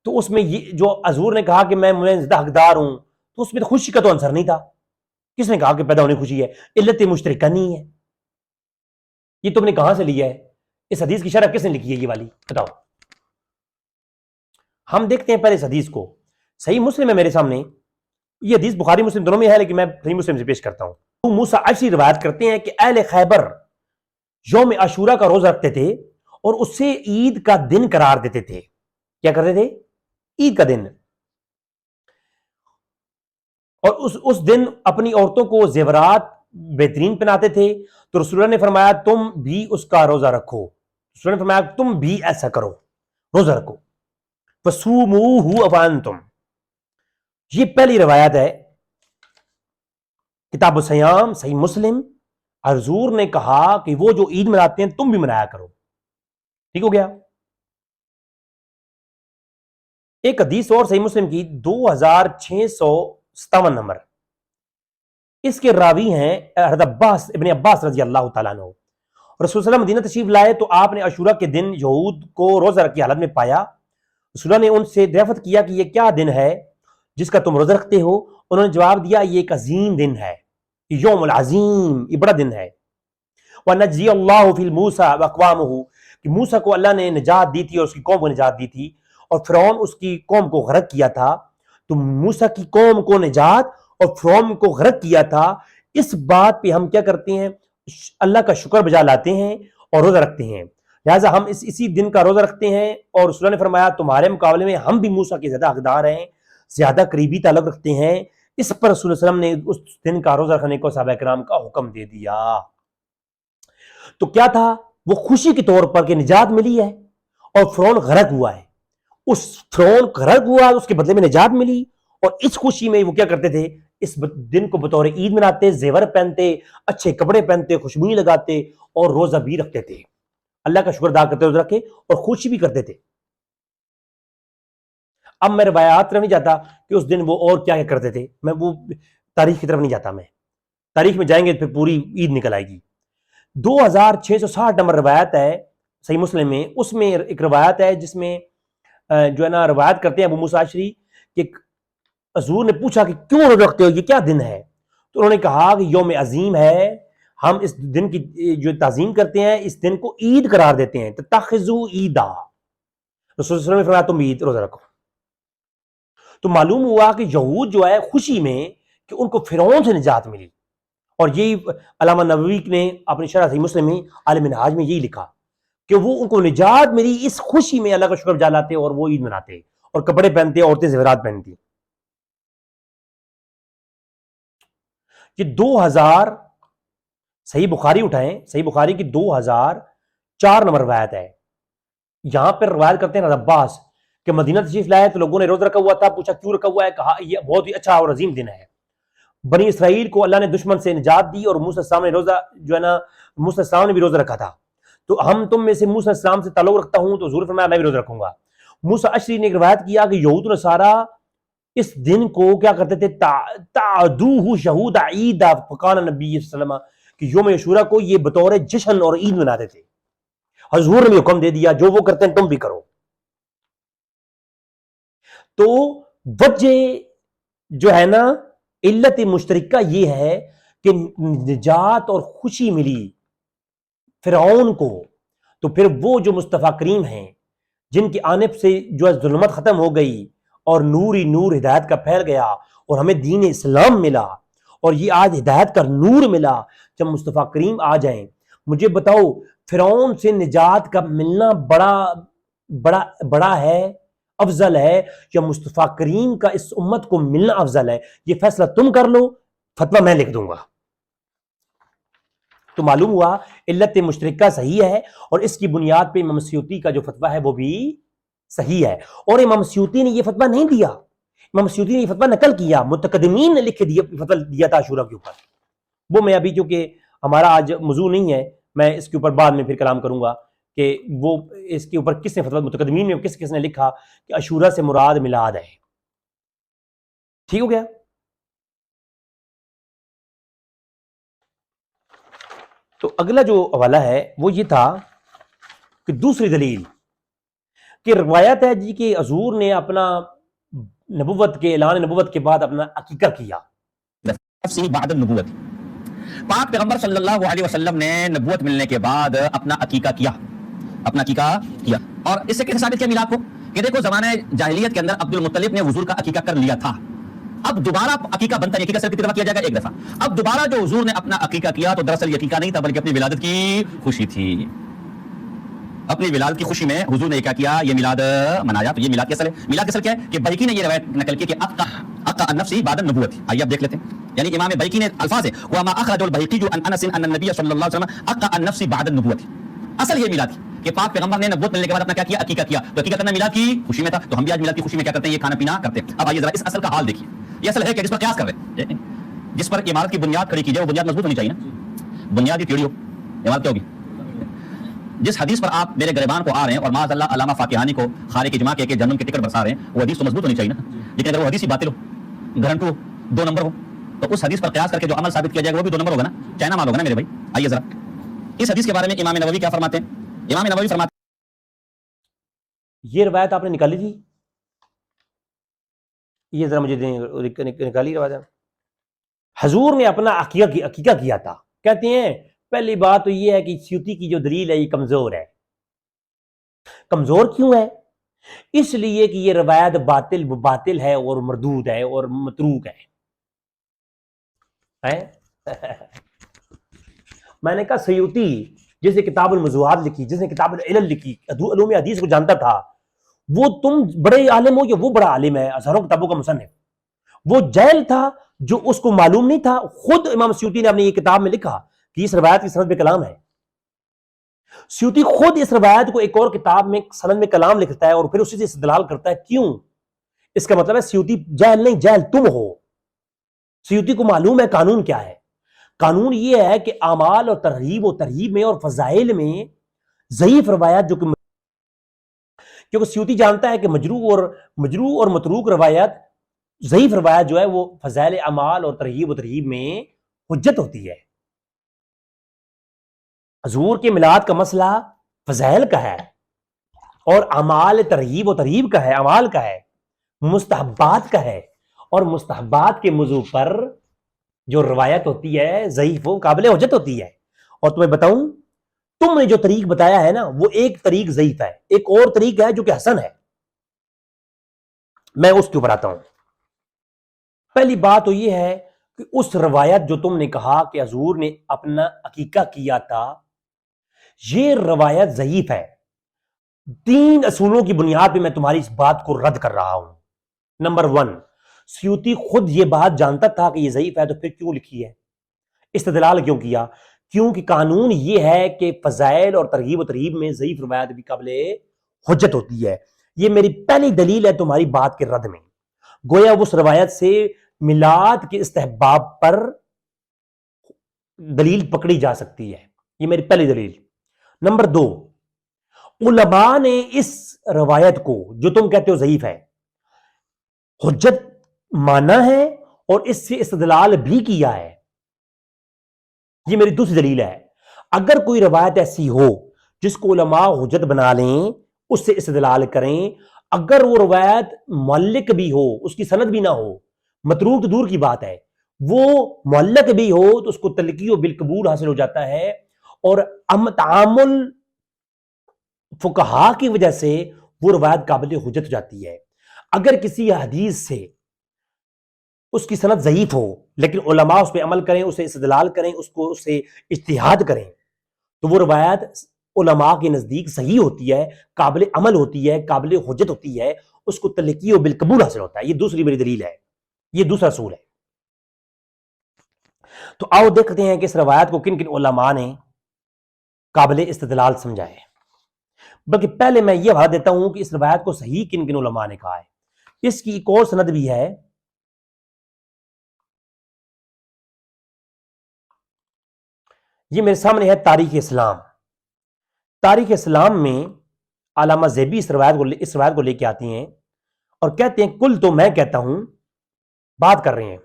تو اس میں یہ جو حضور نے کہا کہ میں زندہ حقدار ہوں، تو اس میں تو خوشی کا تو عنصر نہیں تھا۔ کس نے کہا کہ پیدا ہونے خوشی ہے؟ علت مشترکہ نہیں ہے۔ یہ تم نے کہاں سے لیا ہے؟ اس حدیث کی شرح کس نے لکھی ہے یہ والی؟ بتاؤ۔ ہم دیکھتے ہیں پہلے اس حدیث کو، صحیح مسلم ہے میرے سامنے، یہ حدیث بخاری مسلم دونوں میں ہے، لیکن میں صحیح مسلم سے پیش کرتا ہوں۔ ابو موسیٰ اشعری روایت کرتے ہیں کہ اہل خیبر یوم عاشورہ کا روزہ رکھتے تھے، اور اس سے عید کا دن قرار دیتے تھے۔ کیا کرتے تھے؟ عید کا دن۔ اور اس دن اپنی عورتوں کو زیورات بہترین پہناتے تھے، تو رسول اللہ نے فرمایا تم بھی اس کا روزہ رکھو، رسول اللہ نے فرمایا تم بھی ایسا کرو، روزہ رکھو، فَصُومُوهُ وَأَنْتُمْ۔ یہ پہلی روایت ہے کتاب الصیام صحیح مسلم، حضور نے کہا کہ وہ جو عید مناتے ہیں تم بھی منایا کرو۔ ٹھیک ہو گیا۔ ایک حدیث اور صحیح مسلم کی 2657 نمبر، اس کے راوی ہیں حضرت عباس ابن عباس رضی اللہ تعالیٰ عنہ. رسول اللہ مدینہ تشریف لائے تو آپ نے عاشورہ کے دن یہود کو روزہ رکھ کی حالت میں پایا. رسول اللہ نے ان سے دریافت کیا کہ یہ کیا دن ہے جس کا تم روزہ رکھتے ہو؟ انہوں نے جواب دیا یہ ایک عظیم دن ہے، یوم العظیم، یہ بڑا دن ہے. وَنَجْزِيَ اللَّهُ فِي الْمُوسَى وَأَقْوَامُهُ کہ موسیٰ کو اللہ نے نجات دی تھی اور اس کی قوم کو نجات دی تھی، اور فرعون اس کی قوم کو غرق کیا تھا. تو موسیٰ کی قوم کو نجات اور فرعون کو غرق کیا تھا. اس بات پہ ہم کیا کرتے ہیں؟ اللہ کا شکر بجا لاتے ہیں اور روزہ رکھتے ہیں. لہٰذا ہم اسی دن کا روزہ رکھتے ہیں. اور رسول اللہ نے فرمایا تمہارے مقابلے میں ہم بھی موسیٰ کے زیادہ حقدار ہیں، زیادہ قریبی تعلق رکھتے ہیں. اس پر رسول اللہ علیہ وسلم نے اس دن کا روزہ رکھنے کو صحابہ کرام کا حکم دے دیا. تو کیا تھا؟ وہ خوشی کے طور پر کہ نجات ملی ہے اور فرعون غرق ہوا ہے. اس فرعون غرق ہوا، اس کے بدلے میں نجات ملی، اور اس خوشی میں وہ کیا کرتے تھے؟ اس دن کو بطور عید مناتے، زیور پہنتے، اچھے کپڑے پہنتے، خوشبوئی لگاتے اور روزہ بھی رکھتے تھے. اللہ کا شکر ادا کرتے روزہ رکھے اور خوشی بھی کرتے تھے. اب میں روایات طرف نہیں جاتا کہ اس دن وہ اور کیا کرتے تھے، میں وہ تاریخ کی طرف نہیں جاتا. میں تاریخ میں جائیں گے پھر پوری عید نکل آئے گی. 2660 نمبر روایت ہے صحیح مسلم میں. اس میں ایک روایت ہے جس میں جو ہے نا روایت کرتے ہیں ابو موسیٰ اشعری کہ حضور نے پوچھا کہ کیوں روزہ رکھتے ہو، یہ کیا دن ہے؟ تو انہوں نے کہا کہ یوم عظیم ہے، ہم اس دن کی جو تعظیم کرتے ہیں، اس دن کو عید قرار دیتے ہیں. تتخذوا عیدا، رسول اللہ نے فرمایا تم عید روزہ رکھو. تو معلوم ہوا کہ یہود جو ہے خوشی میں کہ ان کو فرعون سے نجات ملی. اور یہی علامہ نووی نے اپنی شرح صحیح مسلم میں عالم منہاج میں یہی لکھا کہ وہ ان کو نجات ملی، اس خوشی میں اللہ کا شکر بجا لاتے اور وہ عید مناتے اور کپڑے پہنتے، عورتیں زیورات پہنتی. یہ 2000 صحیح بخاری اٹھائیں، صحیح بخاری کی 2004 نمبر روایت ہے. یہاں پر روایت کرتے ہیں عباس کہ مدینہ تشریف لائے تو لوگوں نے روزہ رکھا ہوا تھا. پوچھا کیوں رکھا ہوا ہے؟ کہا یہ بہت ہی اچھا اور عظیم دن ہے. بنی اسرائیل کو اللہ نے دشمن سے نجات دی اور موسیٰ السلام نے روزہ جو ہے نا موسیٰ السلام نے بھی روزہ رکھا تھا. تو ہم تم میں سے موسیٰ السلام سے تعلق رکھتا ہوں، تو حضور فرمایا میں بھی روزہ رکھوں گا. موسیٰ اشعری نے ایک روایت کیا کہ یہود و نصارہ اس دن کو کیا کرتے تھے؟ تعدوہ شہود عید، فقال نبی صلی اللہ علیہ وسلم کہ یوم عاشورہ کو یہ بطور جشن اور عید مناتے تھے. حضور نے بھی حکم دے دیا جو وہ کرتے ہیں تم بھی کرو. تو وجہ جو ہے نا علت مشترکہ یہ ہے کہ نجات اور خوشی ملی فرعون کو. تو پھر وہ جو مصطفیٰ کریم ہیں جن کی آنب سے جو ہے ظلمت ختم ہو گئی اور نور ہی نور ہدایت کا پھیل گیا اور ہمیں دین اسلام ملا اور یہ آج ہدایت کا نور ملا. جب مصطفیٰ کریم آ جائیں، مجھے بتاؤ فرعون سے نجات کا ملنا بڑا ہے، افضل ہے، یا مصطفیٰ کریم کا اس امت کو ملنا افضل ہے؟ یہ فیصلہ تم کر لو، فتویٰ میں لکھ دوں گا. تو معلوم ہوا علت مشترکہ صحیح ہے، اور اس کی بنیاد پہ امام سیوطی کا جو فتویٰ ہے وہ بھی صحیح ہے. اور امام سیوطی نے یہ فتویٰ نہیں دیا، امام سیوطی نے یہ فتویٰ نقل کیا، متقدمین نے لکھ کے فتویٰ دیا تھا عاشورہ کے اوپر. وہ میں ابھی چونکہ ہمارا آج موضوع نہیں ہے، میں اس کے اوپر بعد میں پھر کلام کروں گا کہ وہ اس کے اوپر کس نے فتویٰ، متقدمین میں کس نے لکھا کہ عاشورہ سے مراد میلاد ہے. ٹھیک ہو گیا؟ تو اگلا جو حوالہ ہے وہ یہ تھا کہ دوسری دلیل کہ روایت ہے جی کہ حضور نے اپنا نبوت کے اعلان نبوت کے بعد اپنا عقیقہ کیا. بعد النبوت، پاک پیغمبر صلی اللہ علیہ وسلم نے نبوت ملنے کے بعد اپنا عقیقہ کیا، اور اس سے کیسے ثابت کیا میلاد کو؟ کہ دیکھو زمانہ جاہلیت کے اندر عبد المطلب نے حضور کا عقیقہ کر لیا تھا. اب دوبارہ عقیقہ بنتا ہے، عقیقہ صرف کتنا کیا جائے گا؟ ایک دفعہ. اب دوبارہ جو حضور نے اپنا عقیقہ کیا تو دراصل یہ عقیقہ نہیں تھا بلکہ اپنی ولادت کی خوشی تھی. اپنی ولادت کی خوشی میں حضور نے کیا کیا؟ یہ میلاد منایا. تو یہ میلاد کیسا ہے؟ میلاد کیسا کیا ہے کہ بیہقی نے یہ روایت نقل کی کہ اقا النفس بعد النبوت. آئیے اب دیکھ لیتے ہیں، یعنی امام بیہقی نے الفاظ ہے وما اخرج البیہقی عن انس ان النبی صلی اللہ علیہ وسلم اقا النفس بعد النبوت. اصل یہ میلاد کہ پاک پیغمبر نے نبوت ملنے کے بعد اپنا کیا کیا؟ عقیقہ کیا. تو عقیقہ کرنا میلاد کی خوشی میں تھا، تو ہم بھی آج میلاد کی خوشی میں کیا کرتے ہیں؟ یہ کھانا پینا کرتے ہیں. اب آئیے ذرا اس اصل کا حال دیکھیے. یہ اصل ہے کہ جس پر قیاس کر رہے ہیں، جس پر عمارت کی بنیاد کھڑی کی جائے وہ بنیاد مضبوط ہونی چاہیے نا. بنیاد ہی ٹیڑھی ہو عمارت کیا ہوگی؟ جس حدیث پر آپ میرے گریبان کو آ رہے ہیں اور معاذ اللہ علامہ فاقہانی کو خارق اجماع کے جہنم کی ٹکٹ برسا رہے ہیں، وہ حدیث تو مضبوط ہونی چاہیے نا. لیکن اگر وہ حدیث ہی باطل ہو، گھرنٹو ہو، 2 نمبر ہو، تو اس حدیث پر قیاس کر کے جو عمل ثابت کیا جائے گا وہ بھی 2 نمبر ہوگا نا, چائنا مال ہوگا نا میرے بھائی. آئیے ذرا اس حدیث کے بارے میں امام نووی کیا فرماتے ہیں. امام نووی فرماتے یہ روایت آپ نے نکالی تھی, یہ ذرا مجھے نکالی روایت. حضور نے اپنا عقیقہ کیا تھا. کہتے ہیں پہلی بات تو یہ ہے کہ سیوطی کی جو دلیل ہے یہ کمزور ہے. کمزور کیوں ہے؟ اس لیے کہ یہ روایت باطل ہے اور مردود ہے اور متروک ہے. میں نے کہا سیوطی جس نے کتاب الموضوعات لکھی, جس نے کتاب العلل لکھی, علوم حدیث کو جانتا تھا, وہ تم بڑے عالم ہو یا وہ بڑا عالم ہے, ہزاروں کتابوں کا مصنف, وہ جاہل تھا جو اس کو معلوم نہیں تھا. خود امام سیوطی نے اپنی یہ کتاب میں لکھا کہ اس روایت کی سند پہ کلام ہے. سیوطی خود اس روایت کو ایک اور کتاب میں سند میں کلام لکھتا ہے اور پھر اسی سے استدلال کرتا ہے. کیوں؟ اس کا مطلب ہے سیوطی جاہل نہیں, جاہل تم ہو. سیوطی کو معلوم ہے قانون کیا ہے. قانون یہ ہے کہ اعمال اور ترغیب میں اور فضائل میں ضعیف روایات جو کہ کیونکہ سیوطی جانتا ہے کہ مجروح اور متروک روایت, ضعیف روایت جو ہے وہ فضائل اعمال اور ترغیب میں حجت ہوتی ہے. حضور کے میلاد کا مسئلہ فضائل کا ہے اور اعمال ترغیب و ترہیب کا ہے, اعمال کا ہے, مستحبات کا ہے. اور مستحبات کے موضوع پر جو روایت ہوتی ہے ضعیف و قابل حجت ہوتی ہے. اور تمہیں بتاؤں, تم نے جو طریق بتایا ہے نا وہ ایک طریق ضعیف ہے, ایک اور طریق ہے جو کہ حسن ہے. میں اس کے اوپر آتا ہوں. پہلی بات تو یہ ہے کہ اس روایت جو تم نے کہا کہ حضور نے اپنا عقیقہ کیا تھا, یہ روایت ضعیف ہے. 3 اصولوں کی بنیاد پہ میں تمہاری اس بات کو رد کر رہا ہوں. نمبر 1, سیوطی خود یہ بات جانتا تھا کہ یہ ضعیف ہے تو پھر کیوں لکھی ہے, استدلال کیوں کیا؟ کیونکہ قانون یہ ہے کہ فضائل اور ترغیب و ترہیب میں ضعیف روایت بھی قابل حجت ہوتی ہے. یہ میری پہلی دلیل ہے تمہاری بات کے رد میں. گویا اس روایت سے میلاد کے استحباب پر دلیل پکڑی جا سکتی ہے. یہ میری پہلی دلیل. نمبر 2, علماء نے اس روایت کو جو تم کہتے ہو ضعیف ہے حجت مانا ہے اور اس سے استدلال بھی کیا ہے. یہ میری دوسری دلیل ہے. اگر کوئی روایت ایسی ہو جس کو علماء حجت بنا لیں, اس سے استدلال کریں, اگر وہ روایت معلق بھی ہو, اس کی سند بھی نہ ہو, متروک تو دور کی بات ہے, وہ معلق بھی ہو تو اس کو تلقی و بالقبول حاصل ہو جاتا ہے. اور تعامل فقہا کی وجہ سے وہ روایت قابل حجت ہو جاتی ہے. اگر کسی حدیث سے اس کی سند ضعیف ہو لیکن علماء اس پہ عمل کریں, اسے استدلال کریں, اس سے اجتہاد کریں, تو وہ روایت علماء کے نزدیک صحیح ہوتی ہے, قابل عمل ہوتی ہے, قابل حجت ہوتی ہے, اس کو تلقی و بالقبول حاصل ہوتا ہے. یہ دوسری میری دلیل ہے, یہ دوسرا اصول ہے. تو آؤ دیکھتے ہیں کہ اس روایت کو کن کن علماء نے قابل استدلال سمجھا ہے. بلکہ پہلے میں یہ بتا دیتا ہوں کہ اس روایت کو صحیح کن کن علماء نے کہا ہے. اس کی ایک اور سند بھی ہے, یہ میرے سامنے ہے تاریخ اسلام. تاریخ اسلام میں علامہ زیبی اس روایت کو لے کے آتی ہیں اور کہتے ہیں کل تو میں کہتا ہوں, بات کر رہے ہیں,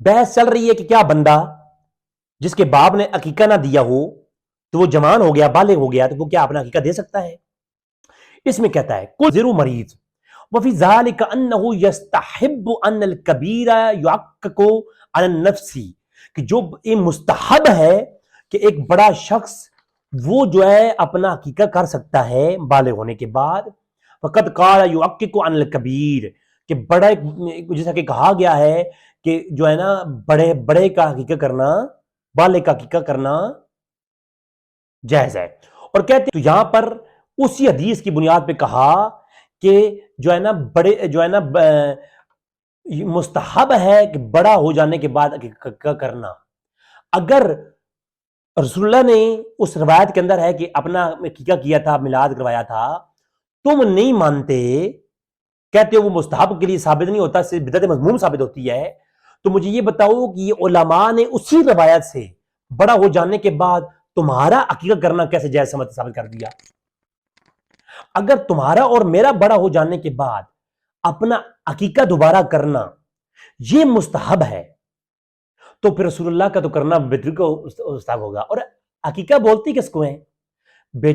بحث چل رہی ہے کہ کیا بندہ جس کے باپ نے عقیقہ نہ دیا ہو تو وہ جوان ہو گیا, بالغ ہو گیا, تو وہ کیا اپنا عقیقہ دے سکتا ہے؟ اس میں کہتا ہے کل ذرو مریض وفی ذالک انہ یستحب ان الکبیر یعقق عن النفس, کہ جو یہ مستحب ہے کہ ایک بڑا شخص وہ جو ہے اپنا عقیقہ کر سکتا ہے بالغ ہونے کے بعد. فقد قال یعقق عن الکبیر, کہ بڑا, جیسا کہ کہا گیا ہے کہ جو ہے نا بڑے کا عقیقہ کرنا, بالغ کا عقیقہ کرنا جائز ہے. اور کہتے ہیں تو یہاں پر اسی حدیث کی بنیاد پہ کہا کہ جو ہے نا بڑے جو ہے نا مستحب ہے کہ بڑا ہو جانے کے بعد عقیقہ کرنا. اگر رسول اللہ نے اس روایت کے اندر ہے کہ اپنا عقیقہ کیا تھا, میلاد کروایا تھا, تم نہیں مانتے, کہتے ہو وہ مستحب کے لیے ثابت نہیں ہوتا, صرف بدعت مذموم ثابت ہوتی ہے, تو مجھے یہ بتاؤ کہ یہ علماء نے اسی روایت سے بڑا ہو جانے کے بعد تمہارا عقیقہ کرنا کیسے جائز ثابت کر دیا؟ اگر تمہارا اور میرا بڑا ہو جانے کے بعد اپنا عقیقہ دوبارہ کرنا یہ مستحب ہے، تو پھر رسول اللہ کا تو کرنا بدر کو مستحب ہوگا۔ اور عقیقہ بولتی کس کو ہیں؟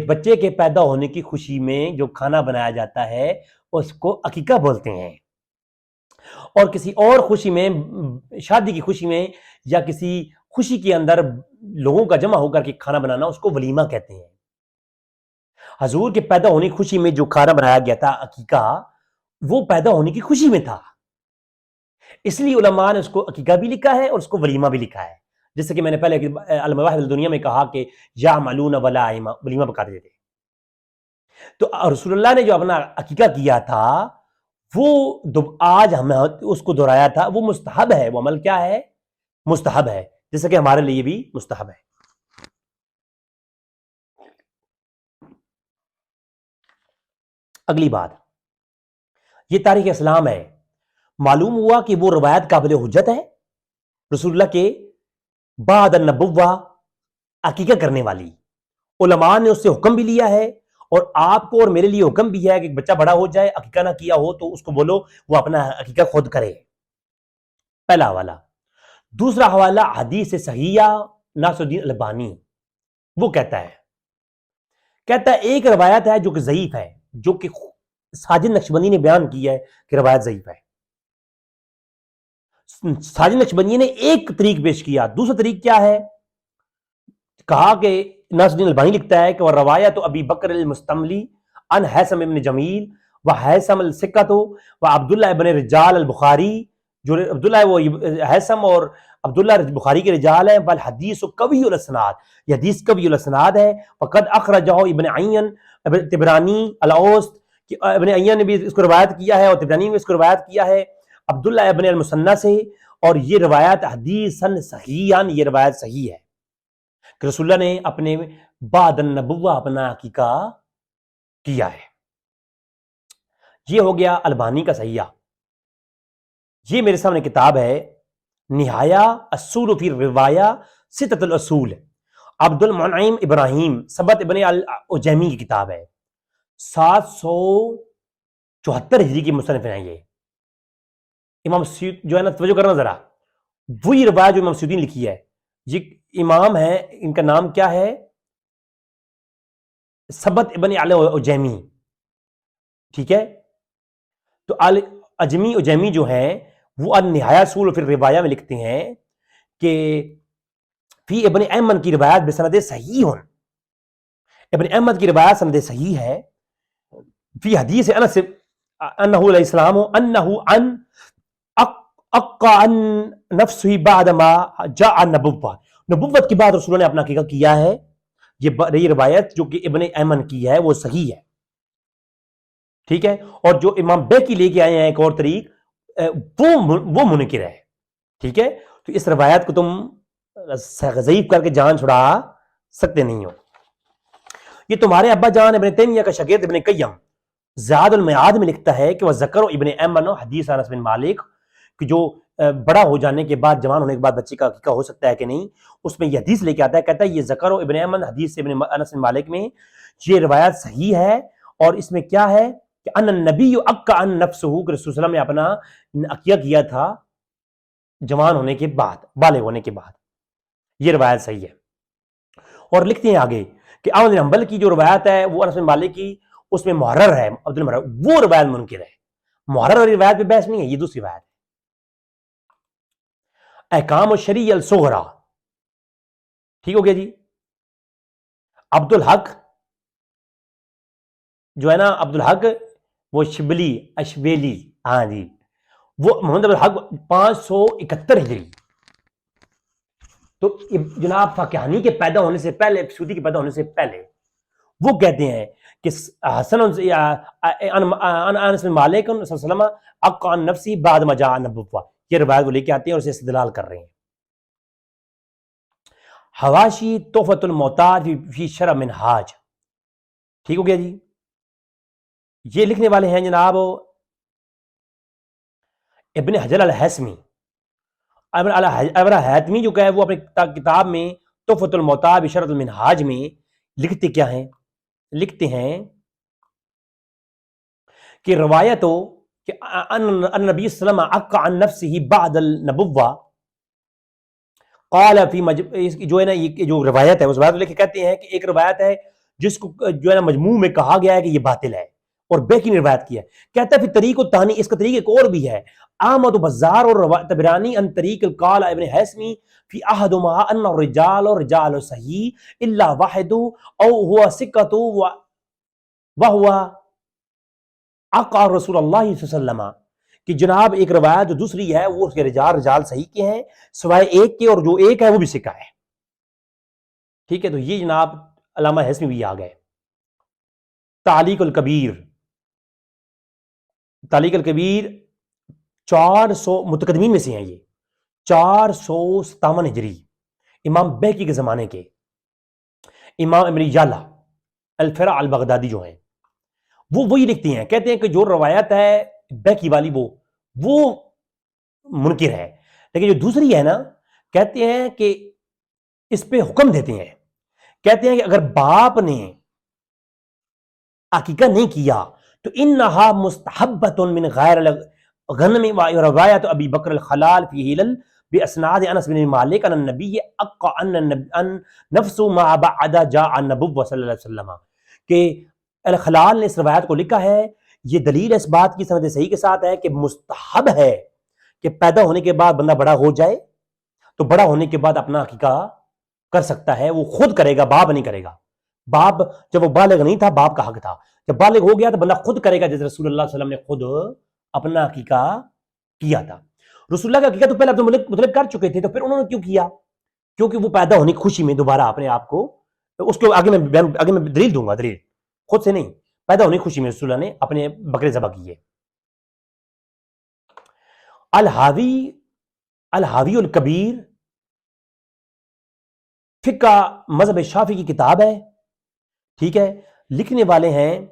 بچے کے پیدا ہونے کی خوشی میں جو کھانا بنایا جاتا ہے اس کو عقیقہ بولتے ہیں، اور کسی اور خوشی میں، شادی کی خوشی میں یا کسی خوشی کے اندر لوگوں کا جمع ہو کر کے کھانا بنانا اس کو ولیمہ کہتے ہیں۔ حضور کے پیدا ہونے کی خوشی میں جو کھانا بنایا گیا تھا عقیقہ، وہ پیدا ہونے کی خوشی میں تھا، اس لیے علماء نے اس کو عقیقہ بھی لکھا ہے اور اس کو ولیمہ بھی لکھا ہے، جیسے کہ میں نے پہلے المواہب الدنیا میں کہا کہ یعملون ولا ولیمہ پکا دیتے تھے۔ تو رسول اللہ نے جو اپنا عقیقہ کیا تھا وہ آج ہم اس کو دہرایا تھا، وہ مستحب ہے، وہ عمل کیا ہے؟ مستحب ہے، جیسے کہ ہمارے لیے بھی مستحب ہے۔ اگلی بات، یہ تاریخ اسلام ہے، معلوم ہوا کہ وہ روایت قابل حجت ہے رسول اللہ کے بعد النبوہ عقیقہ کرنے والی، علماء نے اس سے حکم بھی لیا ہے، اور آپ کو اور میرے لیے حکم بھی ہے کہ بچہ بڑا ہو جائے عقیقہ نہ کیا ہو تو اس کو بولو وہ اپنا عقیقہ خود کرے، پہلا حوالہ۔ دوسرا حوالہ حدیث صحیحہ ناصر الدین البانی، وہ کہتا ہے ایک روایت ہے جو کہ ضعیف ہے، جو کہ ساجد نقشبندی نے بیان کی ہے کہ روایت ضعیف ہے۔ ساجد نقشبندی نے ایک طریق پیش کیا، دوسرا طریق کیا ہے؟ کہا کہ ناصر الدین البانی لکھتا ہے کہ وہ روایت ابی بکر المستملی ان حیثم ابن جمیل و حیثم السکت و عبداللہ ابن رجال البخاری، جو عبداللہ وہ حیثم اور عبداللہ بخاری کے رجال ہیں، بل حدیث قوی الاسناد، یہ حدیث قوی الاسناد ہے، فقد اخرجہ ابن عین ابن تبرانی الاوسط، ابن عین نے بھی اس کو روایت کیا ہے اور تبرانی نے بھی اس کو روایت کیا ہے عبداللہ ابن المثنی سے، اور یہ روایت حدیثاً صحیحاً، یہ روایت صحیح ہے کہ رسول اللہ نے اپنے بعد النبوہ اپنا عقیقہ کیا ہے۔ یہ ہو گیا البانی کا صحیحہ۔ یہ میرے سامنے کتاب ہے نہایہ اصول فی الروایہ ستۃ الاصول، عبد المنعم ابراہیم ثبت ابن العجیمی کی کتاب ہے، 774 ہجری کی مصنف ہیں یہ۔ امام سیوطی جو ہے نا، توجہ کرنا ذرا، وہی روایت جو امام سیوطی نے لکھی ہے، یہ امام ہے، ان کا نام کیا ہے؟ ثبت ابن العجیمی، ٹھیک ہے؟ تو اجمی جو ہیں وہ النہایہ اصول فی الروایہ میں لکھتے ہیں کہ فی ابن احمد کی روایت بسند صحیح، ابن احمد کی روایت سند صحیح ہے، فی حدیث انس انہ علیہ السلام انہ ان اقا ان نفسہ بعد ما جاء النبوہ، نبوت کے بعد رسول نے اپنا عقیقہ کیا ہے۔ یہ روایت جو کہ ابن ایمن کی ہے وہ صحیح ہے، ٹھیک ہے؟ اور جو امام بیہقی لے کے آئے ہیں ایک اور طریق، وہ منکر ہے، ٹھیک ہے؟ تو اس روایت کو تم ضعیف کر کے جان چھڑا سکتے نہیں ہو۔ یہ تمہارے ابا جان ابن تیمیہ کا شاگرد ابن قیم زاد المعاد میں لکھتا ہے کہ وہ ذکر ابن ایمن حدیث انس بن مالک، کہ جو بڑا ہو جانے کے بعد، جوان ہونے کے بعد بچے کا عقیقہ ہو سکتا ہے کہ نہیں، اس میں یہ حدیث لے کے آتا ہے، کہتا ہے یہ ذکر ابن ایمن حدیث ابن انس بن مالک میں یہ روایت صحیح ہے، اور اس میں کیا ہے کہ ان النبی اقا ان نفسہ، کہ رسول صلی اللہ علیہ وسلم نے اپنا عقیقہ کیا تھا جوان ہونے کے بعد، بالغ ہونے کے بعد، یہ روایت صحیح ہے۔ اور لکھتے ہیں آگے کہ احمد بن حنبل کی جو روایت ہے وہ انس بن مالک کی، اس میں محرر ہے، عبد المحرر، وہ روایت منکر ہے۔ محرر والی روایت پہ بحث نہیں ہے، یہ دوسری روایت ہے۔ احکام الشریع الصغریٰ، ٹھیک ہو گیا جی؟ عبد الحق جو ہے نا، عبد الحق وہ شبلی اشبیلی، ہاں جی، وہ محمد عبد الحق 571 ہجری، تو جناب فاقہانی کے پیدا ہونے سے پہلے، سیوطی کے پیدا ہونے سے پہلے، وہ کہتے ہیں کہ حسن انس بن مالک صلی اللہ علیہ وسلم اقا عن نفسی بعد ما جاء النبوہ، یہ روایت وہ لے کے آتے ہیں اور اسے استدلال کر رہے ہیں۔ حواشی تحفۃ المحتاج فی شرح منہاج، ٹھیک ہو گیا جی؟ یہ لکھنے والے ہیں جناب ابن حجر الہیثمی، ابن حیثمی جو کہ وہ اپنی کتاب میں تحفۃ المحتاج فی شرح المنہاج میں لکھتے کیا ہیں؟ لکھتے ہیں کہ روایت کہ ان نبی صلی اللہ علیہ وسلم عق عن نفسه بعد النبوہ قال فی جو ہے نا یہ جو روایت ہے اس روایت لے کے کہتے ہیں کہ ایک روایت ہے جس کو جو ہے نا مجموع میں کہا گیا ہے کہ یہ باطل ہے اور بیکی نے روایت کیا ہے. کہتا ہے پھر طریق الثانی اس کا طریق ایک اور بھی ہے احمد بزار اور طبرانی ان طریق القال ابن حیثمی فی احدهما ان الرجال رجال صحیح الا واحد او هو ثقۃ وهو عقا رسول اللہ صلی اللہ علیہ وسلم کہ جناب ایک روایت جو دوسری ہے وہ اس کے رجال صحیح کے ہیں سوائے ایک کے اور جو ایک ہے وہ بھی ثقہ ہے. ٹھیک ہے تو یہ جناب علامہ حسنی بھی آ گئے. تعلیق الکبیر 400 متقدمین میں سے ہیں یہ 457 ہجری امام بیکی کے زمانے کے امام ابن یعلا الفرع البغدادی جو ہیں وہ وہی لکھتے ہیں کہتے ہیں کہ جو روایت ہے بیکی والی وہ منکر ہے لیکن جو دوسری ہے نا کہتے ہیں کہ اس پہ حکم دیتے ہیں کہتے ہیں کہ اگر باپ نے عقیقہ نہیں کیا تو انہا مستحبۃ من غیر غنم روایت ابی بکر الخلال فی ہلل باسناد انس بن مالک ان النبی اقع ان نفس ما بعد جاء النبوۃ صلی اللہ علیہ وسلم کہ الخلال نے اس روایت کو لکھا ہے. یہ دلیل اس بات کی سند صحیح کے ساتھ ہے کہ مستحب ہے کہ پیدا ہونے کے بعد بندہ بڑا ہو جائے تو بڑا ہونے کے بعد اپنا عقیقہ کر سکتا ہے. وہ خود کرے گا باپ نہیں کرے گا. باپ جب وہ بالغ نہیں تھا باپ کا حق تھا جب بالغ ہو گیا تو بندہ خود کرے گا جیسے رسول اللہ صلی اللہ علیہ وسلم نے خود اپنا عقیقہ کیا تھا. رسول اللہ کا عقیقہ تو پہلے اپنے مطلب کر چکے تھے تو پھر انہوں نے کیوں کیا کیونکہ وہ پیدا ہونے کی خوشی میں دوبارہ اپنے آپ کو اس کے آگے میں دلیل دوں گا دلیل خود سے نہیں پیدا ہونے کی خوشی میں رسول اللہ نے اپنے بکرے ذبح کیے. الحاوی الکبیر فقہ مذہب شافعی کی کتاب ہے. ٹھیک ہے لکھنے والے ہیں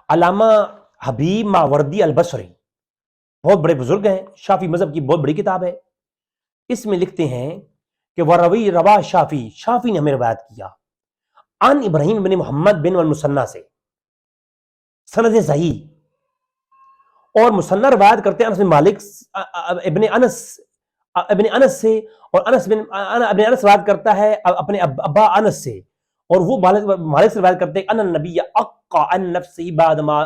علامہ حبیب ماوردی البصری بہت بڑے بزرگ ہیں شافعی مذہب کی بہت بڑی کتاب ہے. اس میں لکھتے ہیں کہ روا شافعی نے ہمیں روایت کیا ان ابراہیم بن محمد بن المثنى سے سند صحیح اور مثنى روایت کرتے ہیں انس بن مالک ابن انس سے اور ابن انس روایت کرتا ہے اپنے ابا انس سے اور وہ مالک سے روایت کرتے ہیں ان النبی اقع عن نفسه بعد ما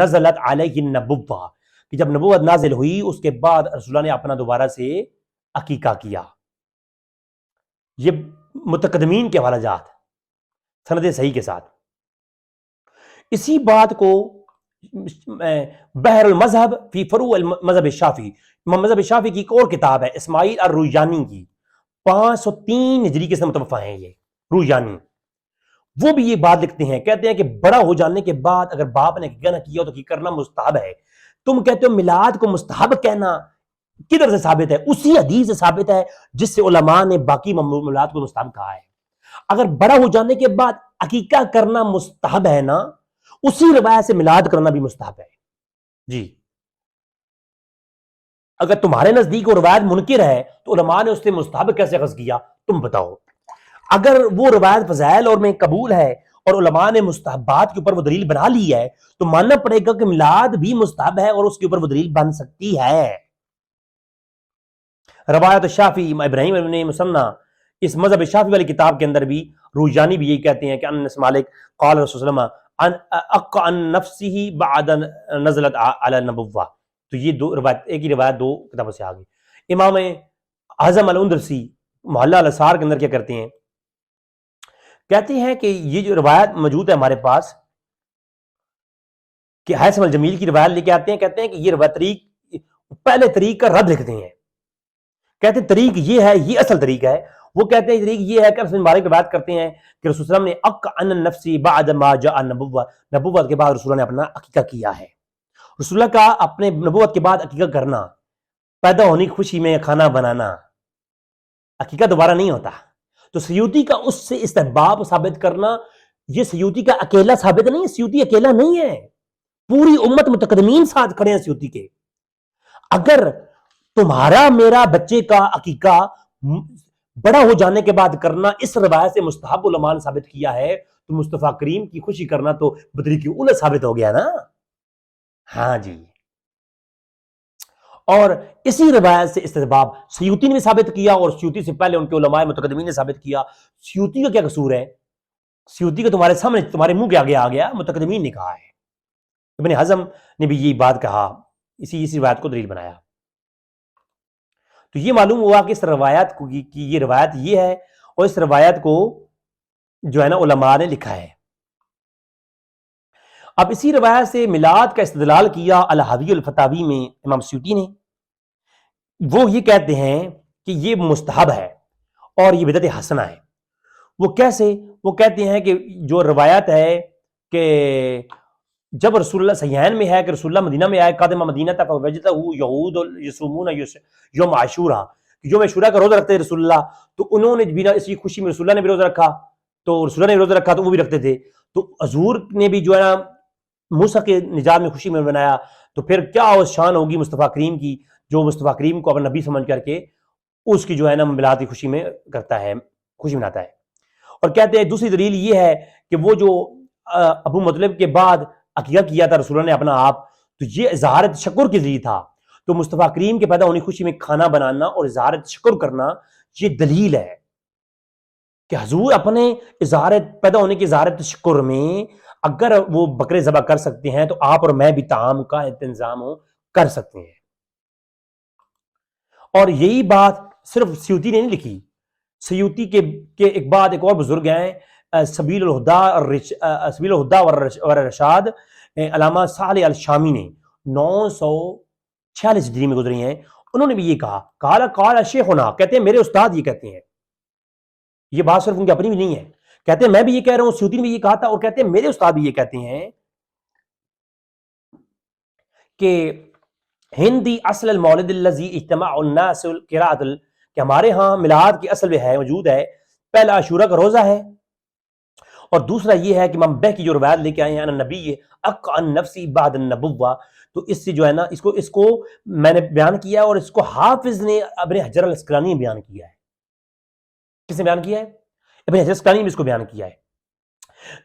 نزلت علیہ النبوۃ کہ جب نبوت نازل ہوئی اس کے بعد رسول اللہ نے اپنا دوبارہ سے عقیقہ کیا. یہ متقدمین کے حوالہ جات سند صحیح کے ساتھ. اسی بات کو بحر المذہب فی فروع المذہب شافعی مذہب شافعی کی ایک اور کتاب ہے اسماعیل الرویانی کی 503 ہجری کے سے متوفہ ہیں یہ رویانی. وہ بھی یہ بات لکھتے ہیں کہتے ہیں کہ بڑا ہو جانے کے بعد اگر باپ نے عقیقہ نہ کیا تو عقیقہ کرنا مستحب ہے. تم کہتے ہو میلاد کو مستحب کہنا کدھر سے ثابت ہے؟ اسی حدیث سے ثابت ہے جس سے علماء نے باقی میلاد کو مستحب کہا ہے. اگر بڑا ہو جانے کے بعد عقیقہ کرنا مستحب ہے نا اسی روایت سے میلاد کرنا بھی مستحب ہے. جی اگر تمہارے نزدیک وہ روایت منکر ہے تو علماء نے اس سے مستحب کیسے اخذ کیا تم بتاؤ. اگر وہ روایت فضائل اور میں قبول ہے اور علماء نے مستحبات کے اوپر وہ دلیل بنا لی ہے تو ماننا پڑے گا کہ میلاد بھی مستحب ہے اور اس کے اوپر وہ دلیل بن سکتی ہے. روایت شافعی ابراہیم بن مثنى اس مذہب شافعی والی کتاب کے اندر بھی روجانی بھی یہی کہتے ہیں کہ انس مالک قال رسول اللہ صلی اللہ علیہ وسلم اقع عن نفسه بعد نزلت علی النبوہ. تو یہ دو روایت ایک ہی روایت دو کتابوں سے آگئی. امام اعظم الاندلسی محلہ الاثار کے اندر کیا کرتے ہیں کہتے ہیں کہ یہ جو روایت موجود ہے ہمارے پاس کہ حیثم الجمیل کی روایت لے کے آتے ہیں کہتے ہیں کہ یہ روایت طریق پہلے طریق کا رد لکھتے ہیں کہتے ہیں طریق یہ ہے یہ اصل طریق ہے. وہ کہتے ہیں طریق یہ ہے کہ رسول مالک روایت کرتے ہیں کہ رسول اللہ نے اقع عن النفس بعد ما جاء نبوت کے بعد رسول اللہ نے اپنا عقیقہ کیا ہے. رسول اللہ کا اپنے نبوت کے بعد عقیقہ کرنا پیدا ہونے کی خوشی میں کھانا بنانا عقیقہ دوبارہ نہیں ہوتا. تو سیوطی کا اس سے استحباب ثابت کرنا یہ سیوطی کا اکیلا ثابت نہیں ہے. سیوطی اکیلا نہیں ہے پوری امت متقدمین ساتھ کھڑے ہیں سیوطی کے. اگر تمہارا میرا بچے کا عقیقہ بڑا ہو جانے کے بعد کرنا اس روایت سے مستحب علماء نے ثابت کیا ہے تو مصطفیٰ کریم کی خوشی کرنا تو بدری کی اولت ثابت ہو گیا نا. ہاں جی. اور اسی روایت سے استحباب سیوطی نے بھی ثابت کیا اور سیوطی سے پہلے ان کے علماء متقدمین نے ثابت کیا. سیوطی کا کیا قصور ہے؟ سیوطی کا تمہارے سامنے تمہارے منہ کے آگے آ گیا، متقدمین نے کہا ہے. ابن حزم نے بھی یہی بات کہا، اسی روایت کو دلیل بنایا. تو یہ معلوم ہوا کہ اس روایت کی یہ روایت یہ ہے، اور اس روایت کو جو ہے نا علماء نے لکھا ہے. اب اسی روایت سے میلاد کا استدلال کیا الحاوی الفتاوی میں امام سیوطی نے. وہ یہ کہتے ہیں کہ یہ مستحب ہے اور یہ بدعت حسنہ ہے. وہ کیسے؟ وہ کہتے ہیں کہ جو روایت ہے کہ جب رسول اللہ صحیحین میں ہے کہ رسول اللہ مدینہ میں آئے، قادم مدینہ تک وجدہ یہود یصومون یوم عاشورہ، یوم عاشورہ کا روزہ رکھتے تھے رسول اللہ. تو انہوں نے بھی اس کی خوشی میں رسول اللہ نے بھی روزہ رکھا، تو رسول اللہ نے روزہ رکھا تو وہ بھی رکھتے تھے. تو حضور نے بھی جو ہے نا موسیٰ کے نجات میں خوشی میں بنایا. تو پھر کیا شان ہوگی مصطفیٰ کریم کی، جو مصطفیٰ کریم کو اپنا نبی سمجھ کر کے اس کی جو ہے نا میلاد کی خوشی میں کرتا ہے، خوشی مناتا ہے. اور کہتے ہیں دوسری دلیل یہ ہے کہ وہ جو ابو مطلب کے بعد عقیقہ کیا تھا رسول اللہ نے اپنا آپ، تو یہ اظہار تشکر کے ذریعے تھا. تو مصطفیٰ کریم کے پیدا ہونے کی خوشی میں کھانا بنانا اور اظہار تشکر کرنا یہ دلیل ہے کہ حضور اپنے پیدا ہونے کے اظہار تشکر میں اگر وہ بکرے ذبح کر سکتے ہیں تو آپ اور میں بھی طعام کا انتظام کر سکتے ہیں. اور یہی بات صرف سیوطی نے نہیں لکھی. سیوطی کے ایک بعد ایک اور بزرگ ہیں سبیل الہدا والرشاد، علامہ صالح الشامی نے 946 ہجری میں گزری ہیں. انہوں نے بھی یہ کہا قال شیخنا، کہتے ہیں میرے استاد یہ کہتے ہیں. یہ بات صرف ان کی اپنی بھی نہیں ہے، کہتے ہیں میں بھی یہ کہہ رہا ہوں، سیوطی نے بھی یہ کہا تھا، اور کہتے ہیں میرے استاد بھی یہ کہتے ہیں کہ ہندی اصل المولد الذی اجتماع الناس القراءۃ، کہ ہمارے ہاں میلاد کی اصل میں ہے، موجود ہے، پہلا عاشورہ کا روزہ ہے، اور دوسرا یہ ہے کہ امام بہ کی جو روایت لے کے آئے ہیں نبی اق عن نفسی بعد النبوہ. تو اس سے جو ہے نا اس کو میں نے بیان کیا، اور اس کو حافظ نے ابن حجر الاسقلانی نے بیان کیا ہے. کس نے بیان کیا ہے؟ ابن حجر الاسقلانی نے اس کو بیان کیا ہے.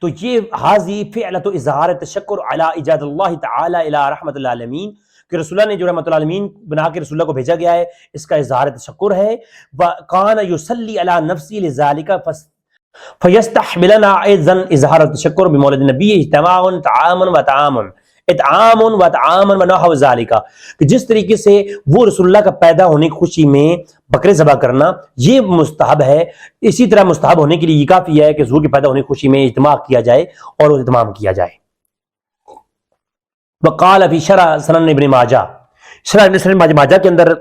تو یہ حاضی فعلۃ اظہار تشکر علی ایجاد اللہ تعالی الی رحمت العالمین، کہ رسول اللہ نے جو رحمت العالمین بنا کے رسول اللہ کو بھیجا گیا ہے، اس کا اظہار تشکر ہے. وَقَانَ يُصَلِّي عَلَى نَفْسِهِ لِذَلِكَ فَيَسْتَحْمِلَنَا أَيْضًا إِظْهَارَ التَّشَكُّرِ بِمَوْلِدِ النَّبِيِّ اجْتِمَاعٌ طَعَامٌ وَطَعَامٌ وَنَحْوُ ذَلِكَ، کہ جس طریقے سے وہ رسول اللہ کا پیدا ہونے کی خوشی میں بکرے ذبح کرنا یہ مستحب ہے، اسی طرح مستحب ہونے کے لیے یہ کافی ہے کہ حضور کے پیدا ہونے کی خوشی میں اجتماع کیا جائے اور اہتمام کیا جائے. وقال فی شرح سنن ابن ماجہ، شرح ابن ماجہ کے اندر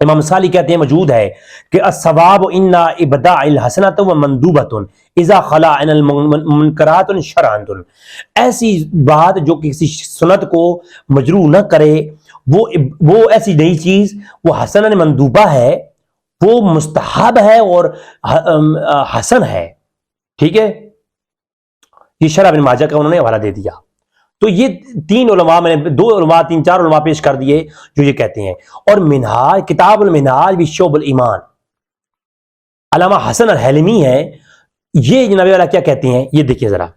امام صالح کہتے ہیں موجود ہے کہ الثواب ان ابداع الحسنۃ ومندوبۃ اذا خلا عن المنکرات شرعاً، ایسی بات جو کسی سنت کو مجروح نہ کرے، وہ ایسی نئی چیز وہ حسن مندوبہ ہے، وہ مستحب ہے اور حسن ہے. ٹھیک ہے، یہ شرح ابن ماجہ کا انہوں نے حوالہ دے دیا. تو یہ تین علماء، میں نے تین چار علماء پیش کر دیے جو یہ کہتے ہیں. اور منہاج، کتاب المنہاج بھی شعب الایمان، علامہ حسن الحلمی ہے، یہ جناب والا کیا کہتے ہیں یہ دیکھیے ذرا.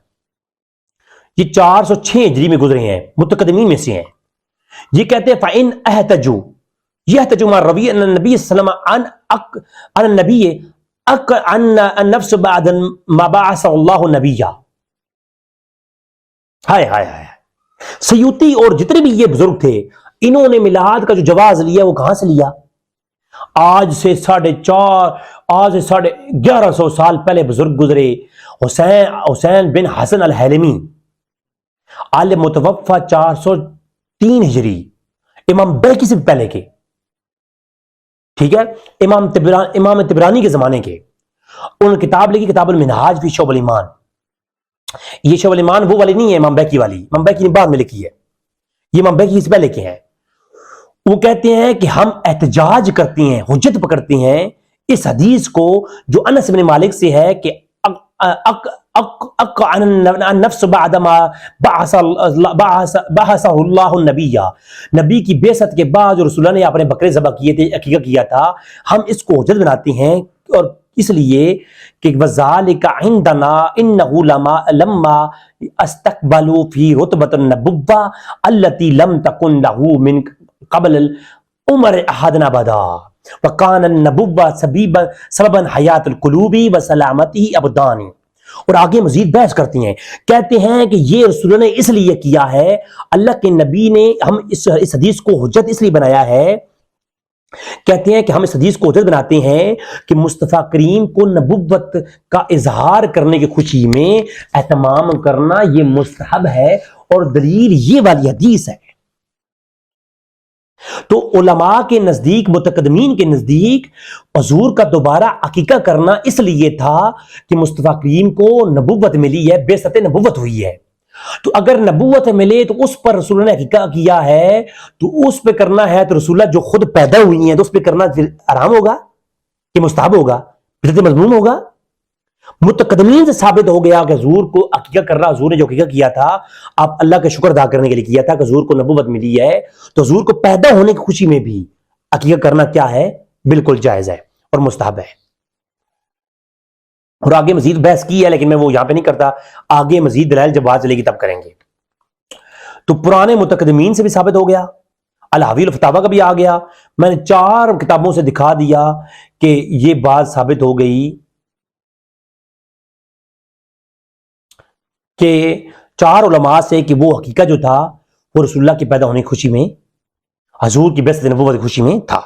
یہ 406 ہجری میں گزرے ہیں، متقدمین میں سے ہیں. یہ کہتے ہیں فَإِنْ احتجوا، یہ احتجوا مع النبی ان النبی صلی اللہ علیہ وسلم عن النبی عن النفس بعد ما بعث اللہ نبیہ. ہائے ہائے ہائے، سیوطی اور جتنے بھی یہ بزرگ تھے انہوں نے میلاد کا جو جواز لیا وہ کہاں سے لیا؟ آج سے 1150 سال پہلے بزرگ گزرے حسین بن حسن الحلمی، عالم متوفہ 403 ہجری، امام بیہقی سے پہلے کے، ٹھیک ہے، امام طبرانی کے زمانے کے. انہوں نے کتاب لکھی کتاب المنہاج فی شعب الایمان. یہ شعب الایمان وہ والی نہیں ہے امام بیہقی والی، امام بیہقی نے بعد میں لکھی ہے، یہ امام بیہقی سے پہلے کے ہیں. وہ کہتے ہیں کہ ہم احتجاج کرتے ہیں، حجت پکڑتے ہیں اس حدیث کو جو انس بن مالک سے ہے کہ النفس بعد ما بعث اللہ النبی، نبی کی بعثت کے بعد جو رسول اللہ نے اپنے بکرے ذبح کیے تھے، عقیقہ کیا تھا، ہم اس کو حجت بناتے ہیں اور اس لیے کہ وذالک عندنا انہ لما استقبلوا فی رتبۃ النبوہ التی لم تکن لہ من قبل العمر احد ابدا وکان النبوہ سببا حیات القلوب وسلامتی ابدان. اور آگے مزید بحث کرتی ہیں، کہتے ہیں کہ یہ رسول نے اس لیے کیا ہے، اللہ کے نبی نے ہم اس حدیث کو حجت اس لیے بنایا ہے، کہتے ہیں کہ ہم اس حدیث کو حجت بناتے ہیں کہ مصطفیٰ کریم کو نبوت کا اظہار کرنے کی خوشی میں اہتمام کرنا یہ مستحب ہے، اور دلیل یہ والی حدیث ہے. تو علماء کے نزدیک، متقدمین کے نزدیک حضور کا دوبارہ عقیقہ کرنا اس لیے تھا کہ مصطفیٰ کریم کو نبوت ملی ہے، بعثت نبوت ہوئی ہے. تو اگر نبوت ملے تو اس پر رسول اللہ نے عقیقہ کیا ہے، تو اس پہ کرنا ہے تو رسول اللہ جو خود پیدا ہوئی ہیں تو اس پہ کرنا حرام ہوگا کہ مستحب ہوگا، بدعت مذموم ہوگا. متقدمین سے ثابت ہو گیا کہ حضور کو عقیقہ کرنا، حضور نے جو عقیقہ کیا تھا آپ اللہ کا شکر ادا کرنے کے لیے کیا تھا کہ حضور کو نبوت ملی ہے، تو حضور کو پیدا ہونے کی خوشی میں بھی عقیقہ کرنا کیا ہے، بالکل جائز ہے اور مستحب ہے. اور آگے مزید بحث کی ہے لیکن میں وہ یہاں پہ نہیں کرتا، آگے مزید دلائل جب بات چلے گی تب کریں گے. تو پرانے متقدمین سے بھی ثابت ہو گیا، الحاوی الفتاوی کا بھی آ گیا. میں نے 4 کتابوں سے دکھا دیا کہ یہ بات ثابت ہو گئی کہ 4 علماء سے کہ وہ حقیقہ جو تھا وہ رسول اللہ کی پیدا ہونے کی خوشی میں، حضور کی بعثت نبوت کی خوشی میں تھا.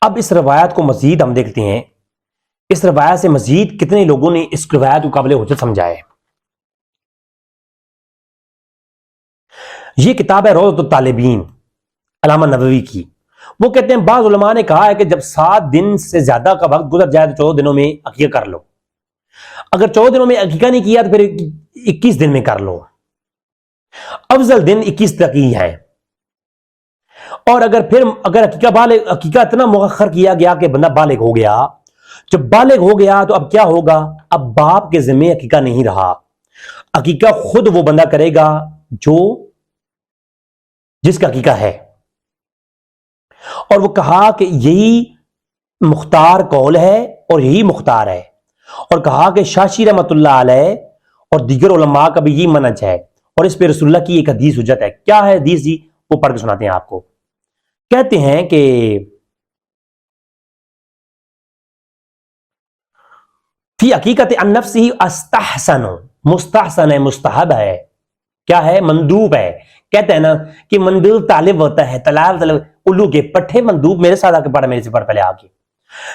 اب اس روایت کو مزید ہم دیکھتے ہیں، اس روایت سے مزید کتنے لوگوں نے اس روایت کو قابل حجت سمجھا ہے. یہ کتاب ہے روضۃ الطالبین علامہ نووی کی. وہ کہتے ہیں بعض علماء نے کہا ہے کہ جب 7 دن سے زیادہ کا وقت گزر جائے تو 14 دنوں میں عقیقہ کر لو. اگر 14 دنوں میں عقیقہ نہیں کیا تو پھر 21 دن میں کر لو. افضل دن 21 تک ہی ہے. اور اگر عقیقہ اتنا مؤخر کیا گیا کہ بندہ بالغ ہو گیا، جب بالغ ہو گیا تو اب کیا ہوگا، اب باپ کے ذمہ عقیقہ نہیں رہا، عقیقہ خود وہ بندہ کرے گا جس کا عقیقہ ہے. اور وہ کہا کہ یہی مختار قول ہے اور یہی مختار ہے. اور کہا کہ شاشی رحمت اللہ علیہ اور دیگر علماء کا بھی یہ منہج ہے، اور اس پہ رسول اللہ کی ایک حدیث حجت ہے. کیا ہے حدیث جی؟ وہ پڑھ کے سناتے ہیں آپ کو. کہتے ہیں کہ فی حقیقت النفس ہی استحسن، مستحسن ہے، مستحب ہے، کیا ہے، مندوب ہے. کہتے ہیں نا کہ مندوب طالب ہوتا ہے، طالب الو کے پٹھے مندوب میرے ساتھ آ کے پڑھ، میرے سے پڑھ پہلے آ کے.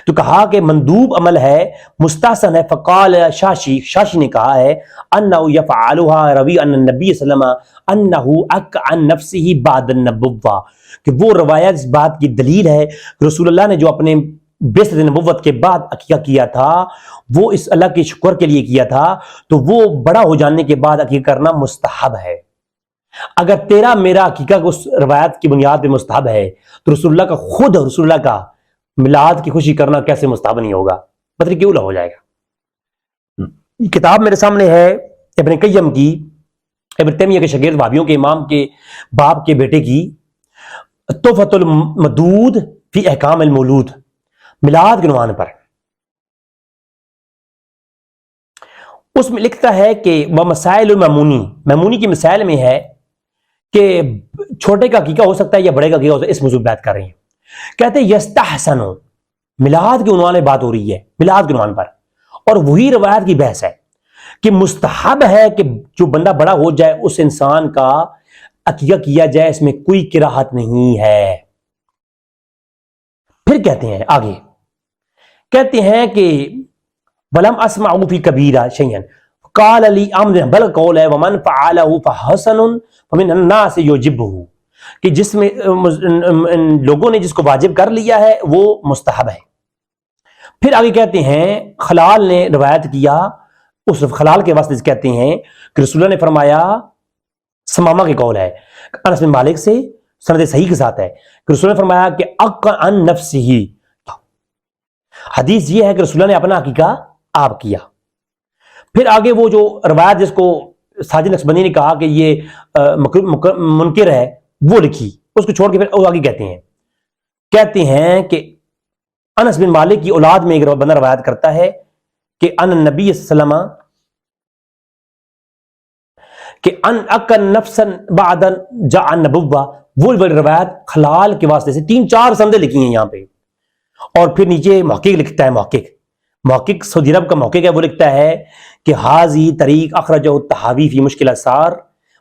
تو کہا کہ مندوب عمل ہے، مستحسن ہے. فقال شاشی نے کہا ہے انہ یفعلها روی ان النبی صلی اللہ علیہ وسلم انہ اک عن نفسہ بعد النبوہ، کہ وہ روایت اس بات کی دلیل ہے کہ رسول اللہ نے جو اپنے بعثت نبوت کے بعد عقیقہ کیا تھا وہ اس اللہ کے شکر کے لیے کیا تھا، تو وہ بڑا ہو جانے کے بعد عقیقہ کرنا مستحب ہے. اگر تیرا میرا عقیقہ اس روایت کی بنیاد پہ مستحب ہے تو رسول اللہ کا خود رسول اللہ کا میلاد کی خوشی کرنا کیسے مستحب نہیں ہوگا؟ پتہ کیوں ہو جائے گا. کتاب میرے سامنے ہے ابن قیم کی، ابن تیمیہ کے شاگرد بھابیوں کے امام کے باپ کے بیٹے کی، تحفۃ المدود فی احکام المولود، میلاد کے عنوان پر. اس میں لکھتا ہے کہ وہ مسائل الممونی کی مسائل میں ہے کہ چھوٹے کا عقیقہ ہو سکتا ہے یا بڑے کا عقیقہ ہو سکتا ہے. اس موضوع بات کر رہے ہیں. کہتے ہیں یستحسن، میلاد کے عنوان بات ہو رہی ہے، میلاد کے عنوان پر. اور وہی روایت کی بحث ہے کہ مستحب ہے کہ جو بندہ بڑا ہو جائے اس انسان کا عقیقہ کیا جائے، اس میں کوئی کراہت نہیں ہے. پھر کہتے ہیں آگے، کہتے ہیں کہ ولم اسمع فی کبیرہ شیئا قال لی امر، بل قول ہے ومن فعلہ فحسن فمن الناس یجبہ، کہ جس میں لوگوں نے جس کو واجب کر لیا ہے وہ مستحب ہے. پھر آگے کہتے ہیں خلال نے روایت کیا، اس خلال کے واسطے کہتے ہیں کہ رسول اللہ نے فرمایا، سمامہ کے قول ہے انس بن مالک سے سند صحیح کے ساتھ ہے کہ رسول اللہ نے فرمایا کہ اق عن نفسہ، حدیث یہ ہے کہ رسول اللہ نے اپنا عقیقہ آپ کیا. پھر آگے وہ جو روایت جس کو ساجد نقشبندی نے کہا کہ یہ منکر ہے وہ لکھی، اس کو چھوڑ کے پھر آگے کہتے ہیں کہ انس بن مالک کی اولاد میں ایک بندہ روایت کرتا ہے کہ ان نبی صلی اللہ علیہ وسلم کہ ان اکن نفسا بعد جاء النبوہ، وہ روایت خلال کے واسطے سے 3-4 سندیں لکھی ہیں یہاں پہ، اور پھر نیچے محقق لکھتا ہے، محقق سعودی عرب کا محقق ہے، وہ لکھتا ہے کہ حاضی طریق اخرجہ الطحاوی فی مشکل اسار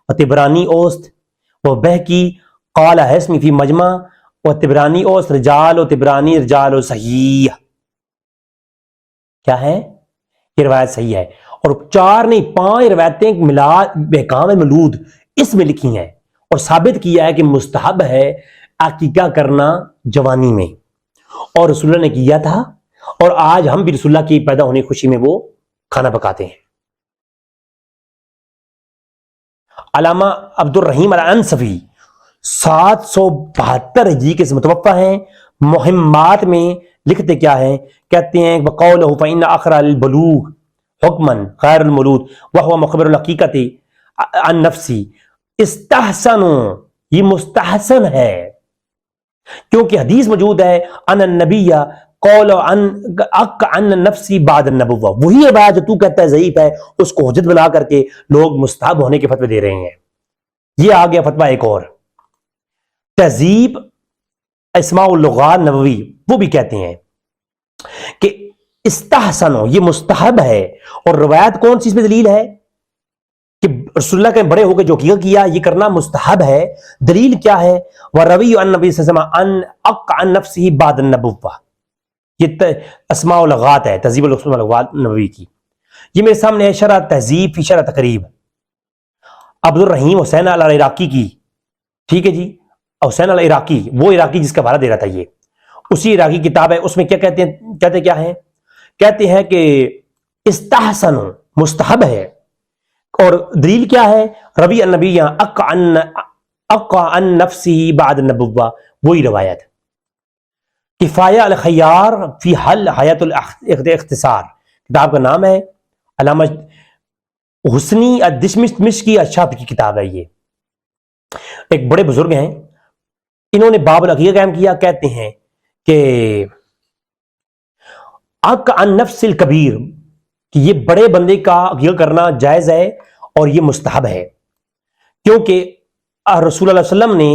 و طبرانی اوست و بہکی قال حسمی فی مجمع و طبرانی اوست رجال و طبرانی رجال و صحیح. کیا ہے یہ روایت صحیح ہے، اور 4 نہیں 5 روایتیں ملاد بحکام مولود اس میں لکھی ہیں، اور ثابت کیا ہے کہ مستحب ہے عقیقہ کرنا جوانی میں، اور رسول اللہ نے کیا تھا، اور آج ہم بھی رسول اللہ کی پیدا ہونے کی خوشی میں وہ کھانا پکاتے ہیں. علامہ عبد الرحیم الانصفی 772 ہجری کے متوفہ ہیں، مہمات میں لکھتے کیا ہیں، کہتے ہیں وقولہ فإن آخر البلوغ حکما غیر المولود وهو مخبر الحقیقت عن نفسی استحسن، یہ مستحسن ہے کیونکہ حدیث موجود ہے ان النبی قول عن نفسی بعد النبوہ، وہی روایت جو تو کہتا ہے ضعیف ہے اس کو حجت بنا کر کے لوگ مستحب ہونے کے فتوے دے رہے ہیں. یہ آ گیا فتویٰ ایک اور، تہذیب اسماء اللغات نووی وہ بھی کہتے ہیں کہ استحسن یہ مستحب ہے، اور روایت کون سی اس میں دلیل ہے کہ رسول اللہ کے بڑے ہو کے جو کیا یہ کرنا مستحب ہے. دلیل کیا ہے، وروی عن نبی صلی اللہ علیہ وسلم ان اقع عن نفسه بعد النبوہ، یہ اسماء اللغات ہے، تہذیب الاسماء اللغات نبوی کی. یہ میرے سامنے ہے شرح تہذیب فی شرح تقریب عبد الرحیم حسین العراقی کی، ٹھیک ہے جی، حسین العراقی وہ عراقی جس کا حوالہ دے رہا تھا، یہ اسی عراقی کتاب ہے. اس میں کیا کہتے ہیں، کہتے کیا ہیں، کہتے ہیں کہ استحسن مستحب ہے، اور دلیل کیا ہے، روی النبی اقع عن نفسه بعد النبوہ، وہی روایت. کفایہ الخیار فی حل حیات الاختصار کتاب کا نام ہے، علامہ حسنی الدمشقی اشاف کی کتاب ہے. یہ ایک بڑے بزرگ ہیں، انہوں نے باب العقیقہ قائم کیا، کہتے ہیں کہ اقع عن نفس الکبیر، کہ یہ بڑے بندے کا عقیقہ کرنا جائز ہے اور یہ مستحب ہے، کیونکہ رسول اللہ علیہ وسلم نے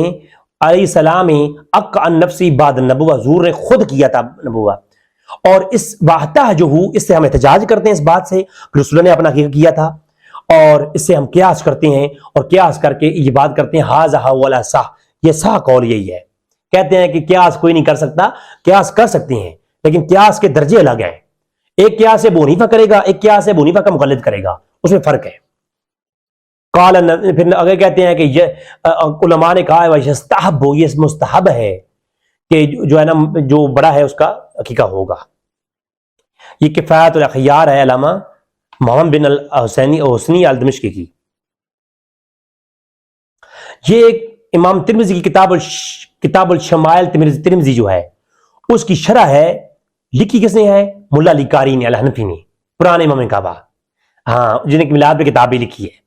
علیہ السلام اقع عن نفسی بعد النبوہ، حضور نے خود کیا تھا نبوہ، اور اس واحتجہ اس سے ہم احتجاج کرتے ہیں اس بات سے کہ رسول اللہ نے اپنا عقیقہ کیا تھا، اور اس سے ہم قیاس کرتے ہیں، اور قیاس کر کے یہ بات کرتے ہیں ھذا هو الاصح، یہ صح قول یہی ہے. کہتے ہیں کہ قیاس کوئی نہیں کر سکتا، قیاس کر سکتے ہیں لیکن قیاس کے درجے الگ ہیں، ایک قیاس سے ابو حنیفہ کرے گا، ایک قیاس سے ابو حنیفہ کا مقلد کرے گا، اس میں فرق ہے. قال پھر اگر کہتے ہیں کہ یہ علماء نے کہا ہے یستحب، یہ مستحب ہے کہ جو ہے نا جو بڑا ہے اس کا عقیقہ ہوگا. یہ کفایت الاخیار ہے علامہ محمد بن حسنی الدمشقی کی. یہ ایک امام ترمذی کی کتاب الشمائل ترمذی جو ہے اس کی شرح ہے، لکھی کس نے ہے، ملا علی قاری نے الحنفی نے، پرانے امام کعبہ، ہاں جنہیں میلاد پہ کتاب بھی لکھی ہے،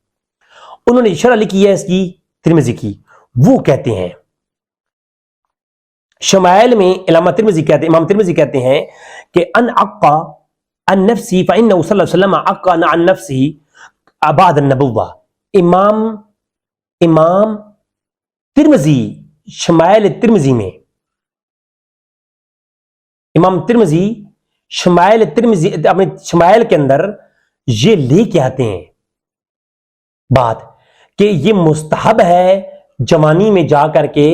انہوں نے شرح لکھی ہے اس کی ترمذی کی. وہ کہتے ہیں شمائل میں امام ترمذی کہتے ہیں کہ ان اقع عن نفسی فانه صلی اللہ علیہ وسلم اقع عن نفسه بعد النبوہ. امام ترمذی شمائل ترمذی میں، امام ترمذی شمائل ترمذی اپنے شمائل کے اندر یہ لے کے آتے ہیں بات کہ یہ مستحب ہے جوانی میں جا کر کے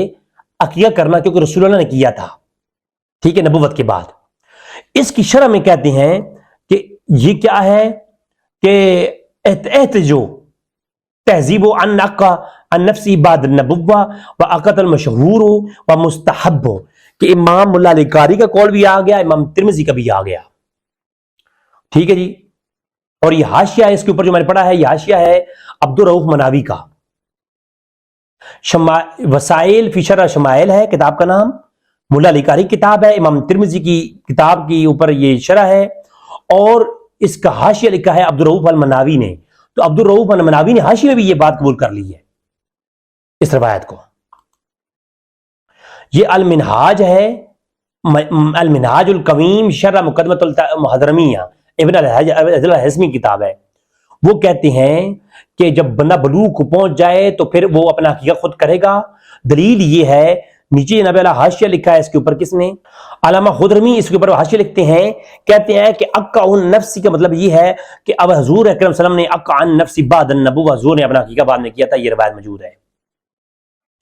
عقیقہ کرنا، کیونکہ رسول اللہ نے کیا تھا، ٹھیک ہے، نبوت کے بعد. اس کی شرح میں کہتے ہیں کہ یہ کیا ہے کہ احتجو تہذیب عن اقع عن نفسی بعد النبوہ و عقد المشہور و مستحب، کہ امام ملا علی قاری کا قول بھی آ گیا، امام ترمذی کا بھی آ گیا، ٹھیک ہے جی. اور یہ حاشیہ ہے اس کے اوپر جو میں نے پڑھا ہے، یہ حاشیہ ہے عبد الرؤف مناوی کا، وسائل فی شرح شمائل ہے کتاب کا نام، ملا علی قاری کتاب ہے، امام ترمذی کی کتاب کی اوپر یہ شرح ہے، اور اس کا حاشیہ لکھا ہے عبد الرؤف المناوی نے. تو عبد الرؤف المناوی نے حاشیہ میں بھی یہ بات قبول کر لی ہے اس روایت کو. یہ المنہاج ہے المنہاج القویم شرح مقدمۃ المحضرمیہ ابن الحزمی کتاب ہے، وہ کہتے ہیں کہ جب بندہ بلوغ کو پہنچ جائے تو پھر وہ اپنا حقیقت خود کرے گا۔ دلیل یہ ہے، نیچے جناب والا حاشیہ لکھا ہے اس کے اوپر، کس نے؟ علامہ خضرمی اس کے اوپر حاشیہ لکھتے ہیں، کہتے ہیں کہ اقع عن نفسی کا مطلب یہ ہے کہ اب حضور اکرم صلی اللہ علیہ وسلم نے اقع عن نفسی بعد النبوہ، حضور نے اپنا حقیقت بعد میں کیا تھا، یہ روایت موجود ہے۔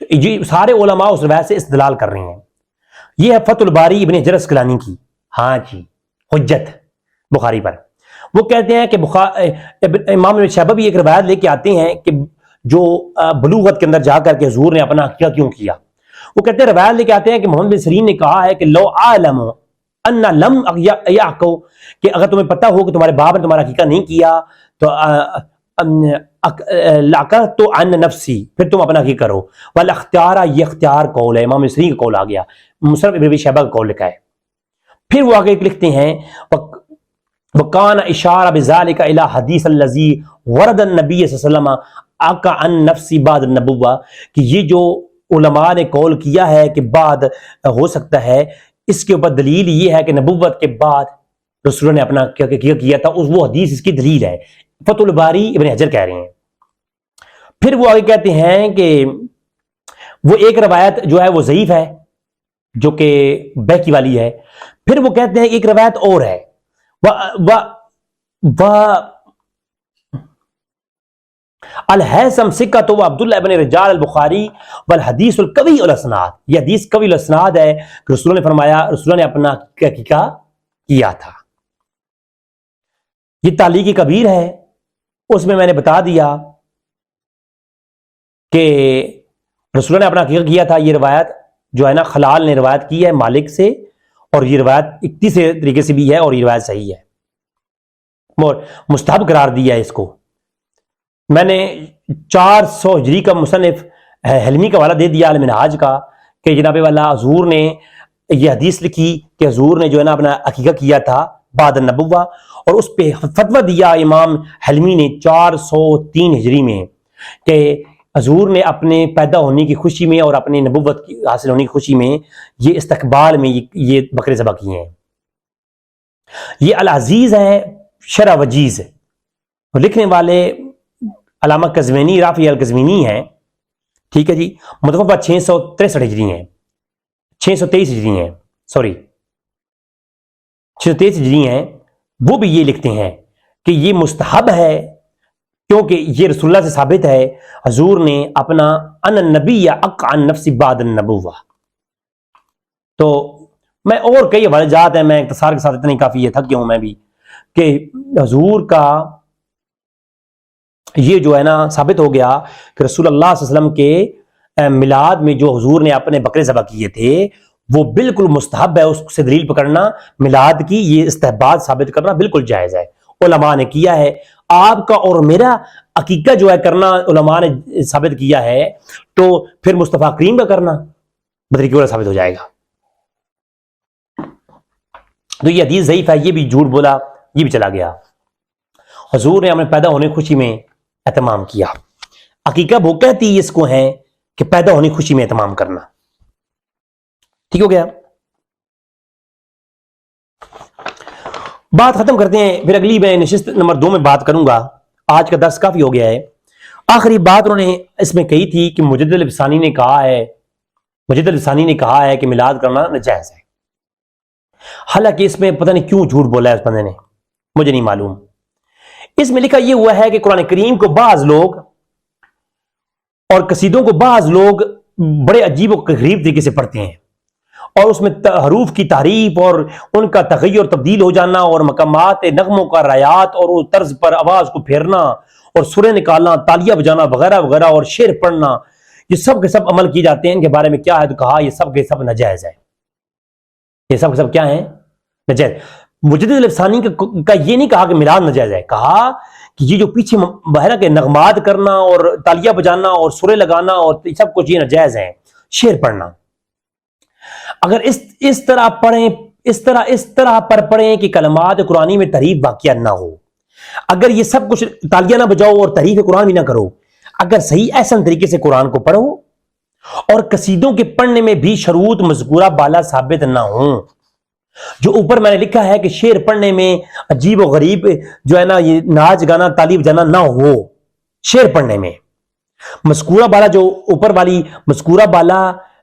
تو جی سارے علماء اس روایت سے استدلال کر رہے ہیں۔ یہ ہے فتح الباری ابن حجر اسقلانی کی، ہاں جی، حجت بخاری پر۔ وہ کہتے ہیں کہ امام ابن شیبہ بھی ایک روایت لے کے آتے ہیں کہ جو بلوغت کے اندر جا کر کے حضور نے اپنا حقیقت کیوں کیا، وہ کہتے ہیں روایت لے کے آتے ہیں کہ محمد بن سیرین نے کہا ہے کہ لو اعلم ان لم یعقو، کہ اگر تمہیں پتہ ہو کہ تمہارے باپ نے تمہارا حقیقت نہیں کیا تو لاکرت تو عن نفسی، پھر تم اپنا حقیقت کرو۔ والاختیار، یہ اختیار قول ہے، امام بن سیرین کا قول آ گیا، مصنف ابن ابی شیبہ کا قول لکھا ہے۔ پھر وہ آگے لکھتے ہیں وکان اشارہ بذالک الی حدیث الذی ورد النبی صلی اللہ علیہ وسلم اقع عن نفسی بعد النبوہ، کہ یہ جو علماء نے قول کیا ہے کہ بعد ہو سکتا ہے، اس کے اوپر دلیل یہ ہے کہ نبوت کے بعد رسول نے اپنا کیا تھا، وہ حدیث اس کی دلیل ہے۔ فتح الباری ابن حجر کہہ رہے ہیں۔ پھر وہ آگے کہتے ہیں کہ وہ ایک روایت جو ہے وہ ضعیف ہے، جو کہ بیکی والی ہے۔ پھر وہ کہتے ہیں ایک روایت اور ہے، الحیثم سکۃ و عبداللہ ابن رجال البخاری والحدیث القوی الاسناد، یہ حدیث قوی الاسناد ہے کہ رسول نے فرمایا، رسول نے اپنا حقیقت کیا تھا۔ یہ تعلیق کبیر ہے، اس میں نے بتا دیا کہ رسول نے اپنا حقیقت کیا تھا۔ یہ روایت جو ہے نا خلال نے روایت کی ہے مالک سے، اور یہ روایت اکتیسے طریقے سے بھی ہے، اور یہ روایت صحیح ہے، مستحب قرار دیا ہے اس کو۔ میں نے 400 ہجری کا مصنف حلمی کا حوالہ دے دیا المنہاج کا، کہ جناب والا حضور نے یہ حدیث لکھی کہ حضور نے جو ہے نا اپنا عقیقہ کیا تھا بعد النبوہ، اور اس پہ فتویٰ دیا امام حلمی نے 403 ہجری میں کہ حضور نے اپنے پیدا ہونے کی خوشی میں اور اپنے نبوت کی حاصل ہونے کی خوشی میں یہ استقبال میں یہ بکرے ذبح کیے ہیں۔ یہ العزیز ہے شرح وجیز، لکھنے والے علامہ قزوینی رافع القزوینی ہیں، ٹھیک ہے جی، متوفہ 663 ہجری ہیں، 623 ہجری ہیں، سوری 623 ہجری ہیں۔ وہ بھی یہ لکھتے ہیں کہ یہ مستحب ہے، کیونکہ یہ رسول اللہ سے ثابت ہے حضور نے اپنا ان النبی اقع عن نفسی بعد النبوہ۔ تو میں اور کئی حوالے جات ہیں، میں اختصار کے ساتھ اتنا ہی کافی ہے، تھک گیا ہوں میں بھی، کہ حضور کا یہ جو ہے نا ثابت ہو گیا کہ رسول اللہ صلی اللہ علیہ وسلم کے میلاد میں جو حضور نے اپنے بکرے ذبح کیے تھے وہ بالکل مستحب ہے، اس سے دلیل پکڑنا میلاد کی، یہ استحباب ثابت کرنا بالکل جائز ہے، علماء نے کیا ہے۔ آپ کا اور میرا عقیقہ جو ہے کرنا علماء نے ثابت کیا ہے، تو پھر مصطفیٰ کریم کا کرنا بدری والا ثابت ہو جائے گا۔ تو یہ حدیث ضعیف ہے، یہ بھی جھوٹ بولا، یہ بھی چلا گیا۔ حضور نے ہمیں پیدا ہونے کی خوشی میں اہتمام کیا، عقیقہ وہ کہتی اس کو ہے کہ پیدا ہونے کی خوشی میں اہتمام کرنا۔ ٹھیک ہو گیا، بات ختم کرتے ہیں، پھر اگلی میں نشست نمبر 2 میں بات کروں گا۔ آج کا درس کافی ہو گیا ہے۔ آخری بات انہوں نے اس میں کہی تھی کہ مجدد الفسانی نے کہا ہے کہ میلاد کرنا ناجائز ہے، حالانکہ اس میں پتہ نہیں کیوں جھوٹ بولا ہے اس بندے نے، مجھے نہیں معلوم۔ اس میں لکھا یہ ہوا ہے کہ قرآن کریم کو بعض لوگ اور قصیدوں کو بعض لوگ بڑے عجیب و غریب طریقے سے پڑھتے ہیں، اور اس میں حروف کی تعریف اور ان کا تغیر تبدیل ہو جانا، اور مقامات نغموں کا رایات اور اس طرز پر آواز کو پھیرنا اور سریں نکالنا، تالیاں بجانا وغیرہ وغیرہ، اور شعر پڑھنا، یہ سب کے سب عمل کیے جاتے ہیں۔ ان کے بارے میں کیا ہے تو کہا یہ سب کے سب ناجائز ہے، یہ سب کے سب کیا ہیں؟ ناجائز۔ مجدد الفسانی کا یہ نہیں کہا کہ میلاد ناجائز ہے، کہا کہ یہ جو پیچھے بہرہ کے نغمات کرنا اور تالیاں بجانا اور سریں لگانا اور سب کچھ یہ ناجائز ہیں، شعر پڑھنا۔ اگر اس طرح پڑھیں، اس طرح پر پڑھیں کہ کلمات قرآنی میں تحریف واقعہ نہ ہو، اگر یہ سب کچھ تالیاں نہ بجاؤ اور تحریف قرآن بھی نہ کرو، اگر صحیح احسن طریقے سے قرآن کو پڑھو اور قصیدوں کے پڑھنے میں بھی شروط مذکورہ بالا ثابت نہ ہوں. جو اوپر میں نے لکھا ہے کہ شعر پڑھنے میں عجیب و غریب جو ہے نا یہ ناچ گانا تالی بجانا نہ ہو. شعر پڑھنے میں مذکورہ بالا جو اوپر والی مذکورہ بالا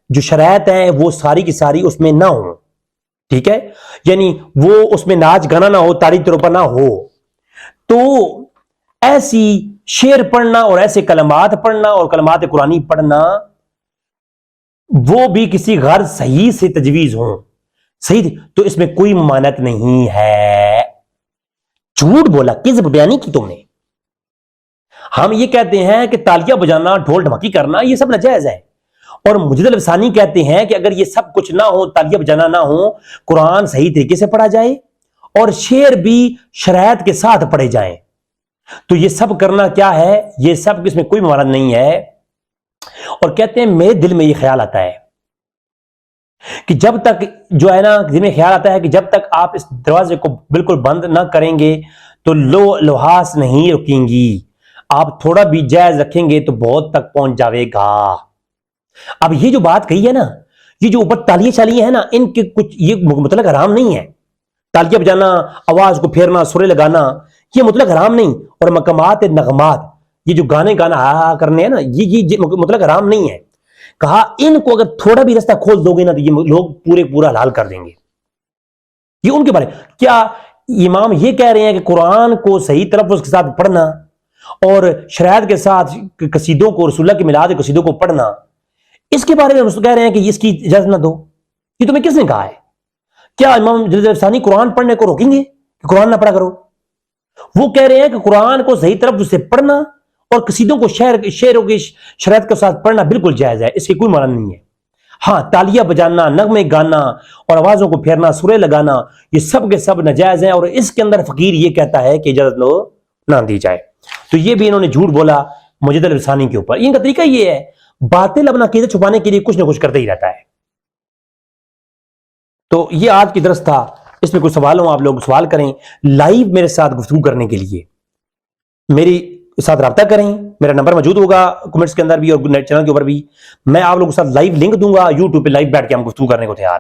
جو شرائط ہیں وہ ساری کی ساری اس میں نہ ہوں. ٹھیک ہے, یعنی وہ اس میں ناچ گانا نہ ہو, تاریخ طور پر نہ ہو. تو ایسی شعر پڑھنا اور ایسے کلمات پڑھنا اور کلمات قرآنی پڑھنا وہ بھی کسی غرض صحیح سے تجویز ہوں, صحیح, تو اس میں کوئی ممانعت نہیں ہے. جھوٹ بولا, کذب بیانی کی تم نے. ہم یہ کہتے ہیں کہ تالیاں بجانا, ڈھول ڈھمکی کرنا یہ سب ناجائز ہے, اور مجید الفسانی کہتے ہیں کہ اگر یہ سب کچھ نہ ہو, تالیاں بجانا نہ ہو, قرآن صحیح طریقے سے پڑھا جائے اور شعر بھی شرائط کے ساتھ پڑھے جائیں, تو یہ سب کرنا کیا ہے, یہ سب اس میں کوئی ممانعت نہیں ہے. اور کہتے ہیں میرے دل میں یہ خیال آتا ہے کہ جب تک جو ہے نا دل میں خیال آتا ہے کہ جب تک آپ اس دروازے کو بالکل بند نہ کریں گے تو لوہاس نہیں رکیں گی, آپ تھوڑا بھی جائز رکھیں گے تو بہت تک پہنچ جاوے گا. اب یہ جو بات کہی ہے نا, یہ جو اوپر تالیاں چالیاں ہیں نا, ان کے کچھ یہ مطلق حرام نہیں ہے. تالیاں بجانا, آواز کو پھیرنا, سرے لگانا, یہ مطلق حرام نہیں. اور مقامات نغمات, یہ جو گانے گانا ہا کرنے ہیں نا, یہ مطلق حرام نہیں ہے. کہا ان کو اگر تھوڑا بھی رستہ کھول دو گے نا تو یہ لوگ پورا حلال کر دیں گے. یہ ان کے بارے کیا امام یہ کہہ رہے ہیں کہ قرآن کو صحیح تلفظ کے ساتھ پڑھنا اور شرائط کے ساتھ قصیدوں کو, رسول اللہ کے میلاد قصیدوں کو پڑھنا, اس کے بارے میں کہہ رہے ہیں کہ اس کی اجازت نہ دو. یہ تمہیں کس نے کہا ہے؟ کیا امام جلد ثانی قرآن پڑھنے کو روکیں گے کہ قرآن نہ پڑھا کرو؟ وہ کہہ رہے ہیں کہ قرآن کو صحیح طرف سے پڑھنا اور قصیدوں کو شعروں کی شرائط کے ساتھ پڑھنا بالکل جائز ہے, اس کی کوئی معنی نہیں ہے. ہاں, تالیاں بجانا, نغمے گانا اور آوازوں کو پھیرنا, سرے لگانا, یہ سب کے سب ناجائز ہیں, اور اس کے اندر فقیر یہ کہتا ہے کہ اجازت نہ دی جائے. تو یہ بھی انہوں نے جھوٹ بولا مجید الفسانی کے اوپر. ان کا طریقہ یہ ہے, باطل اپنا عقیدہ چھپانے کے لیے کچھ نہ کچھ کرتے ہی رہتا ہے. تو یہ آج کی درس تھا. اس میں کوئی سوال ہو آپ لوگ سوال کریں. لائیو میرے ساتھ گفتگو کرنے کے لیے میری ساتھ رابطہ کریں. میرا نمبر موجود ہوگا کمنٹس کے اندر بھی اور نیٹ چینل کے اوپر بھی. میں آپ لوگوں کے ساتھ لائیو لنک دوں گا, یوٹیوب پہ لائیو بیٹھ کے ہم گفتگو کرنے کو تیار.